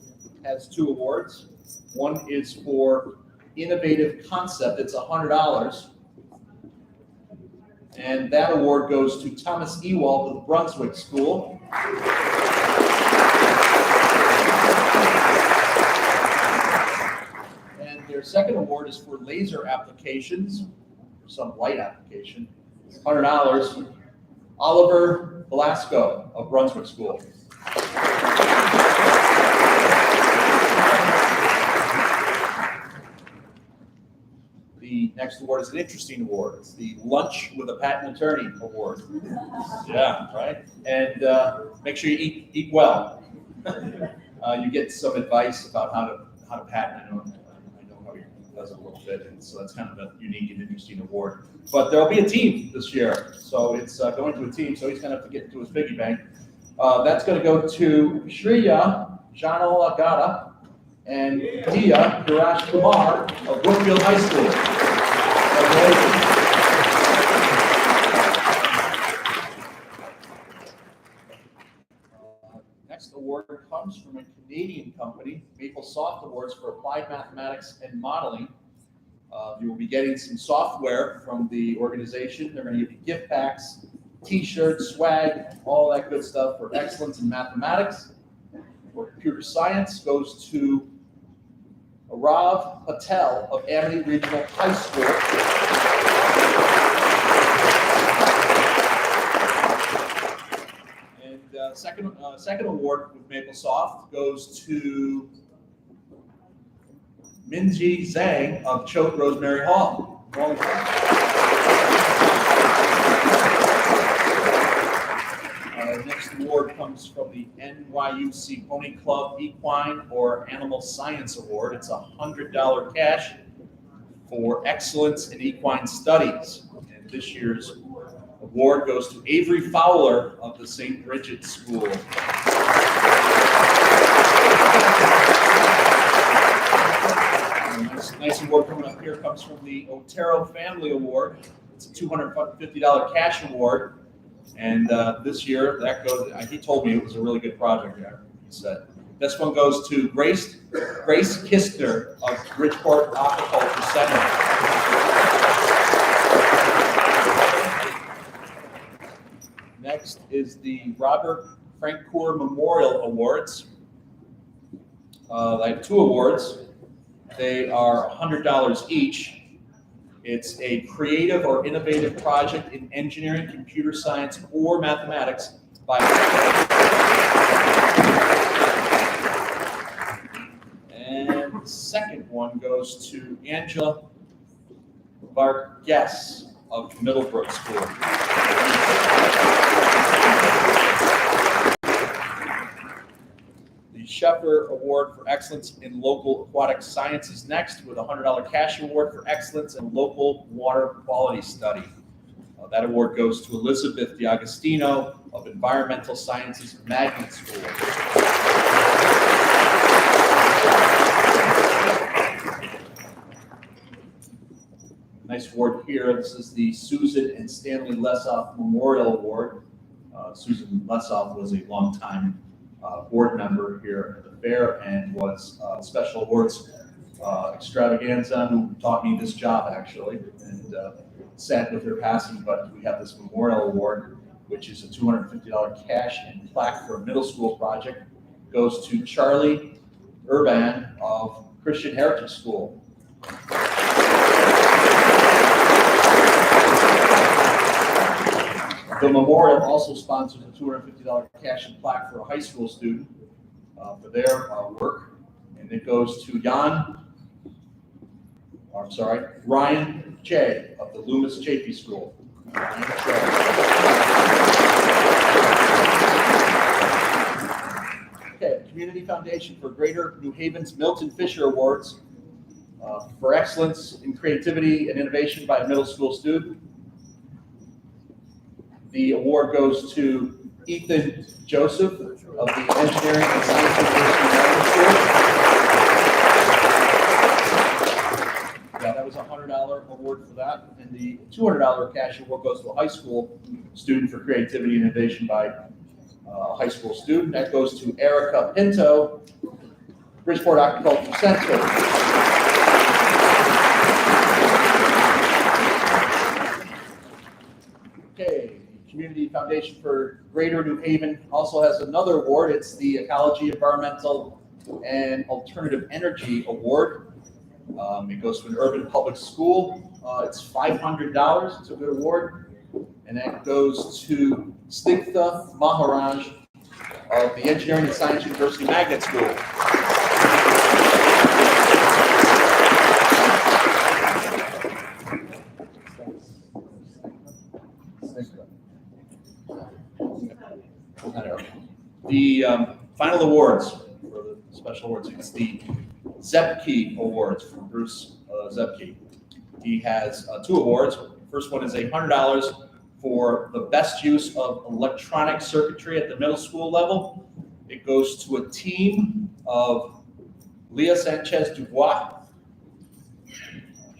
has 2 awards. One is for innovative concept, it's $100. And that award goes to Thomas Ewald of Brunswick School. And their second award is for laser applications, some light application, $100. Oliver Velasco of Brunswick School. The next award is an interesting award. It's the Lunch with a Patent Attorney Award. Yeah, right? And make sure you eat well. You get some advice about how to patent. I know how he does it a little bit, and so that's kind of a unique and interesting award. But there'll be a team this year, so it's going to a team, so he's going to have to get into his piggy bank. That's going to go to Shreya Janalagada and Dia Girash Kumar of Brookfield High School. Next award comes from a Canadian company, MapleSoft Awards for Applied Mathematics and Modeling. You will be getting some software from the organization. They're going to give you gift packs, t-shirts, swag, all that good stuff for excellence in mathematics. For computer science goes to Arav Patel of Amity Regional High School. And second award with MapleSoft goes to Minji Zhang of Choate Rosemary Hall. Next award comes from the NYUC Pony Club Equine or Animal Science Award. It's $100 cash for excellence in equine studies. And this year's award goes to Avery Fowler of the St. Bridget School. Nice award coming up here comes from the Otero Family Award. It's a $250 cash award. And this year, that goes, he told me it was a really good project there, he said. This one goes to Grace Kistner of Bridgeport Aquaculture Center. Next is the Robert Francoeur Memorial Awards. I have 2 awards. They are $100 each. It's a creative or innovative project in engineering, computer science, or mathematics by. And the second one goes to Angela Vargas of Middlebrook School. The Sheffer Award for Excellence in Local Aquatic Sciences next, with a $100 cash award for excellence in local water quality study. That award goes to Elizabeth D'Agostino of Environmental Sciences Magnet School. Nice award here. This is the Susan and Stanley Lessoff Memorial Award. Susan Lessoff was a longtime board member here at the fair and was special awards extravaganza who taught me this job actually, and sad with her passing, but we have this memorial award, which is a $250 cash and plaque for a middle school project, goes to Charlie Urban of Christian Heritage School. The memorial also sponsors a $250 cash and plaque for a high school student for their work, and it goes to Ryan Che of the Loomis Chafee School. Okay, Community Foundation for Greater New Haven's Milton Fisher Awards for excellence in creativity and innovation by a middle school student. The award goes to Ethan Joseph of the Engineering and Science University Medical School. Yeah, that was a $100 award for that. And the $200 cash award goes to a high school student for creativity and innovation by a high school student. That goes to Erica Pinto, Bridgeport Agricultural Center. Okay, Community Foundation for Greater New Haven also has another award. It's the Ecology, Environmental, and Alternative Energy Award. It goes to an urban public school. It's $500. It's a good award. And that goes to Snigdha Maharaj of the Engineering and Science University Magnet School. The final awards for the special awards, it's the Zepke Awards from Bruce Zepke. He has 2 awards. First one is $100 for the best use of electronic circuitry at the middle school level. It goes to a team of Leah Sanchez Dubois,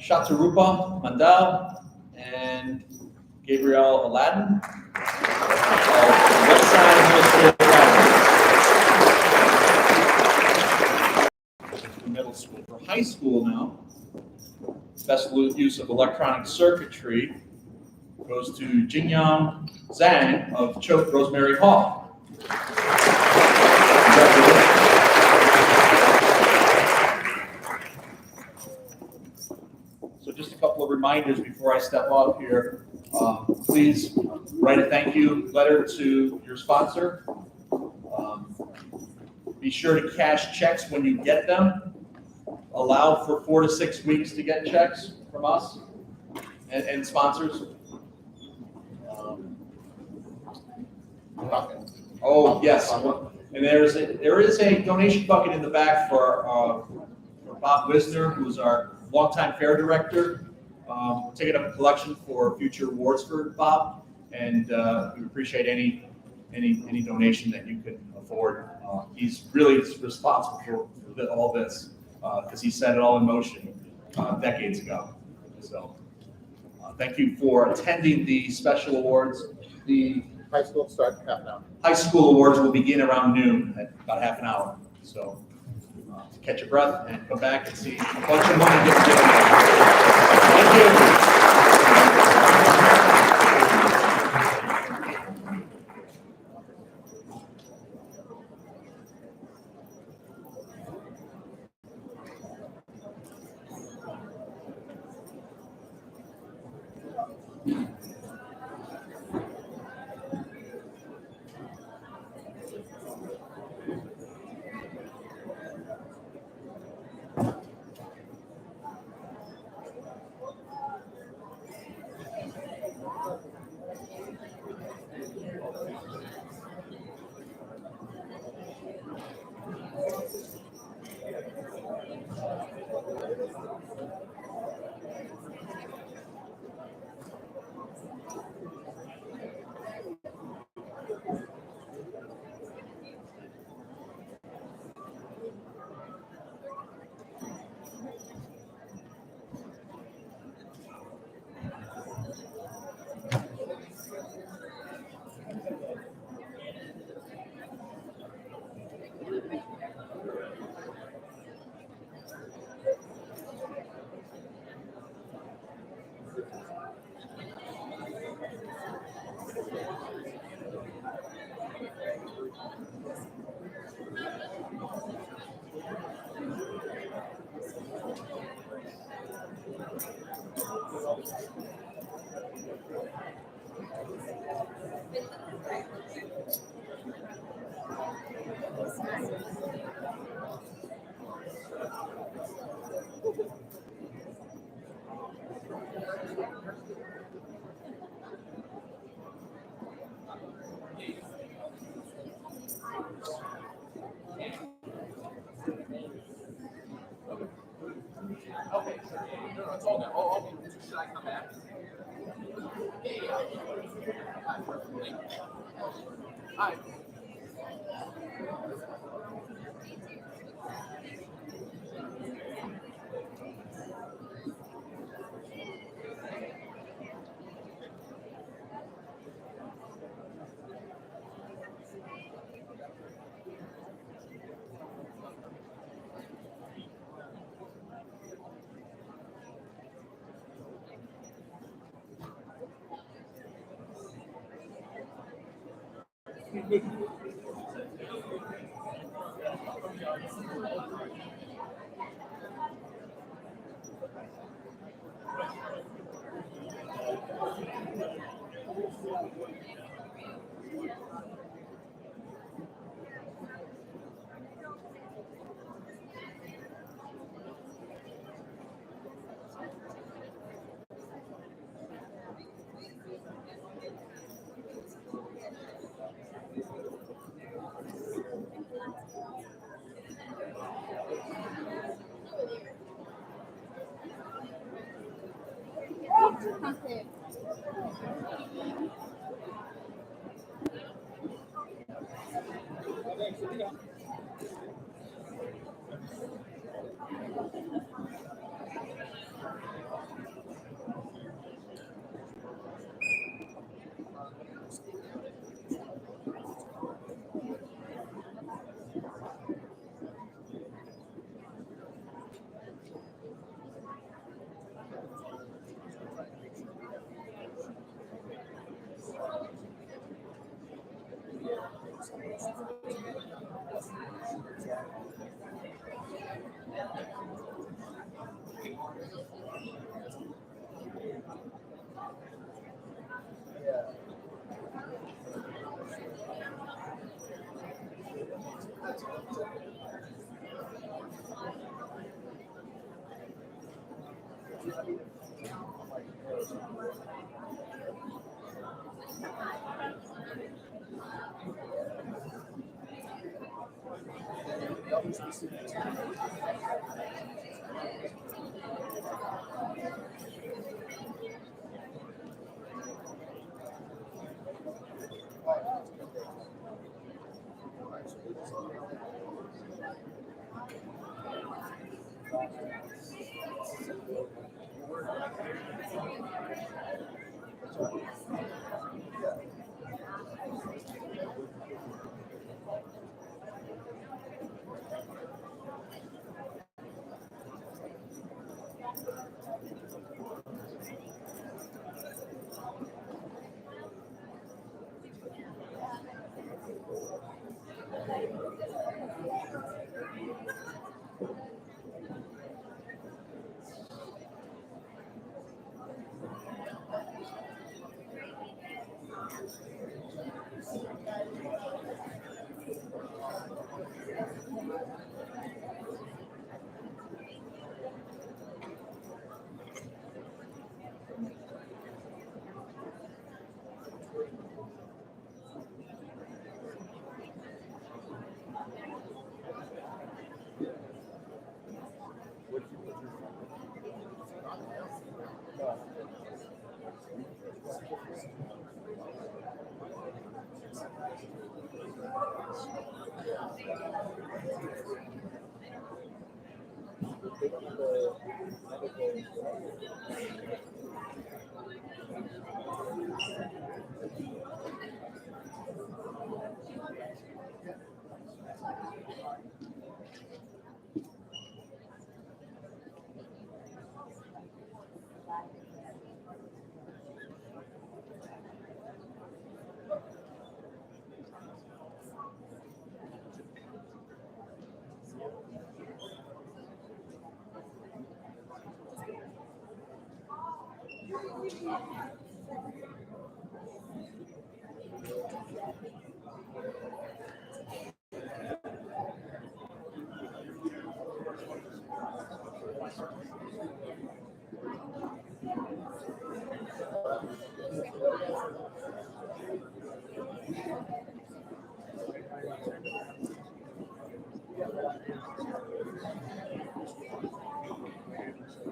Shatarupa Mandal, and Gabrielle Aladdin of Westside Middle School Academy. Middle school. For high school now, best use of electronic circuitry goes to Jingyang Zhang of Choate Rosemary Hall. So just a couple of reminders before I step off here. Please write a thank you letter to your sponsor. Be sure to cash checks when you get them. Allow for 4 to 6 weeks to get checks from us and sponsors. Oh, yes. And there is a donation bucket in the back for Bob Wisner, who's our longtime fair director. We're taking up a collection for future awards for Bob, and we appreciate any donation that you can afford. He's really responsible for all this because he set it all in motion decades ago. So thank you for attending the special awards. The High school start half an hour. high school awards will begin around noon, at about half an hour. So catch your breath and come back and see a bunch of money getting given. Thank you. Okay, sure. No, no, it's all good. Oh, should I come back? Yeah. All right, perfect. Thank you. All right.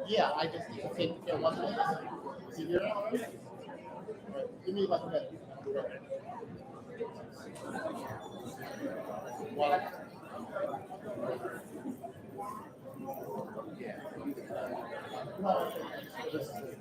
Yeah, I just need to take care of 1 minute. You hear it already? Right. Give me like a minute. One. No, this is it.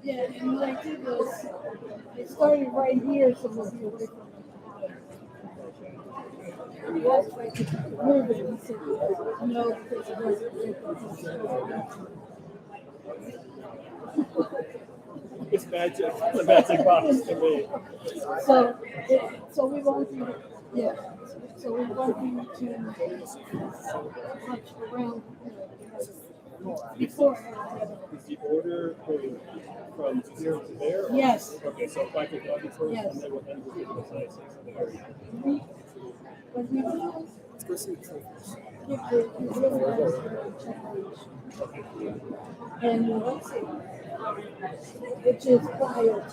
Yeah, and what I did was, I started right here, so we'll be away from the house. He asked if I could move it, and I said, no, because it wasn't good. It's magic. It's a magic box to me. So we won't be, yeah, so we won't be too much around, before. Is the order going from here to there? Or- Yes. Okay, so if I could go first, Yes. and then we'll end with the size at the very end. But we will Let's go see the trophies. give the really nice check. And let's see, which is quiet.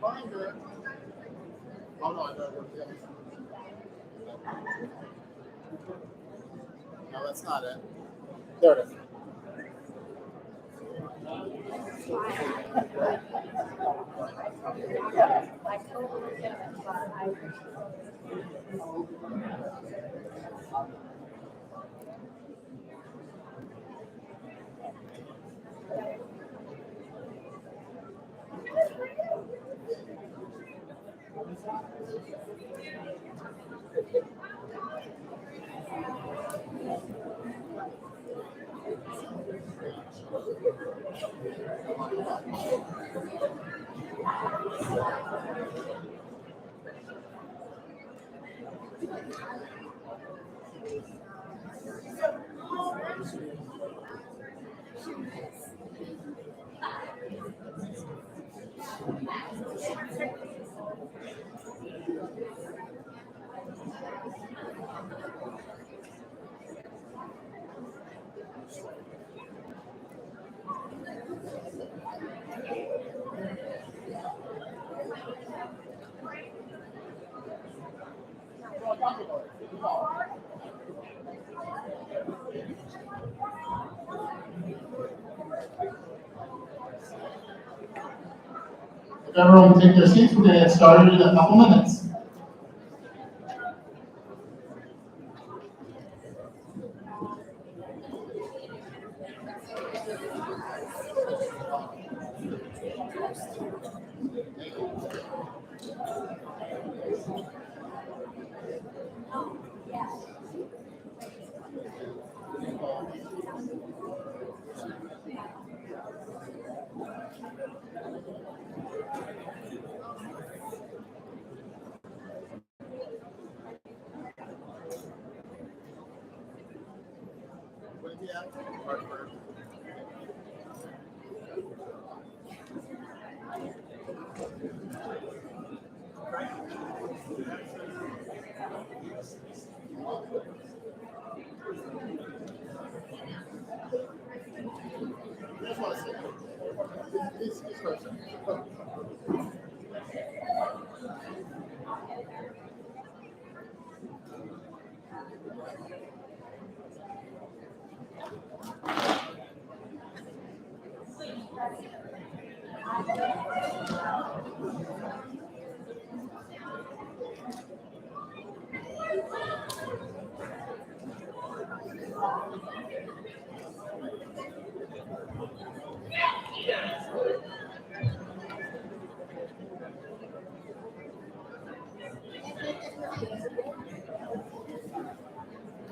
Binder. Oh, no, I don't. Yeah. No, that's not it. There it is. If everyone can take their seats, we're going to get started in a couple minutes.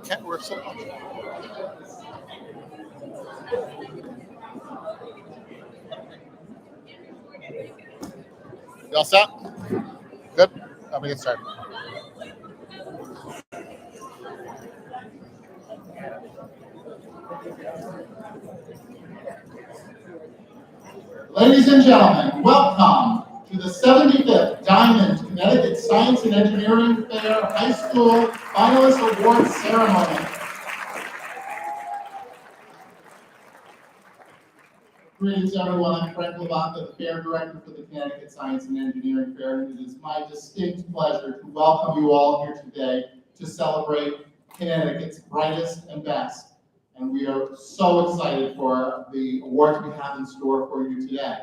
Can't work so much. You all set? Good? Let me get started. Ladies and gentlemen, welcome to the 75th Diamond Connecticut Science and Engineering Fair High School Finalist Awards Ceremony. Greetings, everyone. I'm Frank Lavaca, the Fair Director for the Connecticut Science and Engineering Fair, and it is my distinct pleasure to welcome you all here today to celebrate Connecticut's brightest and best. And we are so excited for the awards we have in store for you today.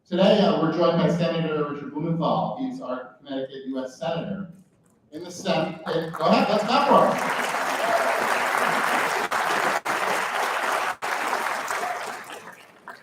Today, we're joined by Senator Richard Blumenthal. He's our Connecticut U.S. Senator. In the Senate, go ahead, let's clap for him.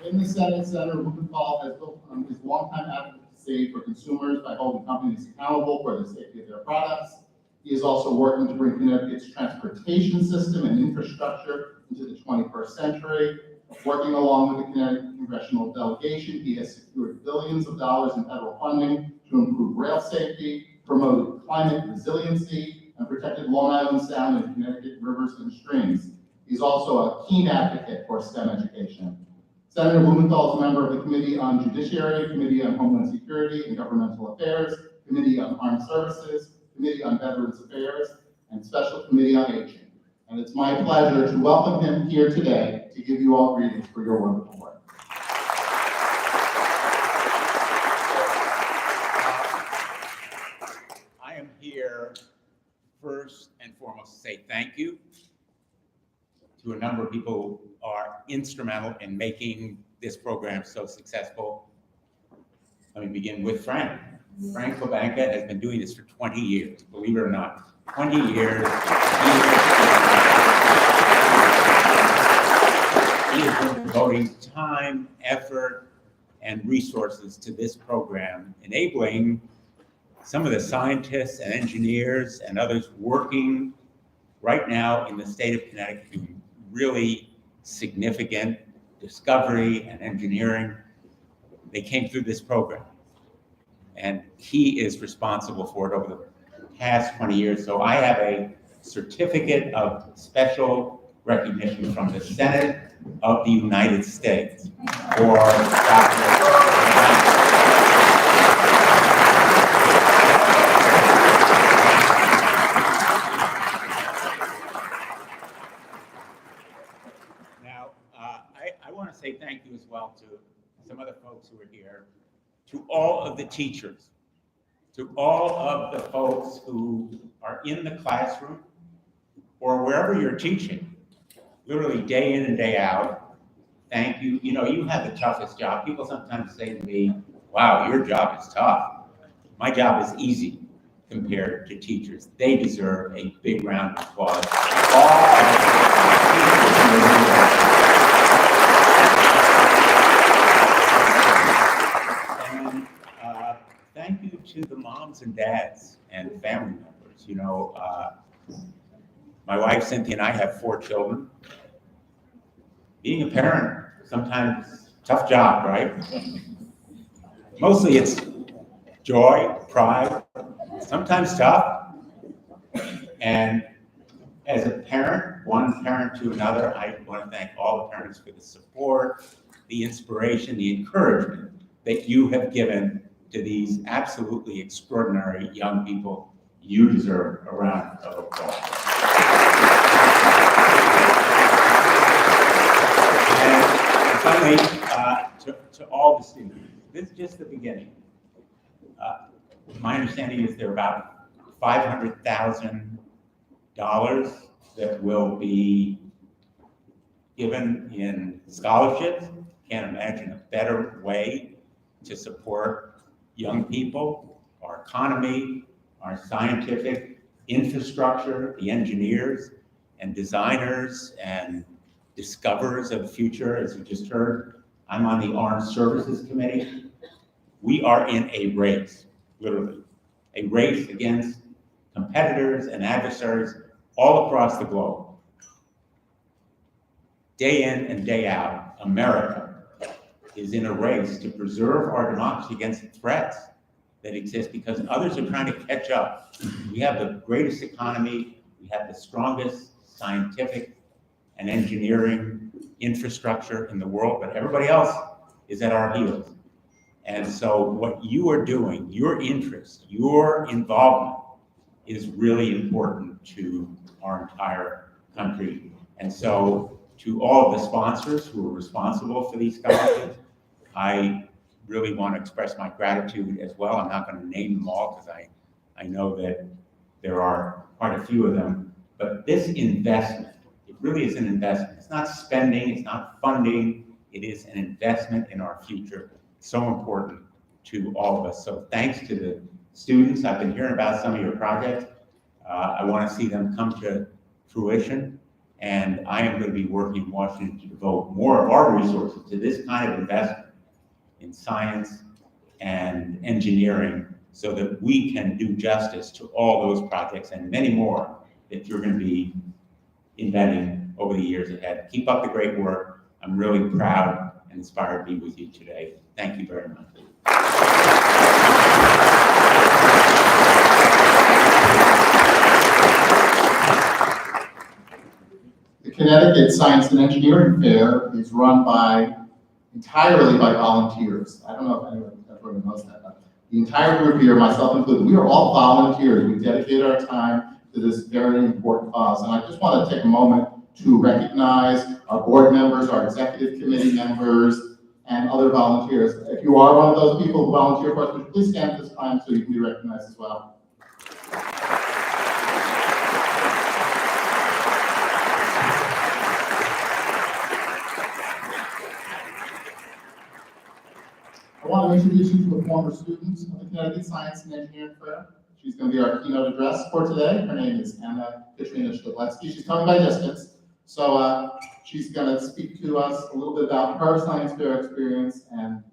In the Senate, Senator Blumenthal has built on his longtime advocacy for consumers by holding companies accountable for the safety of their products. He is also working to bring Connecticut's transportation system and infrastructure into the 21st century. Working along with the Connecticut congressional delegation, he has secured billions of dollars in federal funding to improve rail safety, promoted climate resiliency, and protected Long Island Sound and Connecticut rivers and streams. He's also a keen advocate for STEM education. Senator Blumenthal is a member of the Committee on Judiciary, Committee on Homeland Security and Governmental Affairs, Committee on Armed Services, Committee on Veterans Affairs, and Special Committee on Aging. And it's my pleasure to welcome him here today to give you all greetings for your wonderful work. I am here first and foremost to say thank you to a number of people who are instrumental in making this program so successful. Let me begin with Frank. Frank Labanca has been doing this for 20 years, believe it or not. 20 years. He has been devoting time, effort, and resources to this program, enabling some of the scientists and engineers and others working right now in the state of Connecticut doing really significant discovery and engineering. They came through this program. And he is responsible for it over the past 20 years. So I have a certificate of special recognition from the Senate of the United States for Dr. Now, I want to say thank you as well to some other folks who are here, to all of the teachers, to all of the folks who are in the classroom or wherever you're teaching, literally day in and day out. Thank you. You know, you have the toughest job. People sometimes say to me, wow, your job is tough. My job is easy compared to teachers. They deserve a big round of applause. And thank you to the moms and dads and family members. You know, my wife Cynthia and I have 4 children. Being a parent, sometimes tough job, right? Mostly it's joy, pride, sometimes tough. And as a parent, one parent to another, I want to thank all the parents for the support, the inspiration, the encouragement that you have given to these absolutely extraordinary young people. You deserve a round of applause. And finally, to all the students, this is just the beginning. My understanding is there are about $500,000 that will be given in scholarships. Can't imagine a better way to support young people, our economy, our scientific infrastructure, the engineers and designers and discoverers of the future. As you just heard, I'm on the Armed Services Committee. We are in a race, literally, a race against competitors and adversaries all across the globe. Day in and day out, America is in a race to preserve our democracy against the threats that exist because others are trying to catch up. We have the greatest economy, we have the strongest scientific and engineering infrastructure in the world, but everybody else is at our heels. And so what you are doing, your interest, your involvement is really important to our entire country. And so to all of the sponsors who are responsible for these scholarships, I really want to express my gratitude as well. I'm not going to name them all because I know that there are quite a few of them, but this investment, it really is an investment. It's not spending, it's not funding, it is an investment in our future. So important to all of us. So thanks to the students. I've been hearing about some of your projects. I want to see them come to fruition. And I am going to be working in Washington to devote more of our resources to this kind of investment in science and engineering so that we can do justice to all those projects and many more that you're going to be inventing over the years ahead. Keep up the great work. I'm really proud and inspired to be with you today. Thank you very much. The Connecticut Science and Engineering Fair is run entirely by volunteers. I don't know if everyone knows that, but The entire group here, myself included, we are all volunteers. We dedicate our time to this very important cause. And I just want to take a moment to recognize our board members, our executive committee members, and other volunteers. If you are one of those people who volunteer for us, would you please stand at this time so you can be recognized as well. I want to introduce you to a former student of the Connecticut Science and Engineering Fair. She's going to be our keynote address for today. Her name is Anna Katrina Shedletsky. She's coming by distance, so she's going to speak to us a little bit about her science fair experience and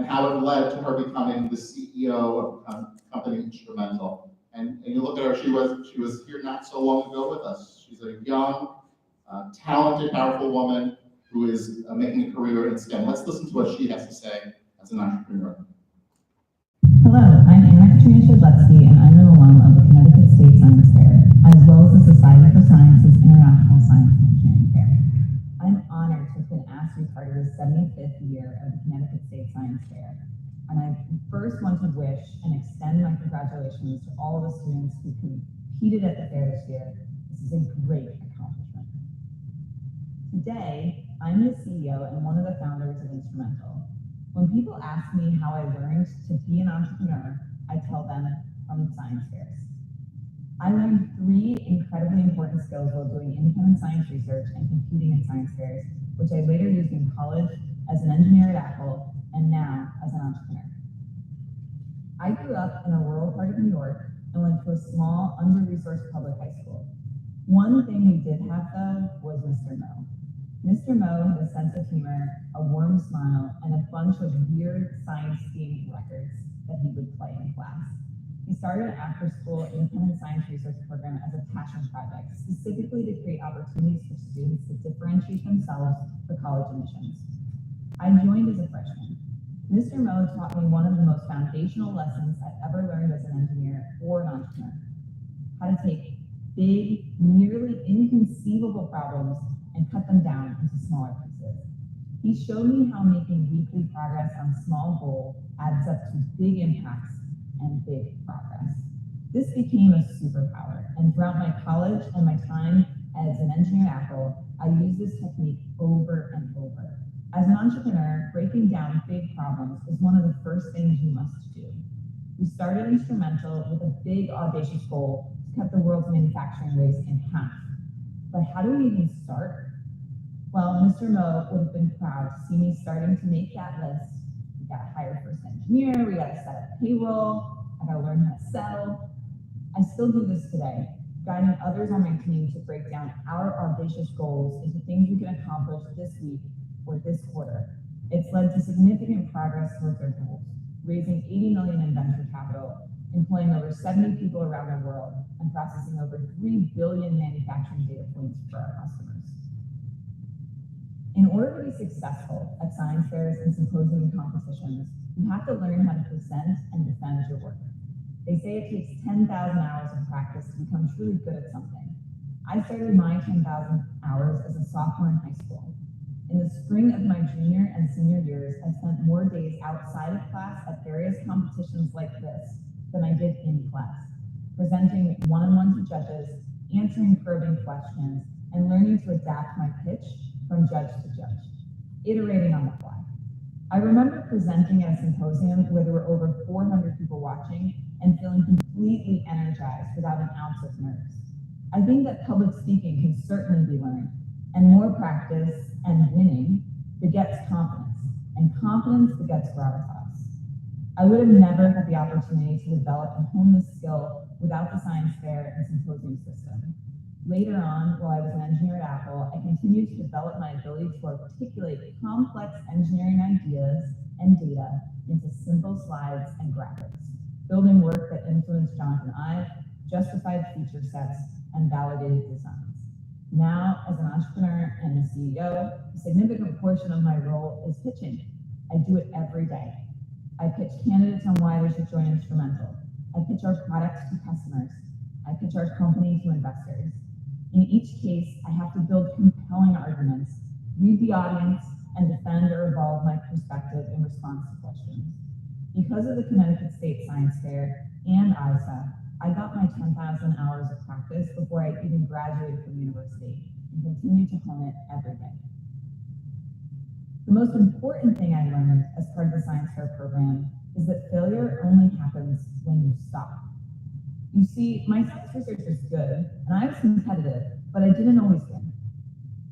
how it led to her becoming the CEO of company Instrumental. And you look at her; she was here not so long ago with us. She's a young, talented, powerful woman who is making a career in STEM. Let's listen to what she has to say as an entrepreneur. Hello, I'm Anna Katrina Shedletsky, and I'm an alum of the Connecticut State Science Fair, as well as the Society for Science's International Science and Engineering Fair. I'm honored to have been asked to be part of the 75th year of the Connecticut State Science Fair, and I first want to wish and extend my congratulations to all of the students who competed at the fair this year. This is a great accomplishment. Today, I'm the CEO and one of the founders of Instrumental. When people ask me how I learned to be an entrepreneur, I tell them from science fairs. I learned 3 incredibly important skills while doing independent science research and competing in science fairs, which I later used in college, as an engineer at Apple, and now as an entrepreneur. I grew up in a rural part of New York and went to a small, under-resourced public high school. One thing we did have, though, was Mr. Mo. Mr. Mo had a sense of humor, a warm smile, and a bunch of weird science-themed records that he would play in class. He started an after-school independent science research program as a passion project, specifically to create opportunities for students to differentiate themselves for college admissions. I joined as a freshman. Mr. Mo taught me one of the most foundational lessons I've ever learned as an engineer or an entrepreneur: how to take big, nearly inconceivable problems and cut them down into smaller pieces. He showed me how making weekly progress on small goals adds up to big impacts and big progress. This became a superpower, and throughout my college and my time as an engineer at Apple, I used this technique over and over. As an entrepreneur, breaking down big problems is one of the first things you must do. We started Instrumental with a big, audacious goal to cut the world's manufacturing waste in half. But how do we even start? Well, Mr. Mo would have been proud to see me starting to make that list. We got to hire first engineer, we got to set up payroll, I got to learn how to sell. I still do this today, guiding others on my team to break down our audacious goals into things we can accomplish this week or this quarter. It's led to significant progress towards our goals, raising $80 million in venture capital, employing over 70 people around the world, and processing over 3 billion manufacturing data points for our customers. In order to be successful at science fairs and symposium competitions, you have to learn how to present and defend your work. They say it takes 10,000 hours of practice to become truly good at something. I started my 10,000 hours as a sophomore in high school. In the spring of my junior and senior years, I spent more days outside of class at various competitions like this than I did in class, presenting one-on-one to judges, answering probing questions, and learning to adapt my pitch from judge to judge, iterating on the fly. I remember presenting at a symposium where there were over 400 people watching and feeling completely energized without an ounce of nerves. I think that public speaking can certainly be learned, and more practice and winning begets confidence, and confidence begets gravitas. I would have never had the opportunity to develop and hone this skill without the science fair and symposium system. Later on, while I was an engineer at Apple, I continued to develop my ability to articulate complex engineering ideas and data into simple slides and graphics, building work that influenced Jonathan Ive, justified feature sets, and validated designs. Now, as an entrepreneur and a CEO, a significant portion of my role is pitching. I do it every day. I pitch candidates on why they should join Instrumental. I pitch our products to customers. I pitch our company to investors. In each case, I have to build compelling arguments, read the audience, and defend or evolve my perspective in response to questions. Because of the Connecticut State Science Fair and ISA, I got my 10,000 hours of practice before I even graduated from university and continue to hone it every day. The most important thing I learned as part of the Science Fair program is that failure only happens when you stop. You see, my science research was good, and I was competitive, but I didn't always win.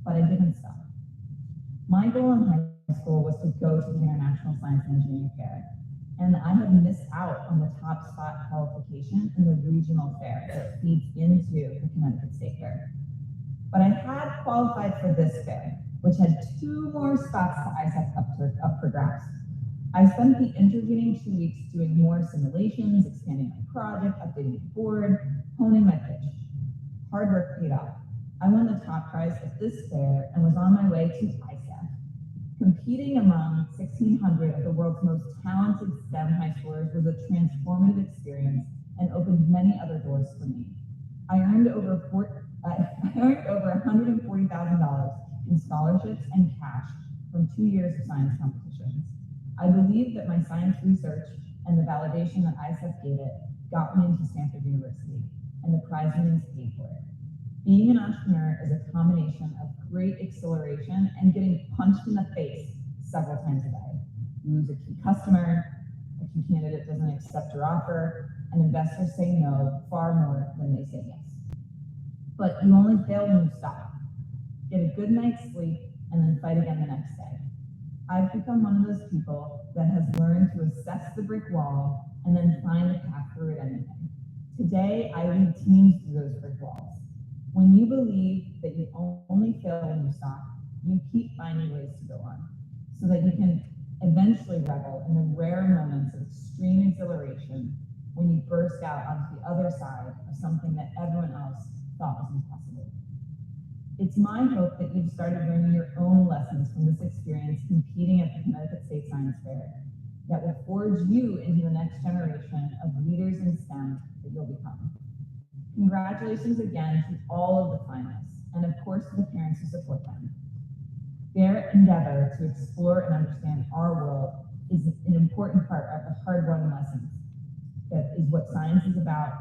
But I didn't stop. My goal in high school was to go to the International Science and Engineering Fair, and I had missed out on the top spot qualification in the regional fair that feeds into the Connecticut State Fair. But I had qualified for this fair, which had 2 more spots to ISAC up for grabs. I spent the intervening 2 weeks doing more simulations, expanding my project, updating the board, honing my pitch. Hard work paid off. I won the top prize at this fair and was on my way to ISAC. Competing among 1,600 of the world's most talented STEM high schoolers was a transformative experience and opened many other doors for me. I earned over $140,000 in scholarships and cash from 2 years of science competitions. I believe that my science research and the validation that ISAF gave it got me into Stanford University, and the prize winnings paid for it. Being an entrepreneur is a combination of great exhilaration and getting punched in the face several times a day. You lose a key customer, a key candidate doesn't accept your offer, and investors say no far more than they say yes. But you only fail when you stop. Get a good night's sleep, and then fight again the next day. I've become one of those people that has learned to assess the brick wall and then find a path through it anyway. Today, I lead teams through those brick walls. When you believe that you only fail when you stop, you keep finding ways to go on, so that you can eventually revel in the rare moments of extreme exhilaration when you burst out onto the other side of something that everyone else thought was impossible. It's my hope that you've started learning your own lessons from this experience competing at the Connecticut State Science Fair that will forge you into the next generation of leaders in STEM that you'll become. Congratulations again to all of the finalists, and of course to the parents who support them. Their endeavor to explore and understand our world is an important part of the hard-won lessons. That is what science is about,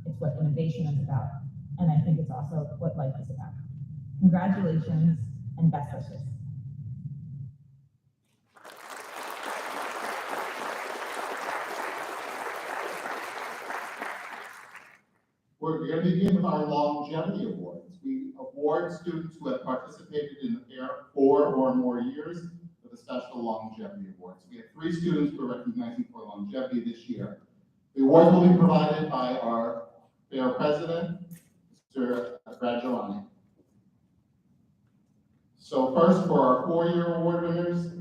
it's what innovation is about, and I think it's also what life is about. Congratulations and best wishes. We're going to begin with our longevity awards. We award students who have participated in the fair 4 or more years with a special longevity awards. We have 3 students we're recognizing for longevity this year. The awards will be provided by our fair president, Mr. Gragiolani. So first, for our 4-year award winners,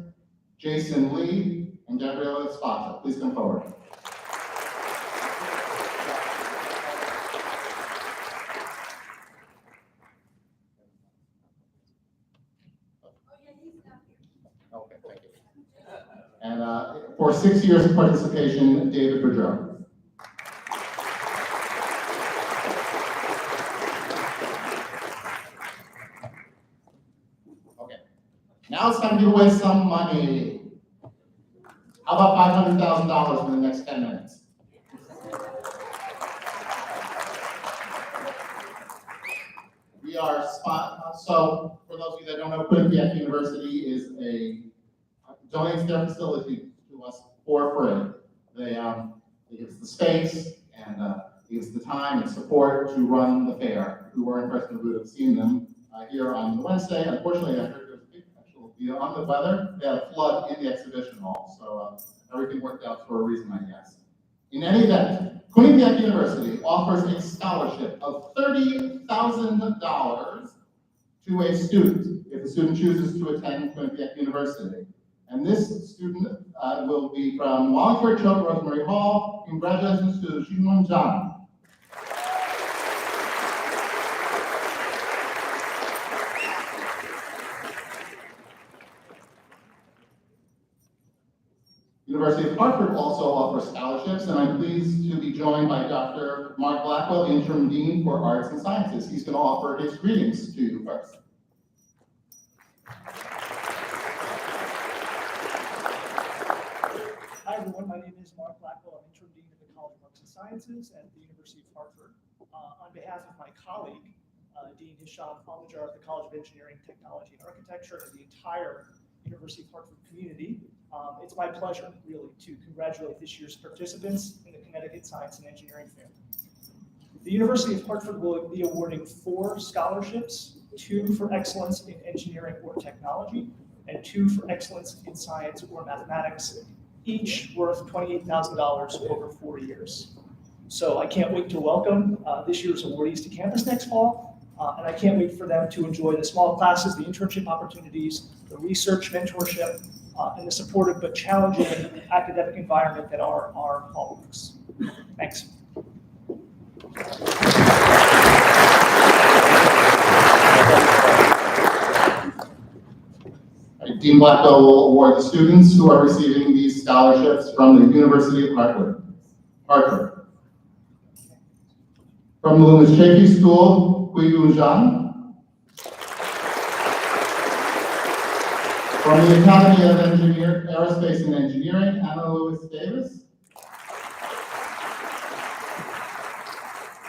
Jason Lee and Gabriela Spata, please come forward. Okay, thank you. And for 6 years of participation, David Boudreau. Okay, now it's time to give away some money. How about $500,000 in the next 10 minutes? We are so for those of you that don't know, Connecticut University is donates their facility to us for free. They give us the space and give us the time and support to run the fair. Who were in person would have seen them here on Wednesday. Unfortunately, I heard there was a big on the weather. They had a flood in the exhibition hall, so everything worked out for a reason, I guess. In any event, Connecticut University offers a scholarship of $30,000 to a student if the student chooses to attend Connecticut University. And this student will be from Wallingford Choate Rosemary Hall. Congratulations to Xinwen Zhang. University of Hartford also offers scholarships, and I'm pleased to be joined by Dr. Mark Blackwell, Interim Dean for Arts and Sciences. He's going to offer his greetings to you first. Hi, everyone. My name is Mark Blackwell. I'm interim dean of the College of Arts and Sciences at the University of Hartford. On behalf of my colleague, Dean Hisham Almajar of the College of Engineering, Technology, and Architecture, and the entire University of Hartford community, it's my pleasure, really, to congratulate this year's participants in the Connecticut Science and Engineering Fair. The University of Hartford will be awarding 4 scholarships, 2 for excellence in engineering or technology, and 2 for excellence in science or mathematics, each worth $28,000 over 4 years. So I can't wait to welcome this year's awardees to campus next fall, and I can't wait for them to enjoy the small classes, the internship opportunities, the research mentorship, and the supportive but challenging academic environment that are our hallmarks. Thanks. Dean Blackwell will award the students who are receiving these scholarships from the University of Hartford. From the Loomis Chaffee School, Guigu Zhang. From the Academy of Aerospace and Engineering, Anna Lewis Davis.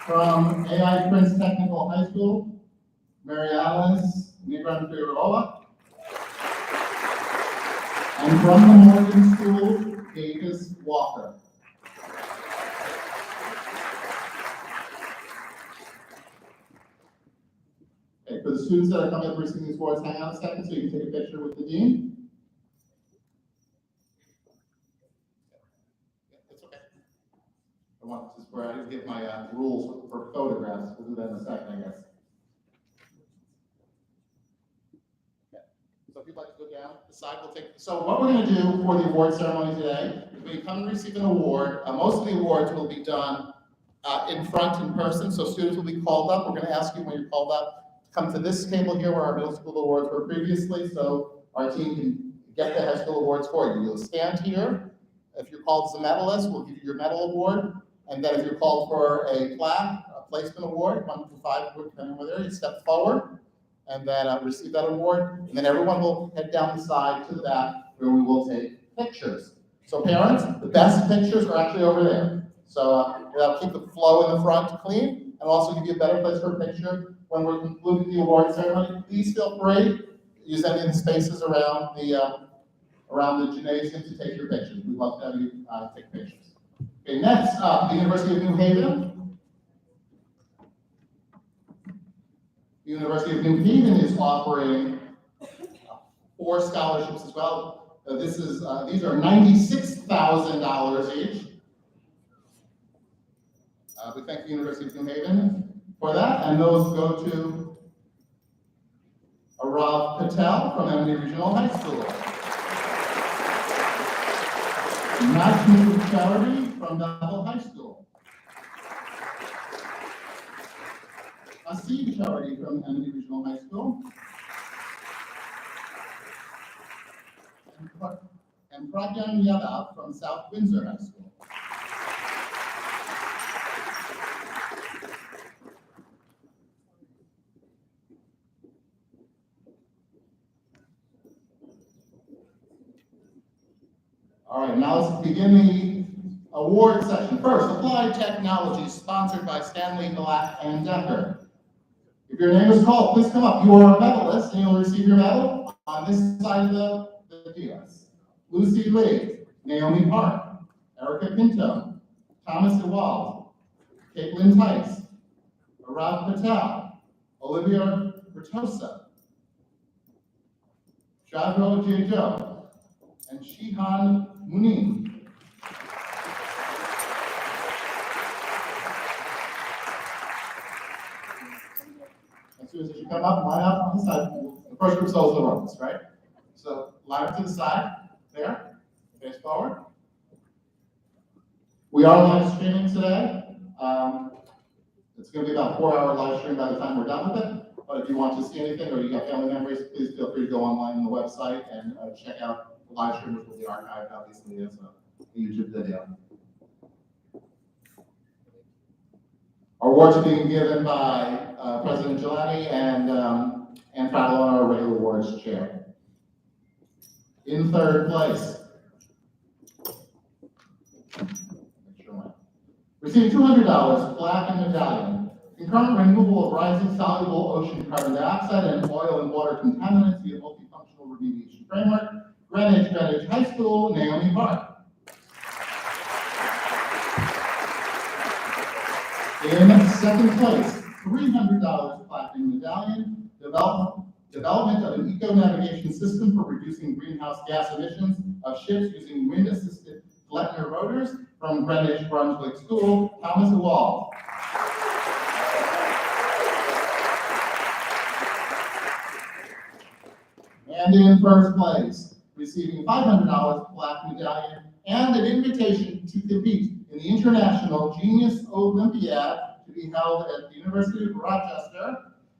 From AI Prince Technical High School, Mary Alice Negron Figueroa. And from the Morgan School, Davis Walker. Okay, for the students that are coming up receiving these awards, hang on a second so you can take a picture with the dean. It's okay. I want this where I give my rules for photographs. We'll do that in a second, I guess. So if you'd like to go down the side, we'll take. So what we're going to do for the award ceremony today is when you come and receive an award, most of the awards will be done in front in person. So students will be called up. We're going to ask you when you're called up to come to this table here where our middle school awards were previously, so our team can get the high school awards for you. You'll stand here. If you're called as a medalist, we'll give you your medal award. And then if you're called for a plaque, a placement award, 1 through 5, depending on where they're, you step forward and then receive that award. And then everyone will head down the side to the back where we will take pictures. So parents, the best pictures are actually over there. So that'll keep the flow in the front clean and also give you a better place for a picture when we're concluding the award ceremony. Please feel free to use any of the spaces around the gymnasium to take your pictures. We'd love to have you take pictures. Okay, next up, the University of New Haven. The University of New Haven is offering 4 scholarships as well. These are $96,000 each. We thank the University of New Haven for that, and those go to Arav Patel from Emily Regional High School. Matthew Charity from Bethel High School. Asid Charity from Emily Regional High School. And Pragyan Yadav from South Windsor High School. All right, now let's begin the award session. First, Applied Technology, sponsored by Stanley Black and Decker. If your name is called, please come up. You are a medalist, and you'll receive your medal on this side of the dais. Lucy Lee, Naomi Park, Erica Pinto, Thomas DeWald, Caitlin Tice, Arav Patel, Olivia Bertosa, Shadro Jejo, and Shihan Munin. As soon as you come up, line up on the side. The first group sells the ropes, right? So line up to the side, there, face forward. We are live streaming today. It's going to be about a 4-hour live stream by the time we're done with it. But if you want to see anything or you got family members, please feel free to go online on the website and check out the live stream, which will be archived obviously as a YouTube video. Our awards are being given by President Jelani and Ann Fadlon, our regular awards chair. In third place, Receiving $200, plaque and medallion. Concurrent removal of rising soluble ocean carbon dioxide and oil and water contaminants via multifunctional remediation framework. Greenwich High School, Naomi Park. In second place, $300 plaque and medallion. Development of an eco-navigation system for reducing greenhouse gas emissions of ships using wind-assisted Glettner rotors from Greenwich Brunswick School, Thomas Wall. And in first place, receiving $500 plaque medallion and an invitation to compete in the International Genius Olympiad to be held at the University of Rochester.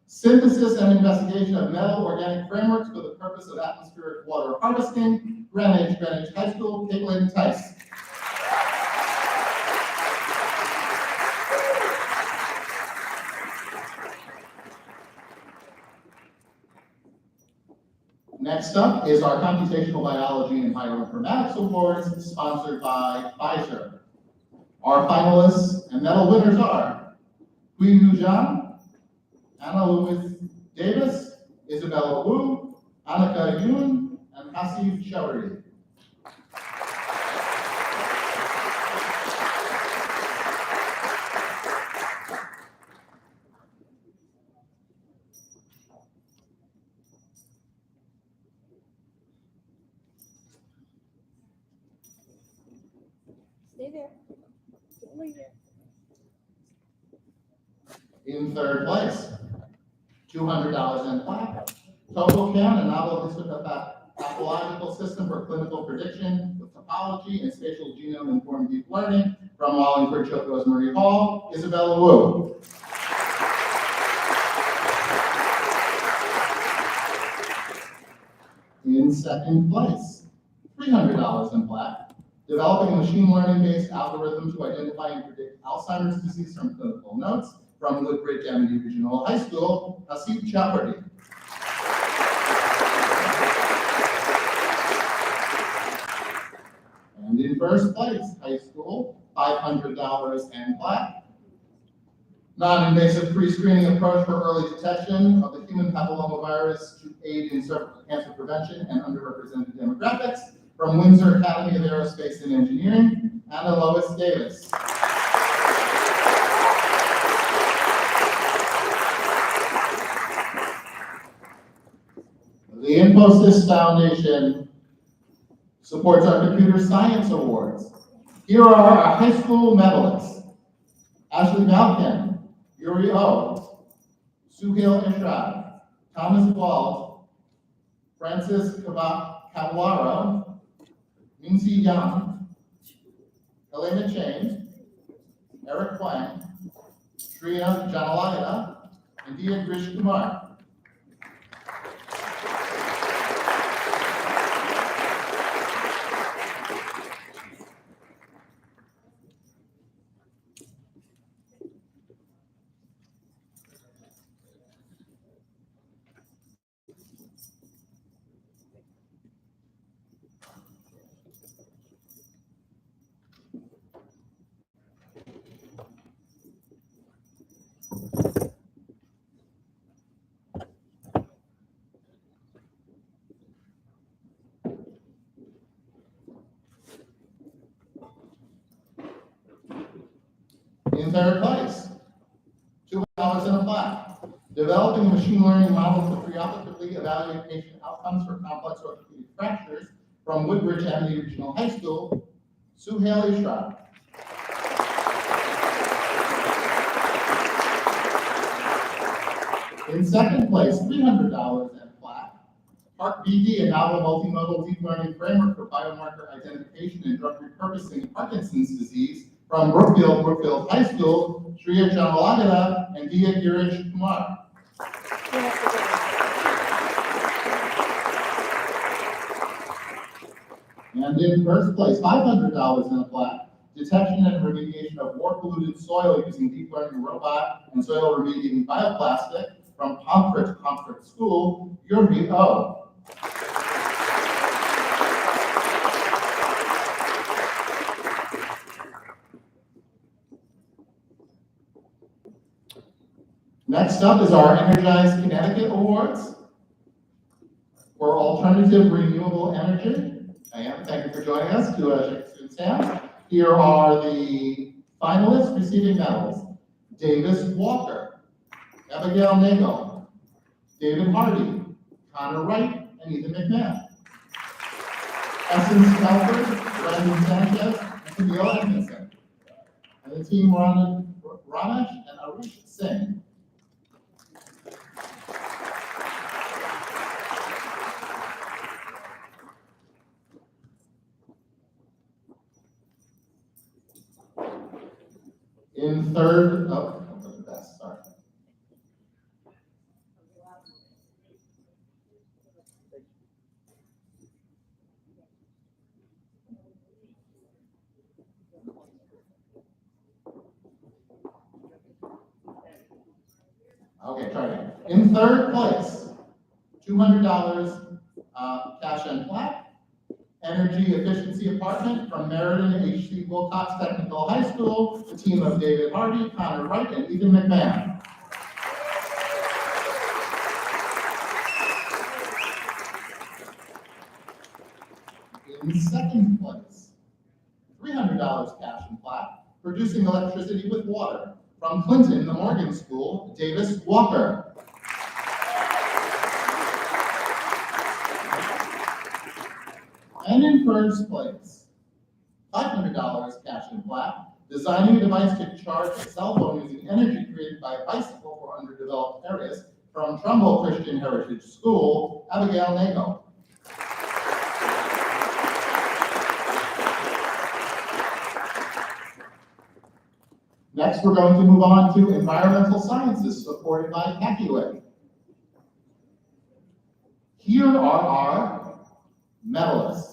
Synthesis and investigation of metal organic frameworks for the purpose of atmospheric water harvesting. Greenwich High School, Caitlin Tice. Next up is our Computational Biology and Bioinformatics Awards, sponsored by Pfizer. Our finalists and medal winners are Hui Yu Zhang, Anna Louis Davis, Isabella Wu, Annika Yoon, and Hasif Chowdhury. Stay there. Don't leave it. In third place, $200 in plaque. TopoCam, a novel histopathological system for clinical prediction with topology and spatial genome-informed deep learning from Wallingford Choate Rosemary Hall, Isabella Wu. In second place, $300 in plaque. Developing a machine learning-based algorithm to identify and predict Alzheimer's disease from clinical notes from Woodbridge Amity Regional High School, Hasif Chowdhury. And in first place, high school, $500 and plaque. Non-invasive pre-screening approach for early detection of the human papillomavirus to aid in cervical cancer prevention and underrepresented demographics from Windsor Academy of Aerospace and Engineering, Anna Lois Davis. The Infosys Foundation supports our Computer Science Awards. Here are our high school medalists: Ashley Malkin, Yuri O, Suhail Ishrad, Thomas Wald, Francis Cavallaro, Minxi Yang, Elena Chain, Eric Huang, Shriya Janalagada, and Dia Grish Kumar. In third place, $200 in a plaque. Developing a machine learning model to preoperatively evaluate patient outcomes for complex orthopedic fractures from Woodbridge Amity Regional High School, Suhail Ishrad. In second place, $300 and plaque. Park BD, a novel multimodal deep learning framework for biomarker identification and drug repurposing of Parkinson's disease from Brookfield High School, Shriya Janalagada and Dia Girish Kumar. And in first place, $500 in a plaque. Detection and remediation of war-polluted soil using deep learning robot and soil remediating bioplastic from Pomfret School, Yuri O. Next up is our Energize Connecticut Awards for alternative renewable energy. Thank you for joining us. To student staff. Here are the finalists receiving medals. Davis Walker, Abigail Nagel, David Hardy, Connor Wright, and Ethan McMahon. Essence Telford, Brandon Sanchez, and Camille Edmondson. And the team Ramesh and Arish Singh. In third, oh, I'll go to best, sorry. Okay, try again. In third place, $200 cash and plaque. Energy Efficiency Apartment from Meriden H.C. Wilcox Technical High School, the team of David Hardy, Connor Wright, and Ethan McMahon. In second place, $300 cash and plaque, producing electricity with water from Clinton, the Morgan School, Davis Walker. And in first place, $500 cash and plaque, designing a device to charge a cell phone using energy created by a bicycle for underdeveloped areas from Trumbull Christian Heritage School, Abigail Nagel. Next, we're going to move on to environmental sciences supported by CACUA. Here are our medalists.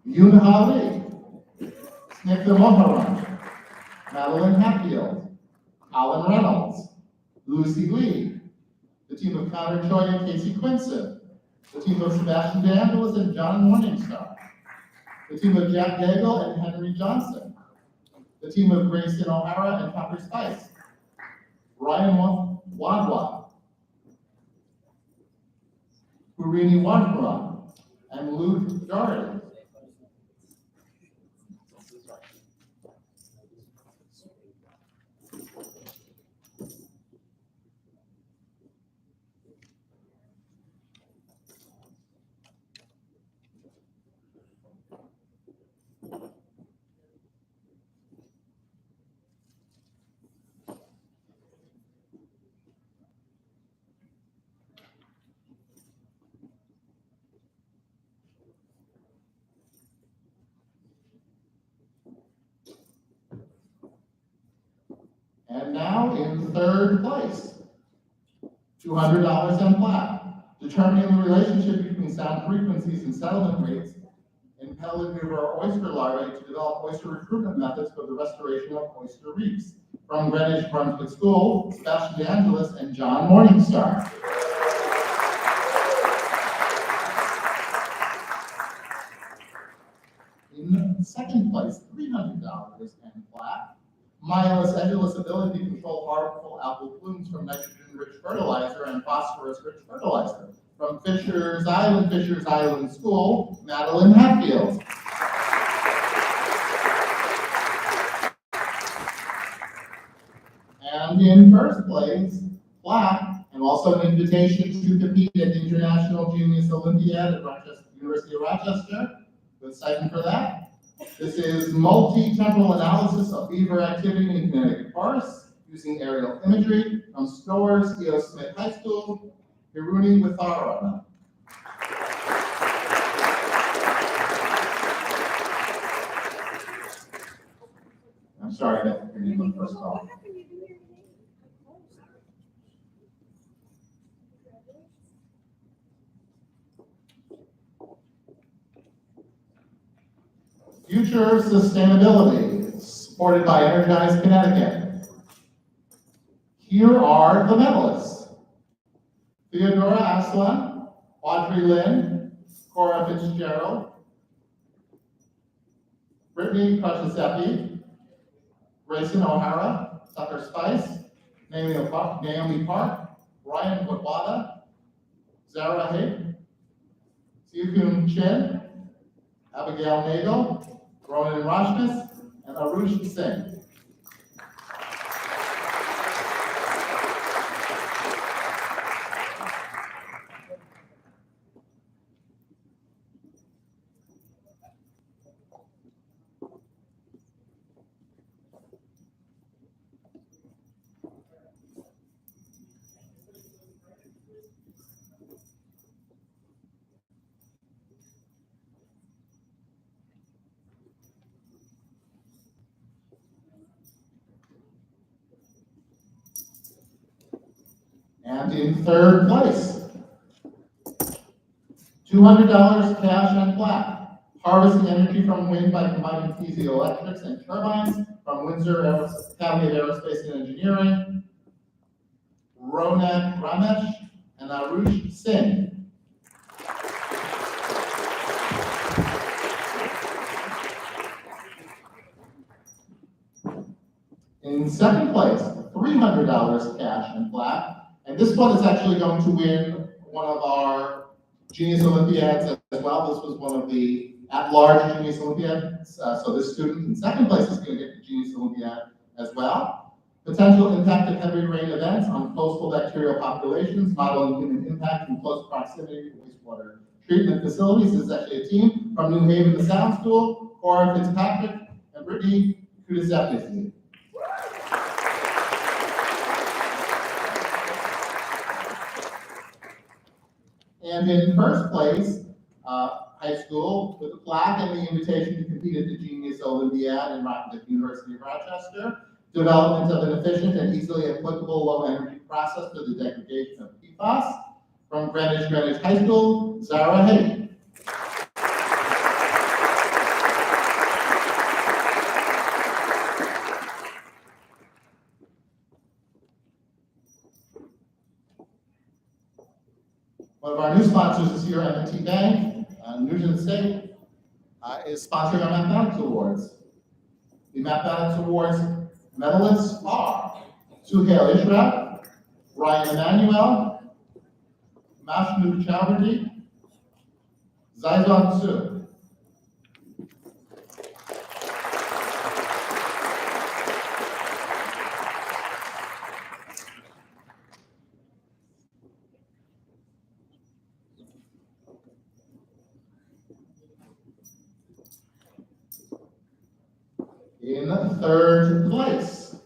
Yunha Lee, Snigdha Moharan, Madeline Hatfield, Colin Reynolds, Lucy Lee, the team of Connor Choi and Casey Quinson, the team of Sebastian DeAngelis and John Morningstar, the team of Jack Daigle and Henry Johnson, the team of Grayson O'Hara and Tucker Spice, Ryan Wadwa, Purini Wadra, and Luke Doherty. And now in third place, $200 in plaque, determining the relationship between sound frequencies and settlement rates in Pellet River oyster larvae to develop oyster recruitment methods for the restoration of oyster reefs. From Greenwich Brunswick School, Sebastian DeAngelis and John Morningstar. In second place, $300 in plaque, Myelus edulous ability to control harmful algal plumes from nitrogen-rich fertilizer and phosphorus-rich fertilizer. From Fishers Island School, Madeline Hatfield. And in first place, plaque, and also an invitation to compete at the International Genius Olympiad at University of Rochester. Good stipend for that. This is multi-temporal analysis of beaver activity in Connecticut forests using aerial imagery from Stores, E.O. Smith High School, Hiruni Withara. I'm sorry that your name was first call. Future sustainability, supported by Energize Connecticut. Here are the medalists. Theodora Aslan, Audrey Lynn, Cora Fitzgerald, Brittany Kraszepi, Grayson O'Hara, Tucker Spice, Naomi Park, Ryan Wawada, Zara Haig, Siakun Chen, Abigail Nagel, Ronan Rashmis, and Arush Singh. And in third place, $200 cash and plaque. Harvesting energy from wind by combining piezoelectrics and turbines from Windsor Academy of Aerospace and Engineering, Ronak Ramesh and Arush Singh. In second place, $300 cash and plaque. And this one is actually going to win one of our Genius Olympiads as well. This was one of the at-large Genius Olympiads. So this student in second place is going to get the Genius Olympiad as well. Potential impact of heavy rain events on coastal bacterial populations, modeling human impact in close proximity to wastewater treatment facilities. This is actually a team from New Haven, the Sound School, Cora Fitzpatrick, and Brittany Kudasepisi. And in first place, high school with a plaque and the invitation to compete at the Genius Olympiad in the University of Rochester, development of an efficient and easily applicable low-energy process for the degradation of PFAS. From Greenwich High School, Zara Haig. One of our new sponsors this year, M&T Bank, Nugent State, is sponsoring our Mathematics Awards. The Mathematics Awards medalists are Suhail Ishraf, Ryan Emanuel, Mashnu Chowdhury, Zaizong Su. In third place,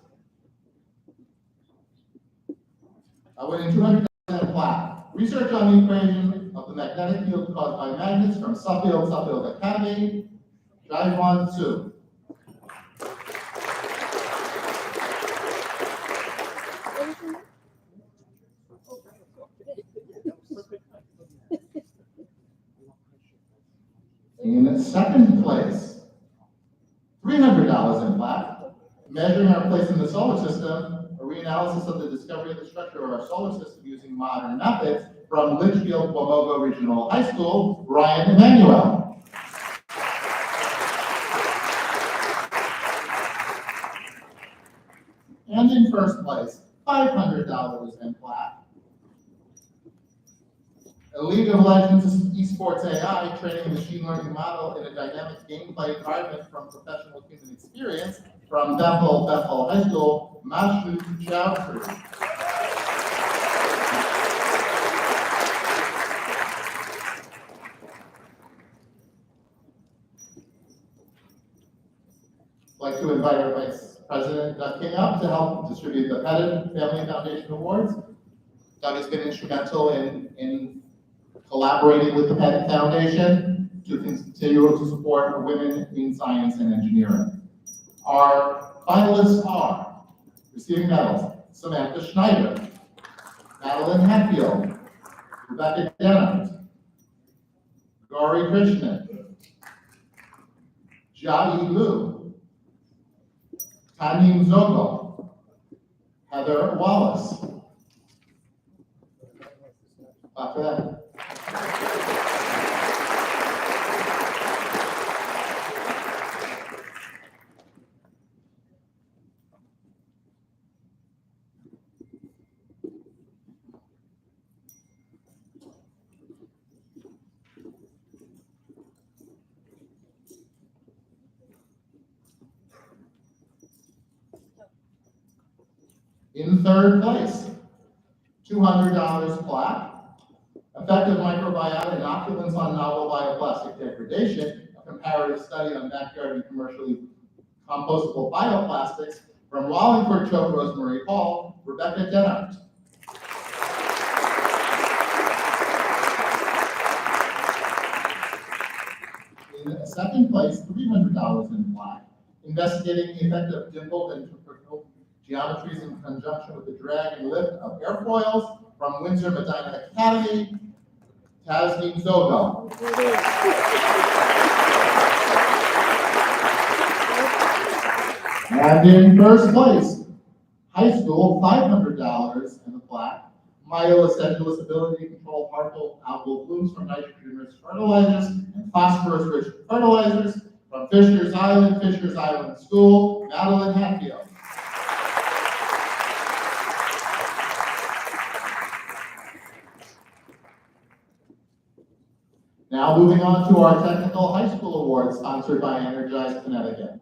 winning $200 plaque. Research on the equation of the magnetic field caused by magnets from Suffield Academy, Jaihwan Su. In second place, $300 in plaque. Measuring our place in the solar system, a reanalysis of the discovery of the structure of our solar system using modern methods from Litchfield Wamogo Regional High School, Ryan Emanuel. And in first place, $500 in plaque. A League of Legends esports AI training a machine learning model in a dynamic gameplay environment from professional human experience from Bethel High School, Mashnu Chowdhury. I'd like to invite our Vice President Doug King up to help distribute the Pettit Family Foundation Awards. Doug has been instrumental in collaborating with the Pettit Foundation to continue to support women in science and engineering. Our finalists are receiving medals: Samantha Schneider, Madeline Hatfield, Rebecca Dennett, Gauri Krishnan, Jadi Lu, Tanim Zogo, Heather Wallace. Clap for that. In third place, $200 plaque, effective microbiota inoculants on novel bioplastic degradation, a comparative study on backyard and commercially compostable bioplastics from Wallingford Choke Rosemary Hall, Rebecca Denhart. In second place, $300 in plaque, investigating the effect of dimpled and tubercle geometries in conjunction with the drag and lift of airfoils from Windsor Medina Academy, Tasneem Zogo. And in first place, high school, $500 and a plaque, myoacidulous ability to control harmful algal blooms from nitrogen-rich fertilizers and phosphorus-rich fertilizers from Fisher's Island School, Madeline Hatfield. Now moving on to our Technical High School Awards sponsored by Energize Connecticut.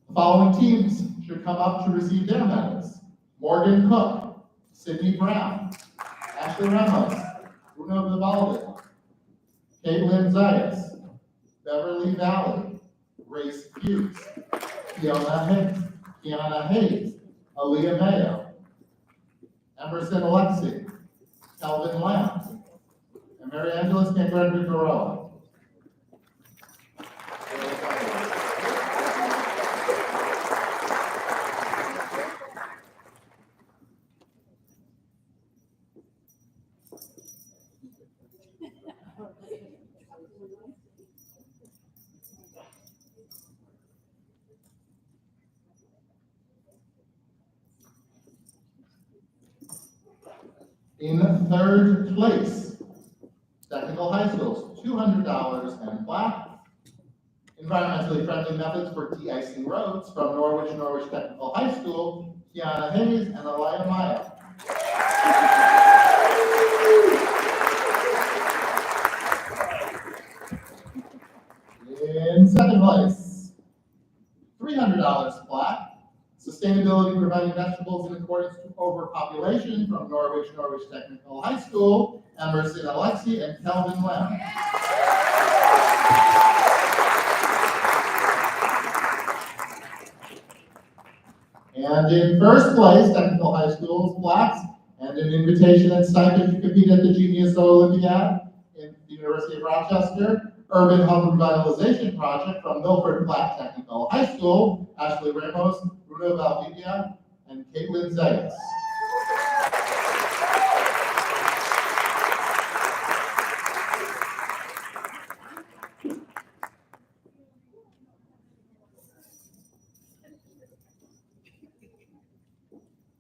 The following teams should come up to receive their medals. Morgan Cook, Sydney Brown, Ashley Ramos, Bruno Vivaldi, Caitlin Zayas, Beverly Valley, Grace Hughes, Kiana Hayes, Aaliyah Mayo, Emerson Alexi, Calvin Lamb, and Mary Angeles Cangrande Figueroa. In third place, Technical High Schools, $200 and plaque. Environmentally friendly methods for de-icing roads from Norwich Technical High School, Kiana Hayes and Alaya Maya. In second place, $300 plaque. Sustainability providing vegetables in accordance to overpopulation from Norwich Technical High School, Emerson Alexi and Kelvin Lamb. And in first place, Technical High School's plaques and an invitation and stipend to compete at the Genius Olympiad in the University of Rochester, Urban Hub Revitalization Project from Milford Platte Technical High School, Ashley Ramos, Bruno Valdivia, and Caitlin Zayas.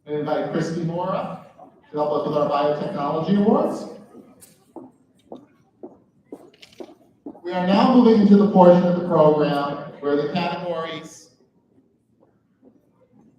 I invite Christy Moore up to help us with our Biotechnology Awards. We are now moving into the portion of the program where the categories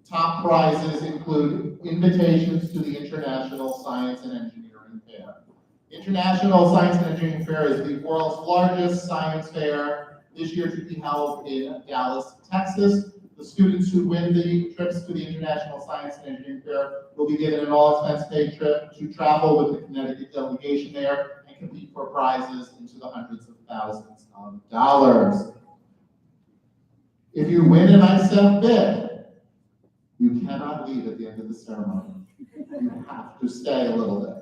top prizes include invitations to the International Science and Engineering Fair. International Science and Engineering Fair is the world's largest science fair, this year to be held in Dallas, Texas. The students who win the trips to the International Science and Engineering Fair will be given an all-expense-paid trip to travel with the Connecticut delegation there and compete for prizes into the hundreds of thousands of dollars. If you win an ICEF bid, you cannot leave at the end of the ceremony. You have to stay a little bit,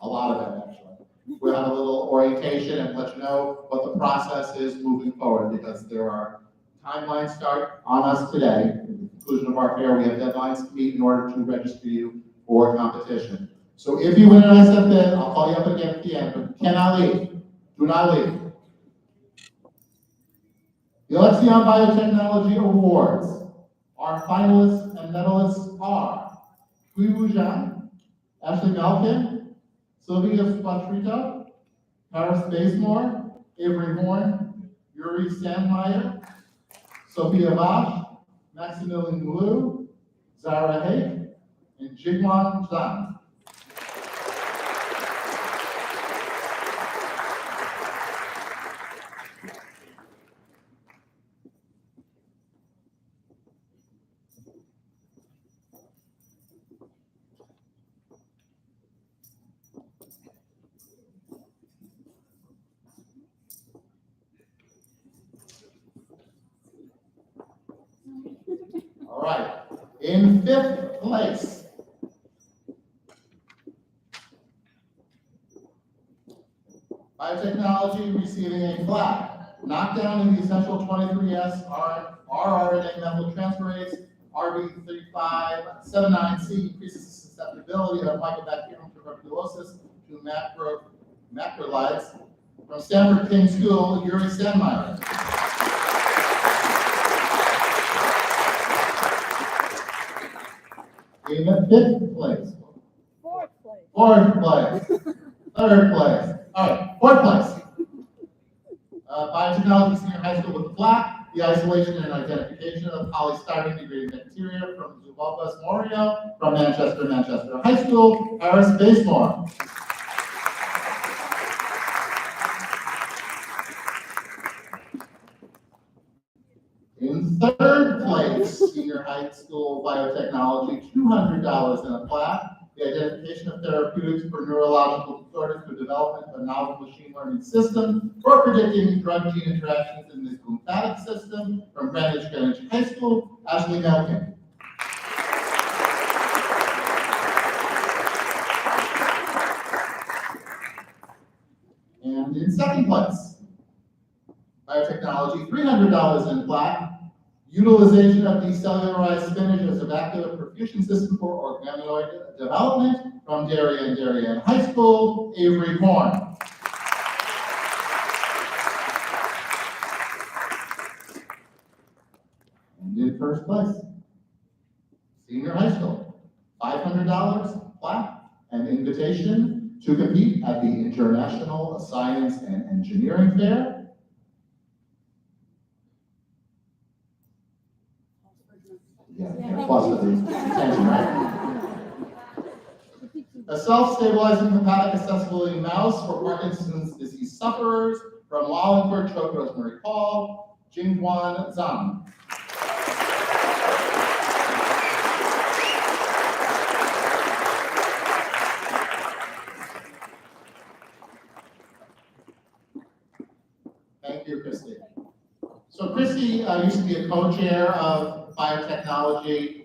a lot of it actually. We'll have a little orientation and let you know what the process is moving forward, because there are timelines start on us today. At the conclusion of our fair, we have deadlines to meet in order to register you for competition. So if you win an ICEF bid, I'll call you up again at the end, but you cannot leave. Do not leave. The Alexion Biotechnology Awards. Our finalists and medalists are Kui Wu Zhang, Ashley Malkin, Sylvia Squatrito, Paris Basemore, Avery Horn, Yuri Sandmeyer, Sophia Bosch, Maximilian Liu, Zara Hake, and Jigwan Zhang. In fifth place, biotechnology receiving a plaque. Knockdown in the essential 23S rRNA methyltransferase RB3579C increases the susceptibility of Mycobacterium tuberculosis to macrolides. From Stanford King School, Yuri Sandmeyer. In the fifth place. Fourth place. Fourth place. Third place. All right, fourth place. Biotechnology Senior High School with plaque, the isolation and identification of polystyrene degrading bacteria from Zubulbas Morio from Manchester High School, Harris Basemore. In third place, Senior High School Biotechnology, $200 in a plaque. The identification of therapeutics for neurological disorders through development of a novel machine learning system for predicting drug-gene interactions in the lymphatic system from Greenwich High School, Ashley Melkin. And in second place, biotechnology, $300 in plaque. Utilization of decellularized spinach as a vascular perfusion system for organoid development from Darien High School, Avery Horn. And in first place, Senior High School, $500 plaque and invitation to compete at the International Science and Engineering Fair. Yeah, plus the attention, right? A self-stabilizing hepatic accessibility mouse for Parkinson's disease sufferers from Wallingford, Choke Rosemary Hall, Jingguan Zhang. Thank you, Christy. So Christy used to be a co-chair of biotechnology.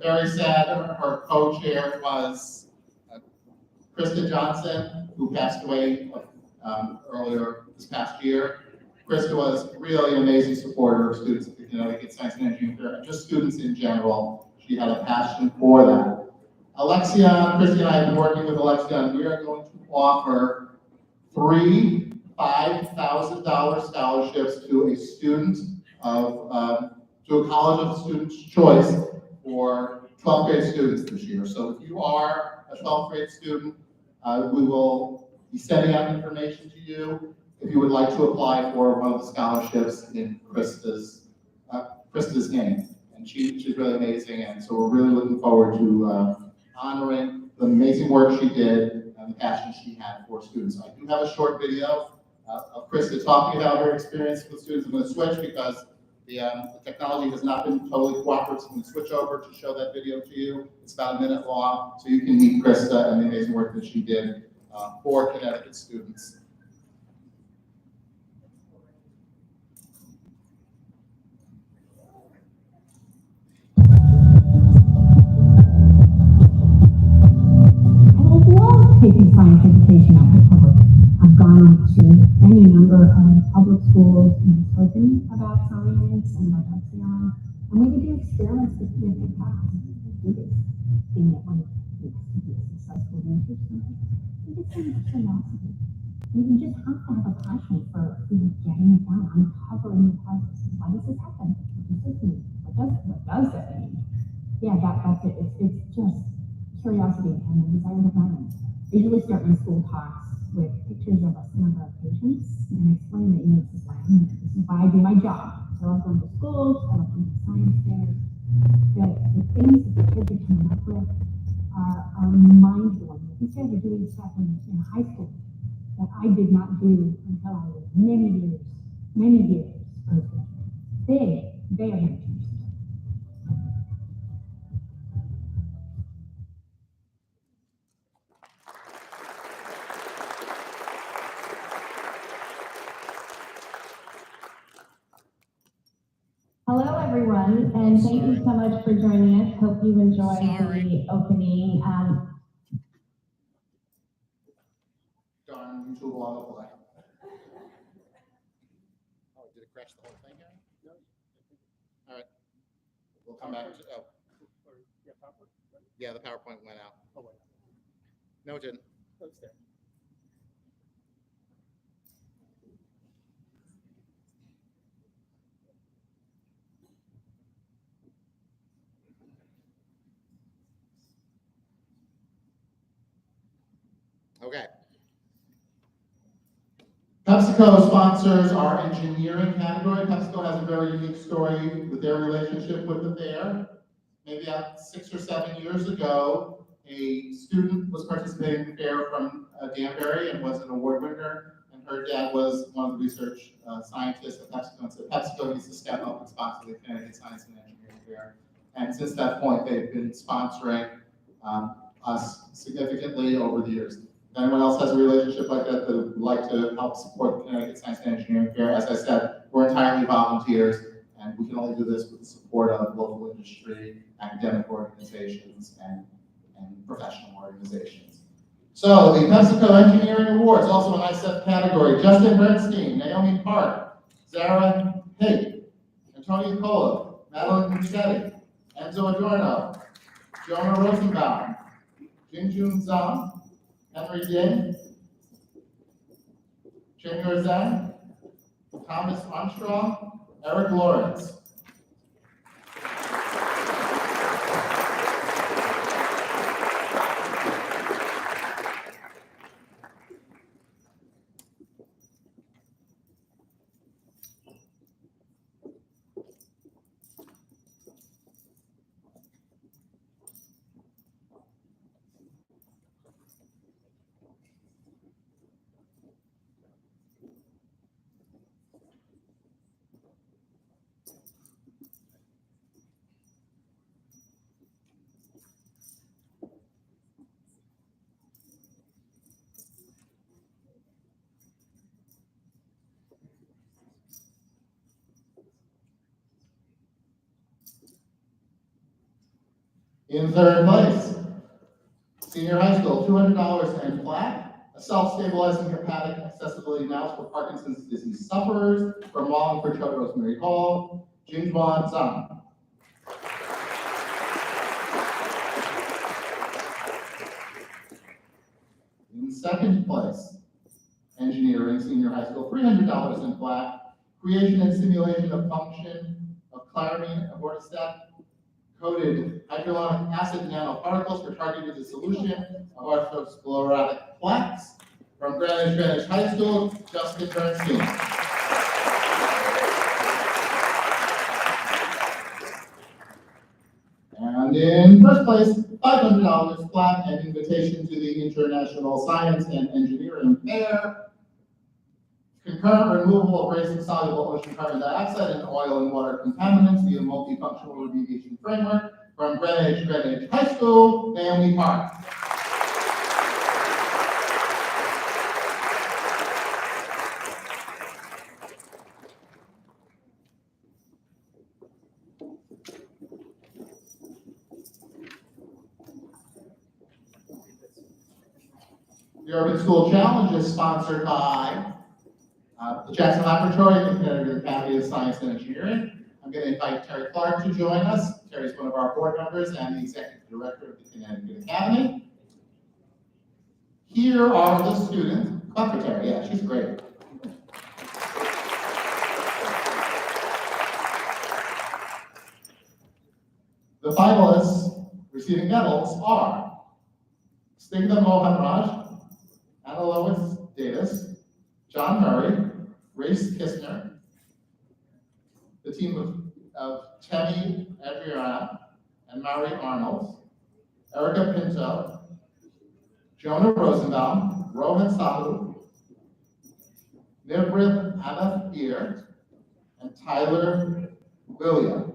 Very sad, her co-chair was Krista Johnson, who passed away earlier this past year. Krista was really an amazing supporter of students at the Connecticut Science and Engineering Fair, and just students in general. She had a passion for that. Alexion, Christy and I have been working with Alexion. We are going to offer 3 $5,000 scholarships to a student of, to a college of student's choice for 12th grade students this year. So if you are a 12th grade student, we will be sending out information to you if you would like to apply for one of the scholarships in Krista's name. And she's really amazing, and so we're really looking forward to honoring the amazing work she did and the passion she had for students. I do have a short video of Krista talking about her experience with students. I'm going to switch because the technology has not been totally cooperative. So I'm going to switch over to show that video to you. It's about a minute long, so you can meet Krista and the amazing work that she did for Connecticut students. I love taking science education out to public. I've gone to any number of public schools and spoken about science and about Epsilon. And we can do experiments with different class. We just think that one needs to be a successful research center. We just have curiosity. You just have to have a passion for getting it done, uncovering the process. Why does this happen? What does this mean? What does that mean? Yeah, that's it. It's just curiosity and a desire to learn. I usually start my school talks with pictures of some of our patients and explain that, this is why I'm here. This is why I do my job. I love going to schools, I love going to science fairs. The things that the kids are coming up with are mind-blowing. These guys are doing stuff in high school that I did not do until I was many years older. They are going to change. Hello, everyone, and again, thank you so much for joining us. Hope you enjoyed the opening. Darn, YouTube will autoplay. Oh, did it crash the whole thing here? No. All right. We'll come back to, oh, Yeah, PowerPoint, right? yeah, the PowerPoint went out. Oh, wait. No, it didn't. Oh, it's there. Okay. PepsiCo sponsors our engineering category. PepsiCo has a very unique story with their relationship with the fair. Maybe about 6 or 7 years ago, a student was participating in the fair from Danbury and was an award winner. And her dad was one of the research scientists at PepsiCo. And so PepsiCo needs to step up and sponsor the Connecticut Science and Engineering Fair. And since that point, they've been sponsoring us significantly over the years. If anyone else has a relationship like that that would like to help support the Connecticut Science and Engineering Fair, as I said, we're entirely volunteers, and we can only do this with the support of local industry, academic organizations, and professional organizations. So the PepsiCo Engineering Awards, also an ISEF category: Justin Bernstein, Naomi Park, Zara Haight, Antonio Colo, Madeline Muschetti, Enzo Adorno, Jonah Rosenbaum, Jinjun Zhang, Henry Ding, Chingur Zhang, Thomas Armstrong, Eric Lawrence. In third place, senior high school, $200 and flat, a self-stabilizing hepatic accessibility mouse for Parkinson's disease sufferers from Wallingford Choate Rosemary Hall, Jinjuan Zhang. In second place, engineering, senior high school, $300 and flat, creation and simulation of function of chloramine abortistat coated hydrochloric acid nanoparticles for targeted dissolution of arteriosclerotic plaques from Greenwich High School, Justin Bernstein. And in first place, $500 flat and invitation to the International Science and Engineering Fair. Concurrent removal of racing soluble ocean carbon dioxide and oil and water contaminants via multifunctional remediation framework from Greenwich High School, Naomi Park. The Urban School Challenge is sponsored by the Jackson Laboratory and the Connecticut Academy of Science and Engineering. I'm going to invite Terry Clark to join us. Terry's one of our board members and the executive director of the Connecticut Academy. Here are the students. Clap for Terry, yeah, she's great. The finalists receiving medals are Stigma Mohanraj, Anna Lois Davis, John Murray, Grace Kistner, the team of Temi Adriana and Mari Arnold, Erica Pinto, Jonah Rosenbaum, Rohan Sahu, Nivrith Anath Ear, and Tyler William.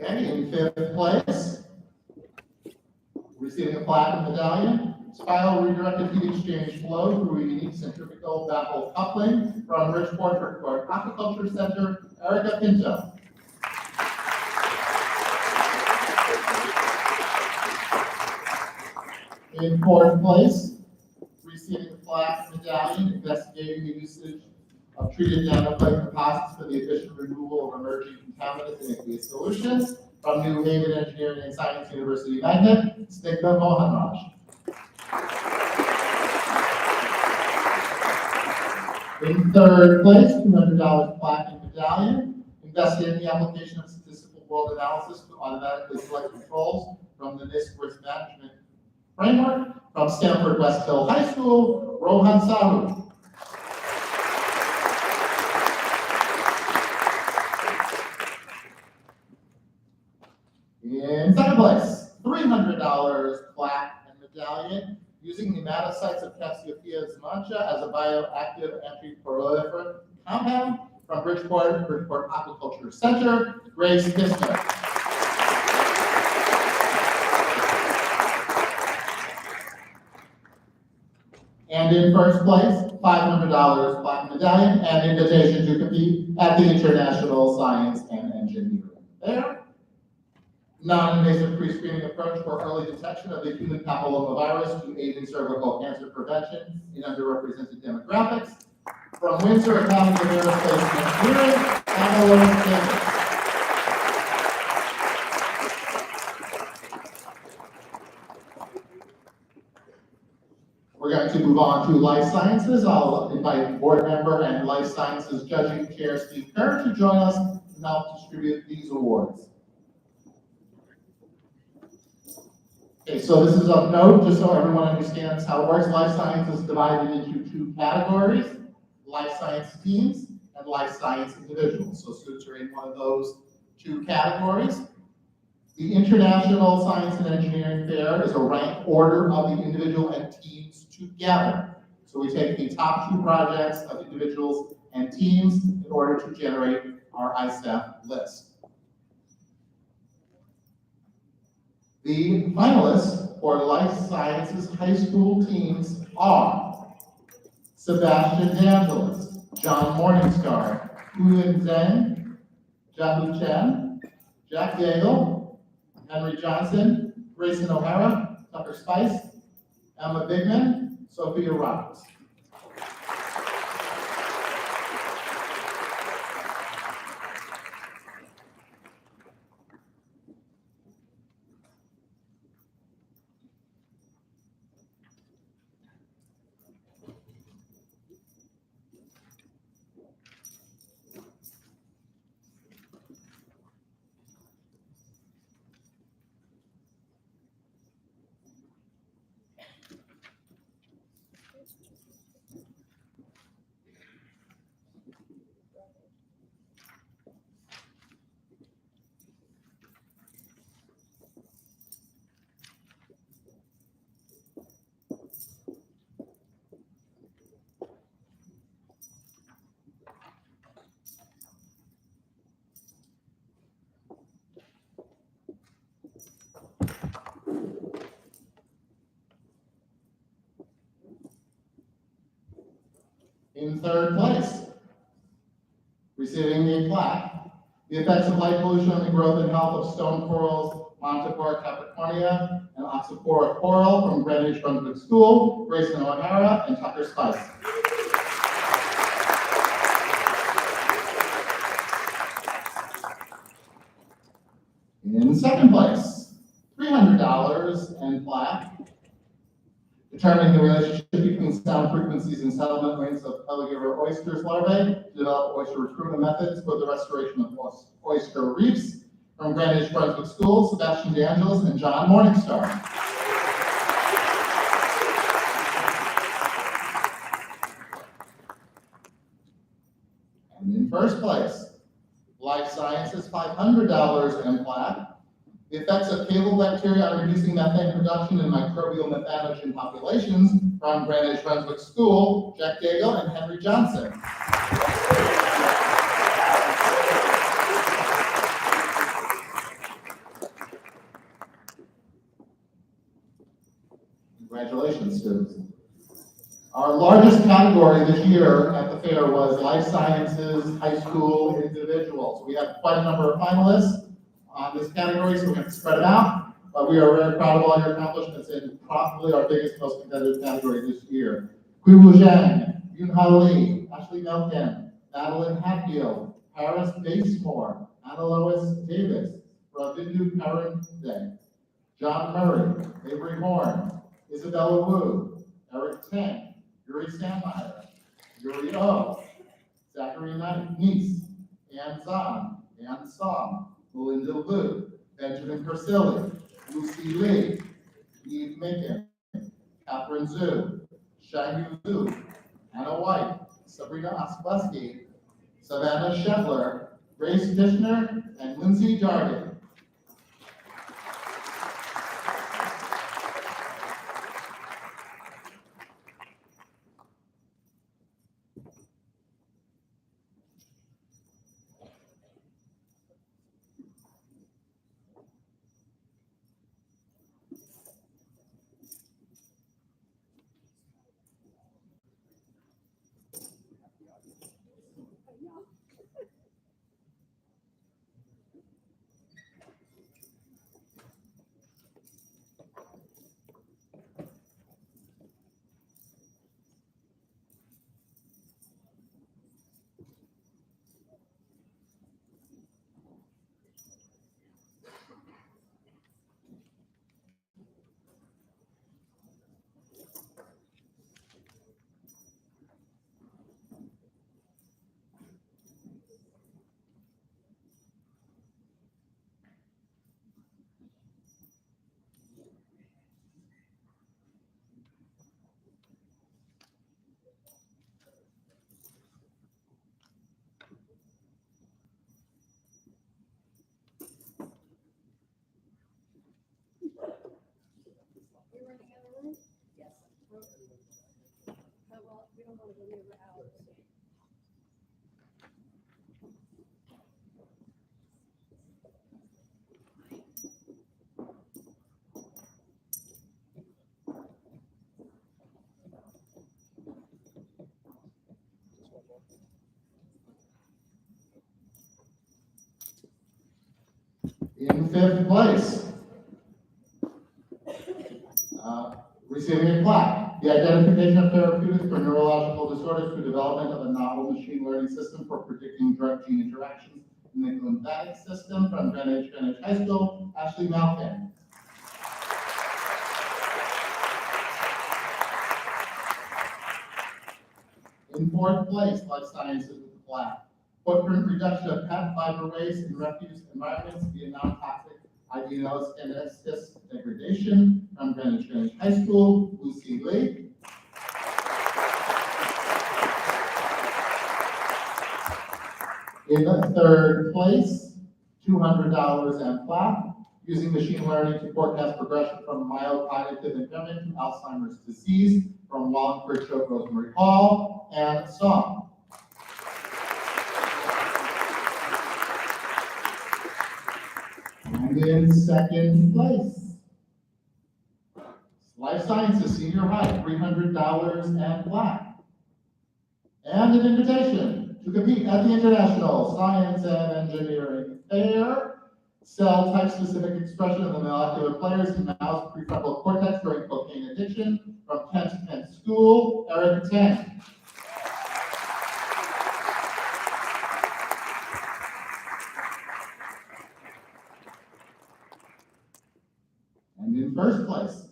Okay, in fifth place, receiving a plaque and medallion, spiral redirected heat exchange flow through a unique centrifugal baffle coupling from Bridgeport Aquaculture Center, Erica Pinto. In fourth place, receiving a plaque and medallion, investigating the usage of treated nanoclay composites for the efficient removal of emerging contaminants in aqueous solutions from New Haven Engineering and Science University Magnet, Snigdha Mohanraj. In third place, $200 plaque and medallion, investigating the application of statistical world analysis to automatically select controls from the NIST risk management framework from Stanford West Hill High School, Rohan Saru. In second place, $300 plaque and medallion using nematocytes of Cassiopeia zemantia as a bioactive anti-proliferant compound from Bridgeport Aquaculture Center, Grace Kistner. And in first place, $500 plaque medallion and invitation to compete at the International Science and Engineering Fair. Non-invasive pre-screening approach for early detection of the human papillomavirus to aid in cervical cancer prevention in underrepresented demographics. From Windsor Academy of Aerospace Engineering, Avalon, Kansas. We're going to move on to life sciences. I'll invite board member and life sciences judging chair Steve Kerr to join us and help distribute these awards. Okay, so this is of note, just so everyone understands how it works. Life science is divided into two categories, life science teams and life science individuals. So students are in one of those two categories. The International Science and Engineering Fair is a ranked order of the individual and teams together. So we take the top two projects of individuals and teams in order to generate our ISAF list. The finalists for life sciences high school teams are Sebastian D'Angelis, John Morningstar, Huyen Zhang, Jahu Chen, Jack Yeagle, Henry Johnson, Grayson O'Hara, Tucker Spice, Emma Bigman, Sophia Roberts. In third place, receiving a plaque, the effects of light pollution on the growth and health of stone corals, Montipora capricornia, and Oxyphora coral from Greenwich Brunswick School, Grayson O'Hara, and Tucker Spice. In second place, $300 and plaque, determining the relationship between sound frequencies and settlement rates of Pelliger oysters larvae to develop oyster recruitment methods for the restoration of oyster reefs from Greenwich Brunswick School, Sebastian D'Angelis and John Morningstar. And in first place, Life Sciences, $500 and plaque. The effects of cable bacteria on reducing methane production in microbial methanogen populations from Greenwich Brunswick School, Jack Daigle and Henry Johnson. students. Our largest category this year at the fair was life sciences, high school individuals. We have quite a number of finalists on this category, so we're going to spread them out. But we are very proud of all your accomplishments in probably our biggest, most competitive category this year. Qiwu Zhang, Yunha Lee, Ashley Melkin, Madeline Hatfield, Paris Basemore, Anna Lois Davis, Ravindu Parinde, John Murray, Avery Horn, Isabella Wu, Eric Tang, Yuri Sandmeyer, Yuri O, Zachary Nice, Ann Zahn, Ann Song, Melinda Liu, Benjamin Persilli, Lucy Lee, Eve Minkin, Catherine Zhu, Shangyu Zhu, Anna White, Sabrina Oskleski, Savannah Shevler, Grace Dishner, and Lindsay Darden. You're running out of room? Yes. Well, we don't want to go near out. In fifth place, receiving a plaque, the identification of therapeutics for neurological disorders through development of a novel machine learning system for predicting drug-gene interactions in the lymphatic system from Greenwich High School, Ashley Malkin. In fourth place, life sciences with a plaque, footprint reduction of pet fiber waste in refuse environments via non-toxic ideogenesis degradation from Greenwich High School, Lucy Lee. In the third place, $200 and plaque, using machine learning to forecast progression from mild cognitive impairment to Alzheimer's disease from Wallingford Choate Rosemary Hall and Song. And in second place, Life Sciences Senior High, $300 and plaque. And an invitation to compete at the International Science and Engineering Fair. Cell type specific expression of the molecular players in mouse prefrontal cortex during cocaine addiction from Kent School, Eric Tang. And in first place,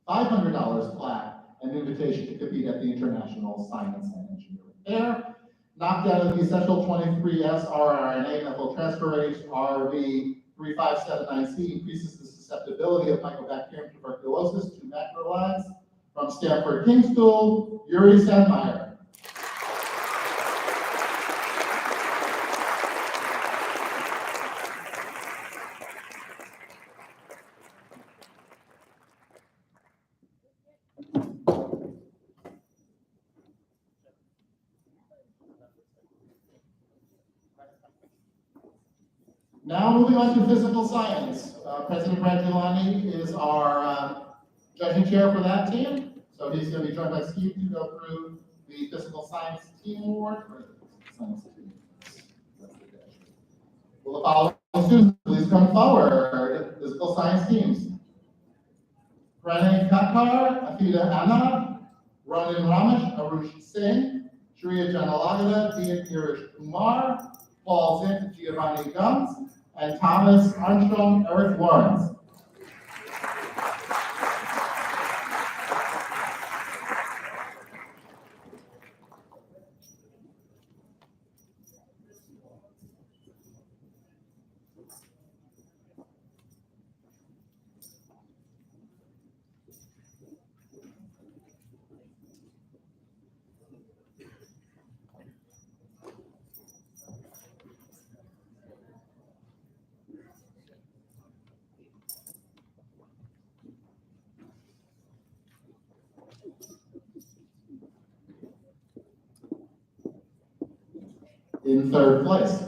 $500 plaque, an invitation to compete at the International Science and Engineering Fair. Knockdown of the essential 23S rRNA methyltransferase RV3579C increases the susceptibility of Mycobacterium tuberculosis to macrolides from Stanford King School, Yuri Sandmeyer. Now moving on to physical science. President Brad Gilani is our judging chair for that team. So he's going to be joined by Steve to go through the physical science team award. Or is it physical science team? That's the dash. Will the following students please come forward? Physical science teams. Pranay Kakkar, Afida Anna, Ronin Ramesh, Arush Singh, Shriya Janalagada, Dean Irish Kumar, Paul Zink, Giovanni Guns, and Thomas Armstrong, Eric Lawrence. In third place,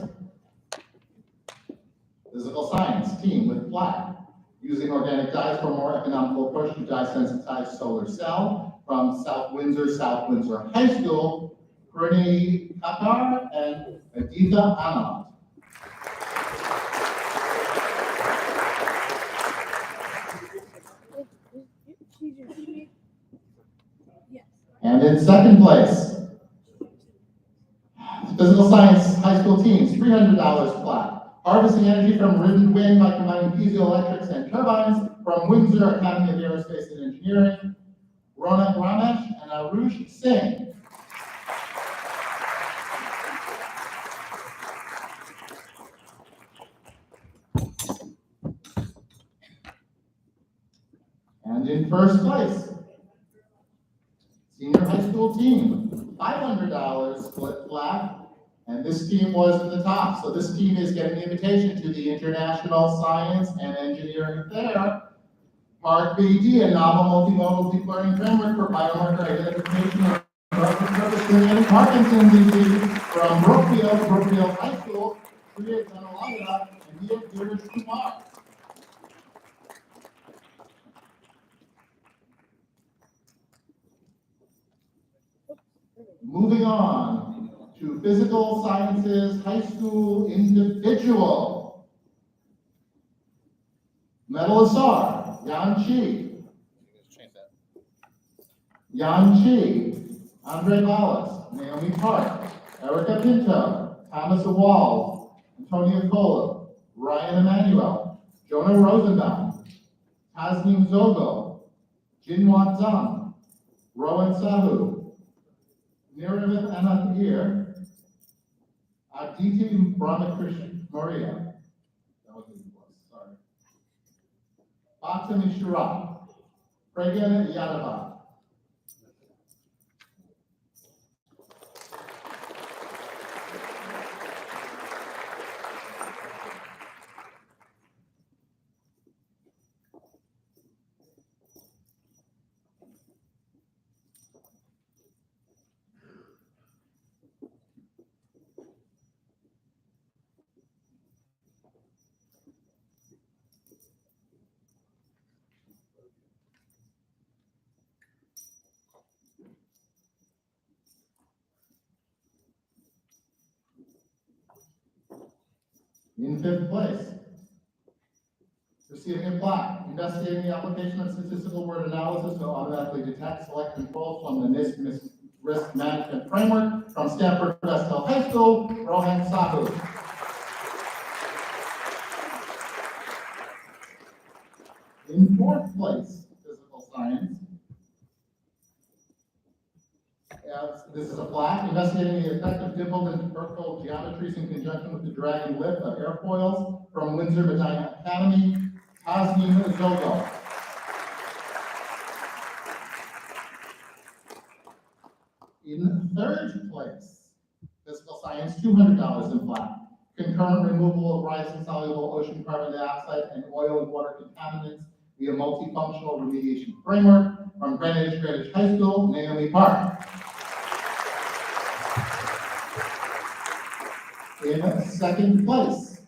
physical science team with plaque, using organic dyes for a more economical approach to dye-sensitized solar cell from South Windsor High School, Pranay Kakkar and Aditya Anand. Yes. And in second place, physical science high school teams, $300 plaque. Harvesting energy from wind by combining piezoelectrics and turbines from Windsor Academy of Aerospace and Engineering, Ronak Ramesh and Arush Singh. And in first place, senior high school team, $500 split plaque. And this team was at the top. So this team is getting the invitation to the International Science and Engineering Fair. Part BD, a novel multimodal deep learning framework for biomarker identification of drug-purpose and Parkinson's disease from Brookfield High School, Shriya Janalagada, and Dean Irish Kumar. Moving on to physical sciences high school individual. Medal Star, Yan Chi, Andre Ballas, Naomi Park, Erica Pinto, Thomas Awald, Antonia Cola, Ryan Emanuel, Jonah Rosenbaum, Tasneem Zogo, Jinwat Zhang, Rowan Sahu, Niravath Anathir, Aditi Brahmakrishna Maria. That was his voice, sorry. Bhatta Mishra, Pragya Yadava. In fifth place, receiving a plaque, investigating the application of statistical word analysis to automatically detect, select controls from the NIST risk management framework from Stanford Westhill High School, Rohan Sahu. In fourth place, physical science, this is a plaque investigating the effect of dimpled and tubercle geometries in conjunction with the drag and lift of airfoils from Windsor Medina Academy, Tasneem Zogo. In third place, physical science, $200 in plaque. Concurrent removal of rising soluble ocean carbon dioxide and oil and water contaminants via multifunctional remediation framework from Greenwich High School, Naomi Park. In second place,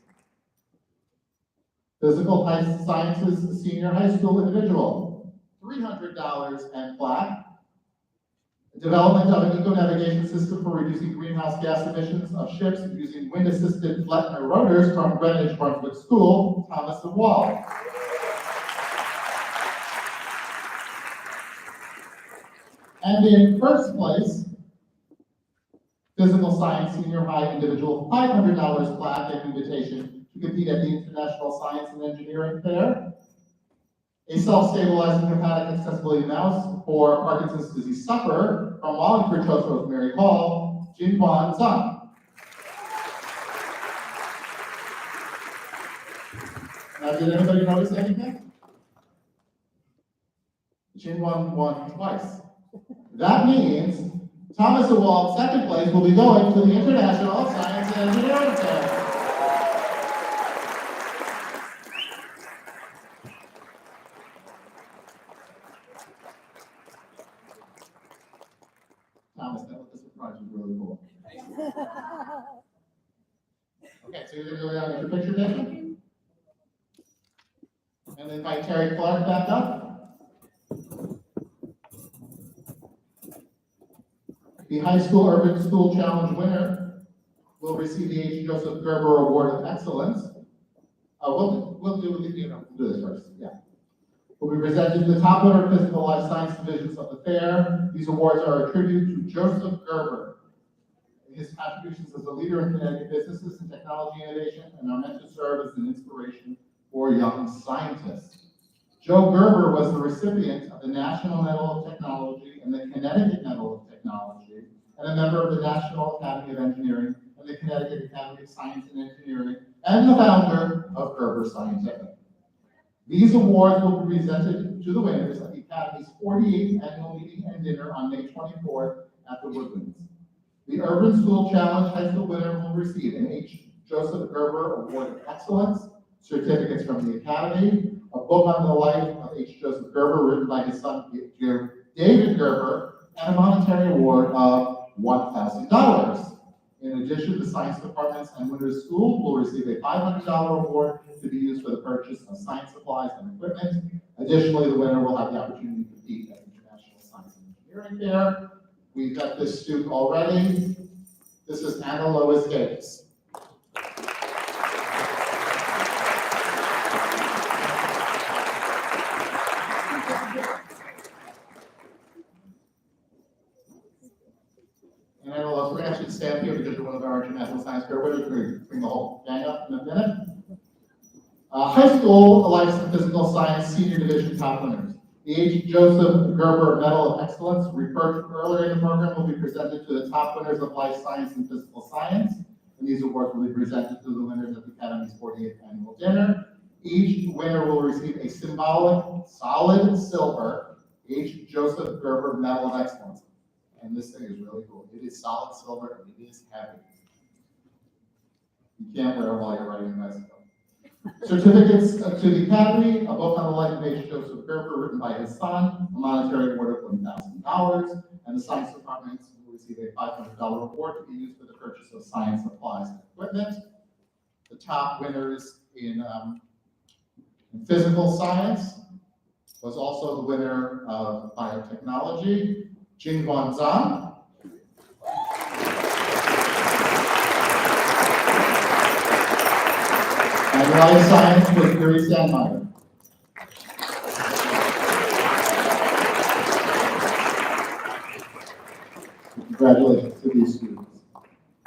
physical sciences senior high school individual, $300 and plaque. Development of an eco-navigation system for reducing greenhouse gas emissions of ships using wind-assisted Flettner rotors from Greenwich Brunswick School, Thomas and Wall. And in first place, Physical Science Senior High Individual $500 plaque and invitation to compete at the International Science and Engineering Fair. A self-stabilizing hepatic accessibility mouse for Parkinson's disease sufferer from Wallingford Trust Rosemary Hall, Jinhwan Zhang. Now, did anybody notice anything? Jinhwan won twice. That means Thomas Awald, second place, will be going to the International Science and Engineering Fair. Thomas, this surprise was really cool. Okay, so you're gonna go down and get your picture taken? And invite Terry Clark back up. The High School Urban School Challenge winner will receive the H. Joseph Gerber Award of Excellence. We'll do this first, yeah. Will be presented to the top winner of Physical Life Science divisions of the fair. These awards are a tribute to Joseph Gerber. His contributions as a leader in Connecticut businesses and technology innovation and are meant to serve as an inspiration for young scientists. Joe Gerber was the recipient of the National Medal of Technology and the Connecticut Medal of Technology, and a member of the National Academy of Engineering and the Connecticut Academy of Science and Engineering, and the founder of Gerber Scientific. These awards will be presented to the winners at the Academy's 48th annual meeting and dinner on May 24th at the Woodlands. The Urban School Challenge High School winner will receive an H. Joseph Gerber Award of Excellence, certificates from the Academy, a book on the life of H. Joseph Gerber written by his son David Gerber, and a monetary award of $1,000. In addition, the science departments and winners school will receive a $500 award to be used for the purchase of science supplies and equipment. Additionally, the winner will have the opportunity to compete at the International Science and Engineering Fair. We've got this student already. This is Anna Lois Davis. And Anna Lois, we're going to actually stand here because you're one of our International Science Fair winners. We're going to bring the whole gang up in a minute. High School Life and Physical Science Senior Division top winners. The H. Joseph Gerber Medal of Excellence, referred to earlier in the program, will be presented to the top winners of Life Science and Physical Science. And these awards will be presented to the winners at the Academy's 48th annual dinner. Each winner will receive a symbolic, solid silver H. Joseph Gerber Medal of Excellence. And this thing is really cool. It is solid silver and it is heavy. You can't wear it while you're riding a bicycle. Certificates to the Academy, a book on the life of H. Joseph Gerber written by his son, a monetary award of $1,000, and the science department will receive a $500 award to be used for the purchase of science supplies and equipment. The top winners in physical science was also the winner of biotechnology, Jinhwan Zhang. And life science was Yuri Sandmeyer. Congratulations to these students.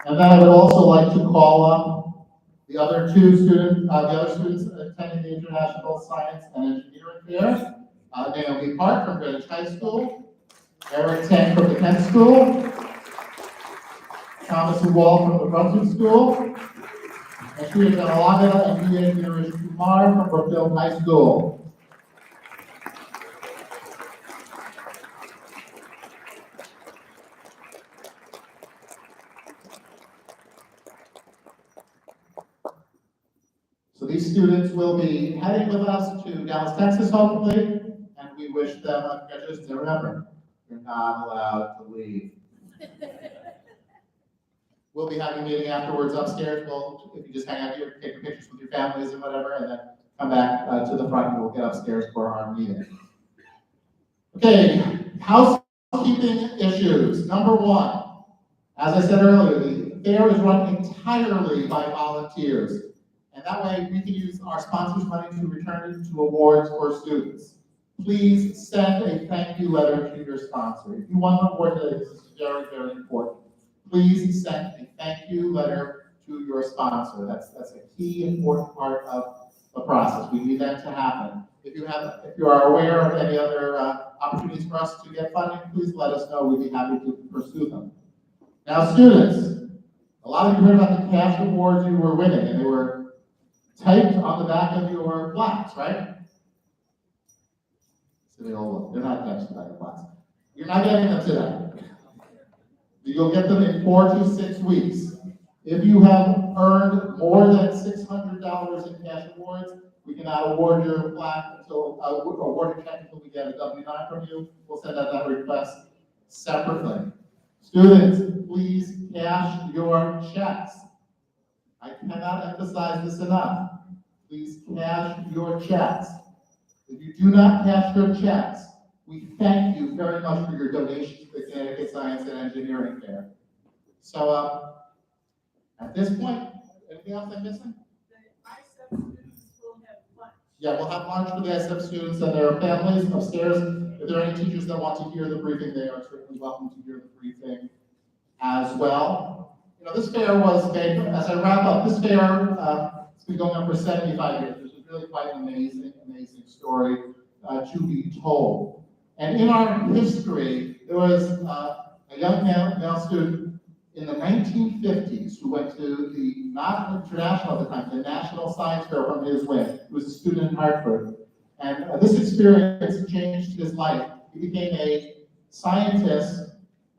And then I would also like to call up the other students attending the International Science and Engineering Fair. Naomi Park from Greenwich High School, Eric Tang from the Kent School, Thomas Wall from the Brunswick School, and Shri Janalaga and B.A. Neeraj Kumar from Brookfield High School. So these students will be heading with us to Dallas, Texas, hopefully, and we wish them a congratulations. And remember, you're not allowed to leave. We'll be having a meeting afterwards upstairs. Well, if you just hang out here, take your pictures with your families and whatever, and then come back to the front and we'll get upstairs for our meeting. Okay, housekeeping issues. Number one, as I said earlier, the fair is run entirely by volunteers. And that way we can use our sponsors' money to return it to awards for students. Please send a thank you letter to your sponsor. If you want an award today, this is very, very important. Please send a thank you letter to your sponsor. That's a key important part of the process. We need that to happen. If you are aware of any other opportunities for us to get funding, please let us know. We'd be happy to pursue them. Now, students, a lot of you heard about the cash awards you were winning, and they were typed on the back of your plaques, right? So they're not typed on the back of plaques. You're not getting them today. You'll get them in 4 to 6 weeks. If you have earned more than $600 in cash awards, we cannot award your plaque award your check until we get a W-9 from you. We'll send out that request separately. Students, please cash your checks. I cannot emphasize this enough. Please cash your checks. If you do not cash your checks, we thank you very much for your donation to the Connecticut Science and Engineering Fair. So, at this point, anything else I'm missing? The ISEP students will have lunch. Yeah, we'll have lunch for the ISEP students and their families upstairs. If there are any teachers that want to hear the briefing, they are certainly welcome to hear the briefing as well. You know, this fair was made, as I wrap up, this fair, it's been going on for 75 years. This is really quite an amazing story to be told. And in our history, there was a young male student in the 1950s who went to the, not international at the time, the National Science Fair from his wing. He was a student in Hartford. And this experience changed his life. He became a scientist,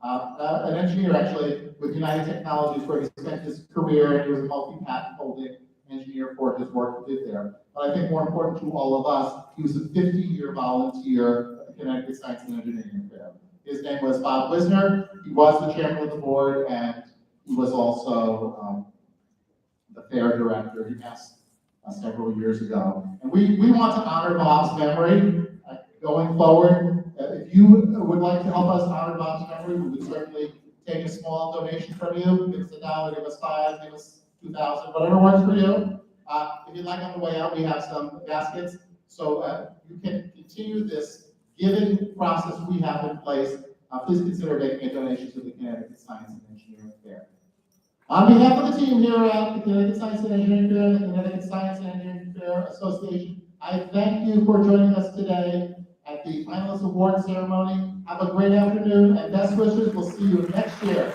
an engineer actually, with United Technologies, where he spent his career, and he was a multi-patent holding engineer for his work he did there. But I think more important to all of us, he was a 50-year volunteer at the Connecticut Science and Engineering Fair. His name was Bob Wisner. He was the chairman of the board, and he was also the fair director. He passed several years ago. And we want to honor Bob's memory going forward. If you would like to help us honor Bob's memory, we would certainly take a small donation from you. Give us $1, give us $5, give us $2,000, whatever works for you. If you'd like, on the way out, we have some baskets. So you can continue this giving process we have in place. Please consider making a donation to the Connecticut Science and Engineering Fair. On behalf of the team here at the Connecticut Science and Engineering Fair and the Connecticut Science and Engineering Fair Association, I thank you for joining us today at the Finalist Award Ceremony. Have a great afternoon and best wishes. We'll see you next year.